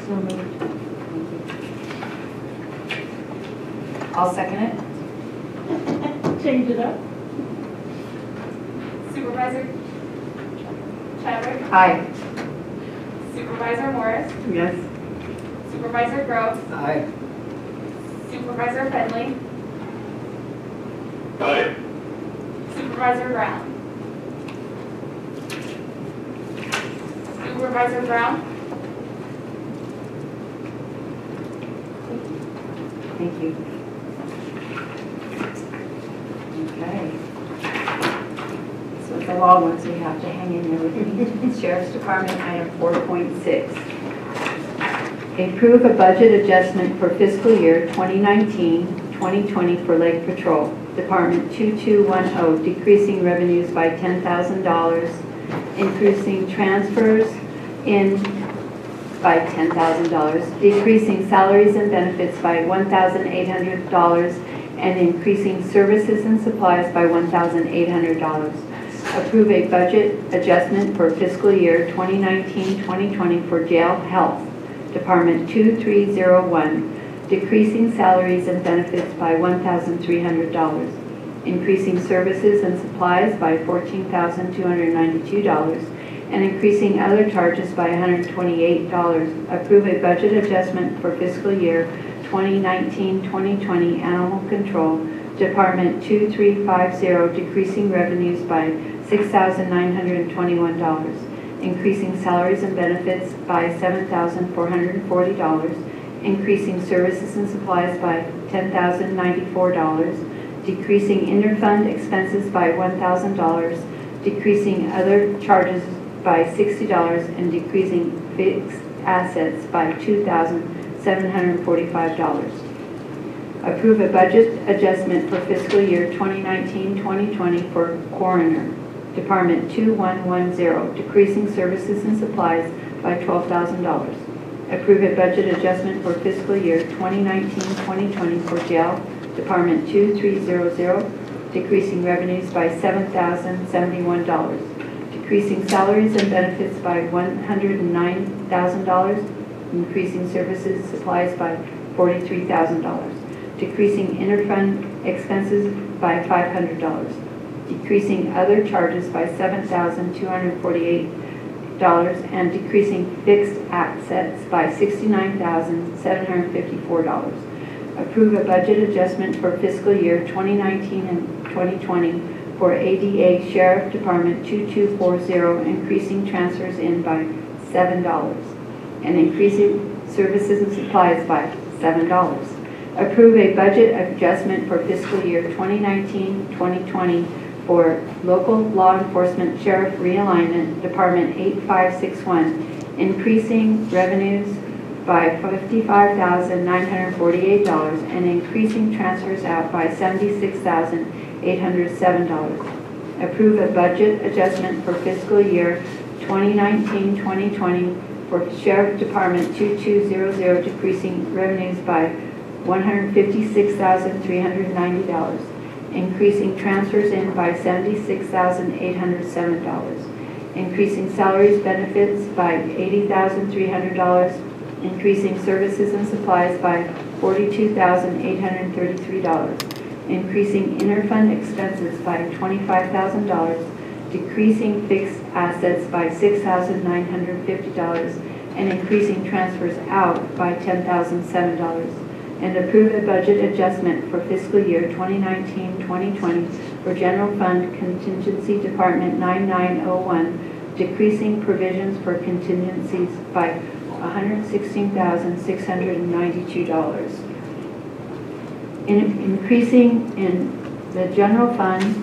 So moved. I'll second it. Change it up.
Supervisor Chadwick,
Aye.
Supervisor Morris,
Yes.
Supervisor Groves,
Aye.
Supervisor Finley,
Aye.
Supervisor Brown. Supervisor Brown,
Thank you. Okay. So it's a long one, so you have to hang in there with me. Sheriff's Department, item 4.6. Approve a budget adjustment for fiscal year 2019-2020 for Lake Patrol. Department 2210, decreasing revenues by $10,000, increasing transfers in by $10,000, decreasing salaries and benefits by $1,800, and increasing services and supplies by $1,800. Approve a budget adjustment for fiscal year 2019-2020 for Jail Health, Department 2301, decreasing salaries and benefits by $1,300, increasing services and supplies by $14,292, and increasing other charges by $128. Approve a budget adjustment for fiscal year 2019-2020 Animal Control, Department 2350, decreasing revenues by $6,921, increasing salaries and benefits by $7,440, increasing services and supplies by $10,094, decreasing interfund expenses by $1,000, decreasing other charges by $60, and decreasing fixed assets by $2,745. Approve a budget adjustment for fiscal year 2019-2020 for Coroner, Department 2110, decreasing services and supplies by $12,000. Approve a budget adjustment for fiscal year 2019-2020 for Jail, Department 2300, decreasing revenues by $7,071. Decreasing salaries and benefits by $109,000, increasing services and supplies by $43,000. Decreasing interfund expenses by $500. Decreasing other charges by $7,248 and decreasing fixed assets by $69,754. Approve a budget adjustment for fiscal year 2019 and 2020 for ADA Sheriff Department 2240, increasing transfers in by $7 and increasing services and supplies by $7. Approve a budget adjustment for fiscal year 2019-2020 for Local Law Enforcement Sheriff Realignment Department 8561, increasing revenues by $55,948 and increasing transfers out by $76,807. Approve a budget adjustment for fiscal year 2019-2020 for Sheriff Department 2200, decreasing revenues by $156,390, increasing transfers in by $76,807, increasing salaries benefits by $80,300, increasing services and supplies by $42,833, increasing interfund expenses by $25,000, decreasing fixed assets by $6,950, and increasing transfers out by $10,007. And approve a budget adjustment for fiscal year 2019-2020 for General Fund Contingency Department 9901, decreasing provisions for contingencies by $116,692. Increasing in the General Fund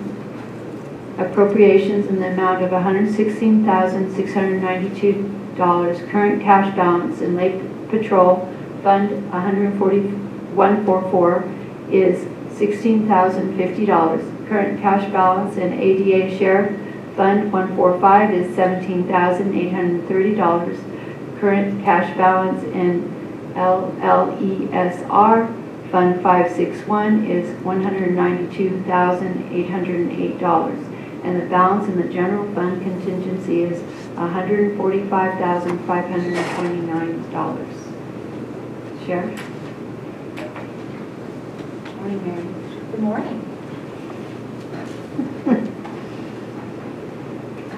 appropriations in the amount of $116,692, current cash balance in Lake Patrol Fund 144 is $16,050. Current cash balance in ADA Sheriff Fund 145 is $17,830. Current cash balance in LLESR Fund 561 is $192,808. And the balance in the General Fund contingency is $145,529. Sheriff? Morning, Mary.
Good morning.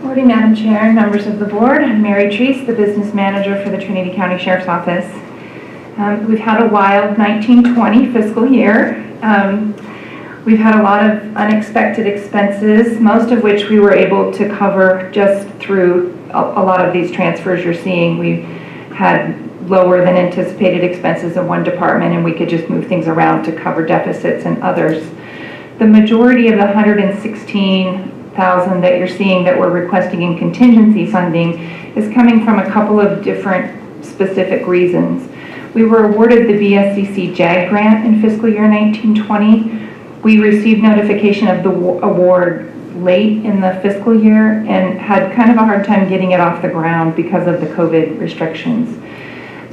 Morning, Madam Chair and members of the board. I'm Mary Treese, the business manager for the Trinity County Sheriff's Office. We've had a wild 1920 fiscal year. We've had a lot of unexpected expenses, most of which we were able to cover just through a lot of these transfers you're seeing. We had lower than anticipated expenses in one department, and we could just move things around to cover deficits in others. The majority of the $116,000 that you're seeing that we're requesting in contingency funding is coming from a couple of different specific reasons. We were awarded the BSCC JAG grant in fiscal year 1920. We received notification of the award late in the fiscal year and had kind of a hard time getting it off the ground because of the COVID restrictions.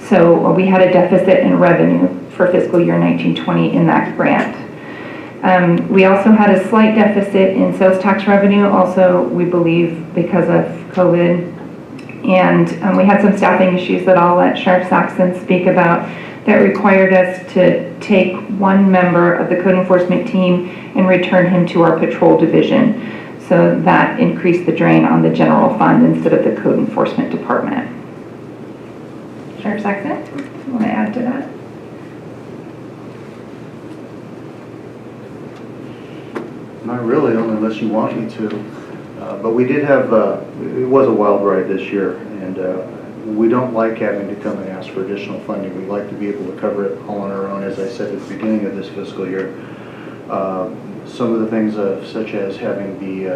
So we had a deficit in revenue for fiscal year 1920 in that grant. We also had a slight deficit in sales tax revenue, also we believe because of COVID. And we had some staffing issues that I'll let Sheriff Saxon speak about that required us to take one member of the code enforcement team and return him to our patrol division. So that increased the drain on the general fund instead of the code enforcement department. Sheriff Saxon, you want to add to that?
Not really, unless you want me to. But we did have, it was a wild ride this year, and we don't like having to come and ask for additional funding. We like to be able to cover it all on our own, as I said at the beginning of this fiscal year. Some of the things such as having the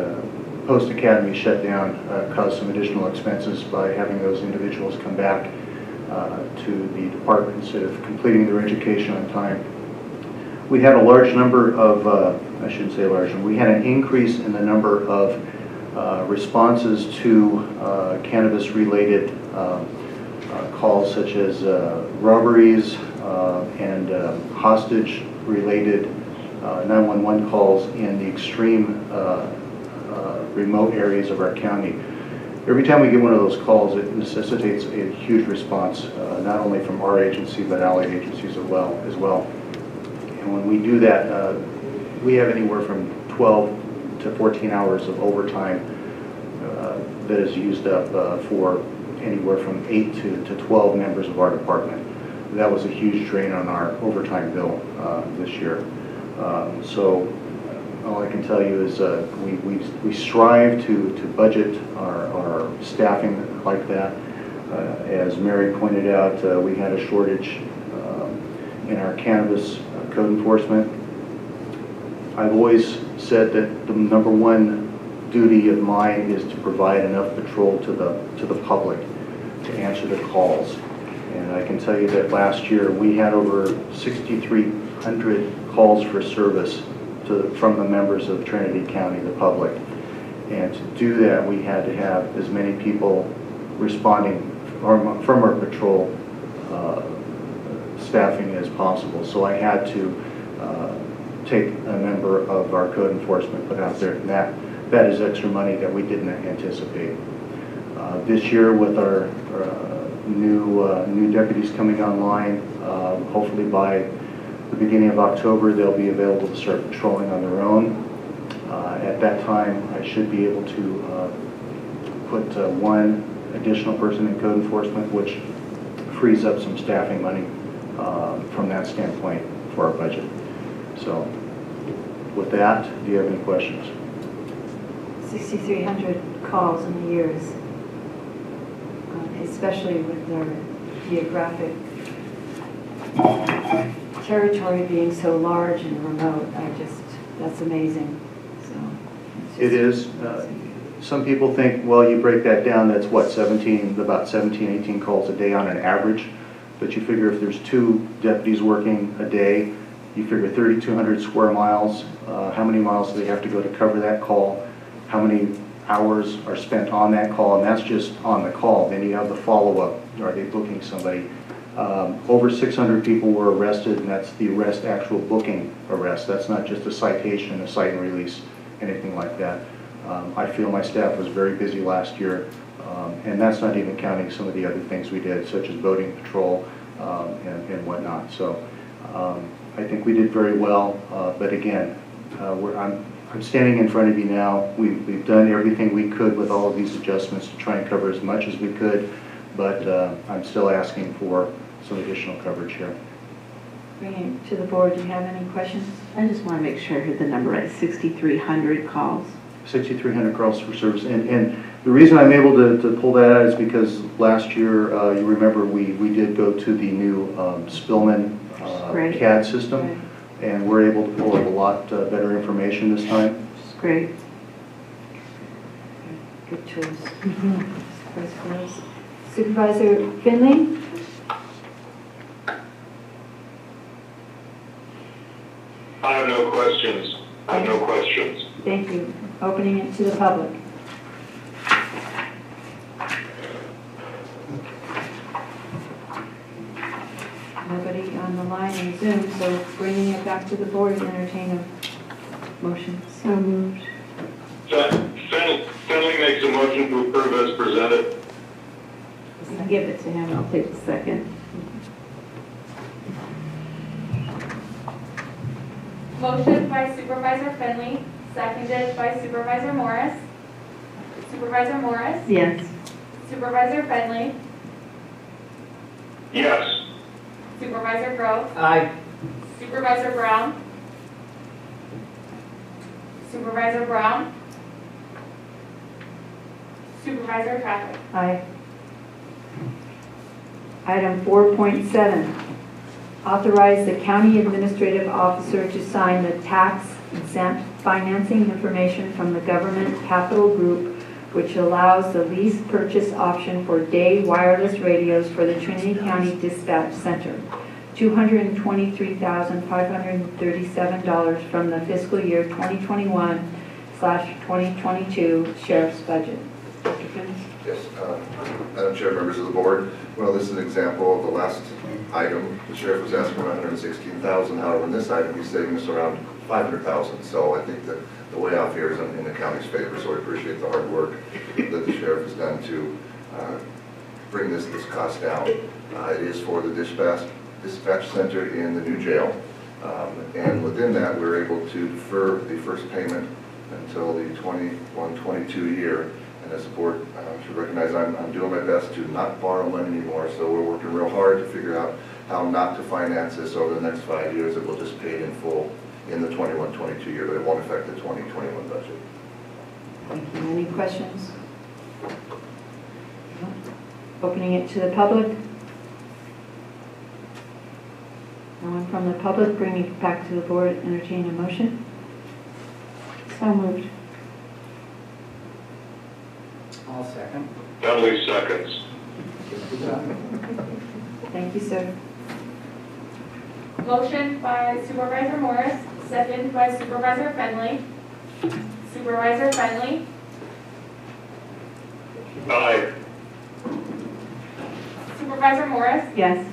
post-academy shut down caused some additional expenses by having those individuals come back to the department instead of completing their education on time. we had a large number of, I shouldn't say large, we had an increase in the number of responses to cannabis-related calls such as robberies and hostage-related 911 calls in the extreme remote areas of our county. Every time we get one of those calls, it necessitates a huge response, not only from our agency, but allied agencies as well. And when we do that, we have anywhere from 12 to 14 hours of overtime that is used up for anywhere from 8 to 12 members of our department. That was a huge drain on our overtime bill this year. So all I can tell you is we strive to budget our staffing like that. As Mary pointed out, we had a shortage in our cannabis code enforcement. I've always said that the number one duty of mine is to provide enough patrol to the public to answer the calls. And I can tell you that last year we had over 6,300 calls for service from the members of Trinity County, the public. And to do that, we had to have as many people responding from our patrol staffing as possible. So I had to take a member of our code enforcement put out there, and that is extra money that we didn't anticipate. This year, with our new deputies coming online, hopefully by the beginning of October, they'll be available to start patrolling on their own. At that time, I should be able to put one additional person in code enforcement, which frees up some staffing money from that standpoint for our budget. So with that, do you have any questions?
6,300 calls in the years, especially with their geographic territory being so large and remote. That's amazing. So
it is. Some people think, well, you break that down, that's what, about 17, 18 calls a day on an average. But you figure if there's 2 deputies working a day, you figure 3,200 square miles, how many miles do they have to go to cover that call? How many hours are spent on that call? And that's just on the call. Then you have the follow-up. Are they booking somebody? Over 600 people were arrested, and that's the actual booking arrest. That's not just a citation, a cite and release, anything like that. I feel my staff was very busy last year, and that's not even counting some of the other things we did, such as boating patrol and whatnot. So I think we did very well, but again, I'm standing in front of you now. We've done everything we could with all of these adjustments to try and cover as much as we could, but I'm still asking for some additional coverage here.
bringing it to the board, do you have any questions?
I just want to make sure I heard the number right, 6,300 calls.
6,300 calls for service. And the reason I'm able to pull that out is because last year, you remember, we did go to the new Spillman CAD system, and we're able to pull up a lot better information this time.
That's great.
Good choice. Supervisor Finley?
I have no questions. I have no questions.
Thank you. Opening it to the public. Nobody on the line in Zoom, so bringing it back to the board, entertain a motion.
So moved.
Finley makes a motion to approve as presented.
Give it to him, I'll take the second.
Motion by Supervisor Finley, seconded by Supervisor Morris. Supervisor Morris?
Yes.
Supervisor Finley?
Yes.
Supervisor Grove?
Aye.
Supervisor Brown? Supervisor Brown? Supervisor Traffic?
Aye. Item 4.7, authorize the county administrative officer to sign the tax-exempt financing information from the government capital group, which allows the lease purchase option for day wireless radios for the Trinity County Dispatch Center. $223,537 from the fiscal year 2021/2022 sheriff's budget. Dr. Prince?
Yes, Madam Chair, members of the board. Well, this is an example of the last item. The sheriff was asking for $116,000. However, in this item, he's saving us around $500,000. So I think that the way off here is in the county's favor. So I appreciate the hard work that the sheriff has done to bring this cost down. It is for the dispatch center in the new jail. And within that, we're able to defer the first payment until the 21-22 year. And as the board should recognize, I'm doing my best to not borrow money anymore. So we're working real hard to figure out how not to finance this over the next 5 years. It will just pay it in full in the 21-22 year, but it won't affect the 2021 budget.
Thank you. Any questions? No? Opening it to the public. No one from the public. Bringing it back to the board. Entertain a motion. So moved.
I'll second.
Dudley seconds.
Thank you, sir.
Motion by Supervisor Morris, second by Supervisor Finley. Supervisor Finley,
Aye.
Supervisor Morris,
Yes.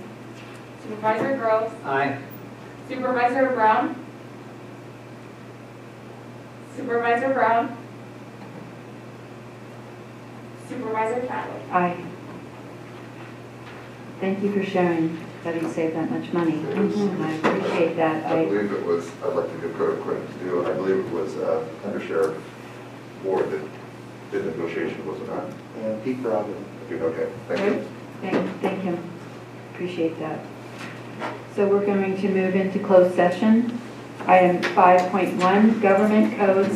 Supervisor Groves,
Aye.
Supervisor Brown, Supervisor Brown, Supervisor Chadwick.
Aye. Thank you for sharing that he saved that much money. I appreciate that.
I believe it was, I'd like to give credit due, I believe it was Under Sheriff Ward that did negotiation, was it not?
Pete Bravo.
Okay, thank you.
Thank you. Appreciate that. So we're going to move into closed session. Item 5.1, Government Code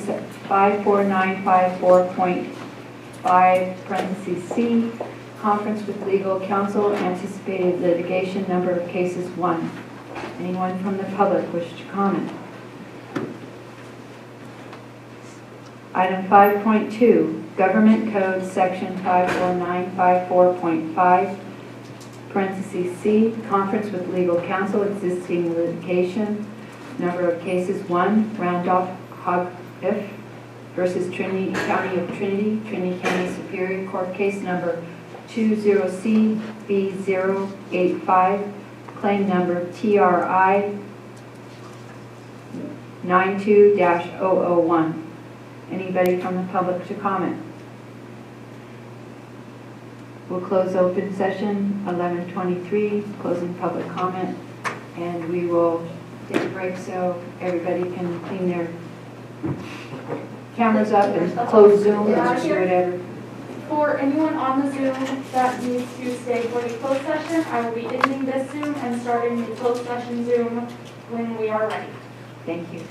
54954.5, parentheses C, conference with legal counsel, anticipated litigation, number of cases 1. Anyone from the public wish to comment? Item 5.2, Government Code Section 54954.5, parentheses C, conference with legal counsel, existing litigation, number of cases 1, Randolph Hogbiff versus Trinity County of Trinity, Trinity County Superior Court case number 20CB085, claim number TRI 92-001. Anybody from the public to comment? We'll close open session 11:23, closing public comment, and we will take a break so everybody can clean their cameras up and close Zoom or whatever.
For anyone on the Zoom that needs to stay for the closed session, I will be ending this Zoom and starting the closed session Zoom when we are ready.
Thank you.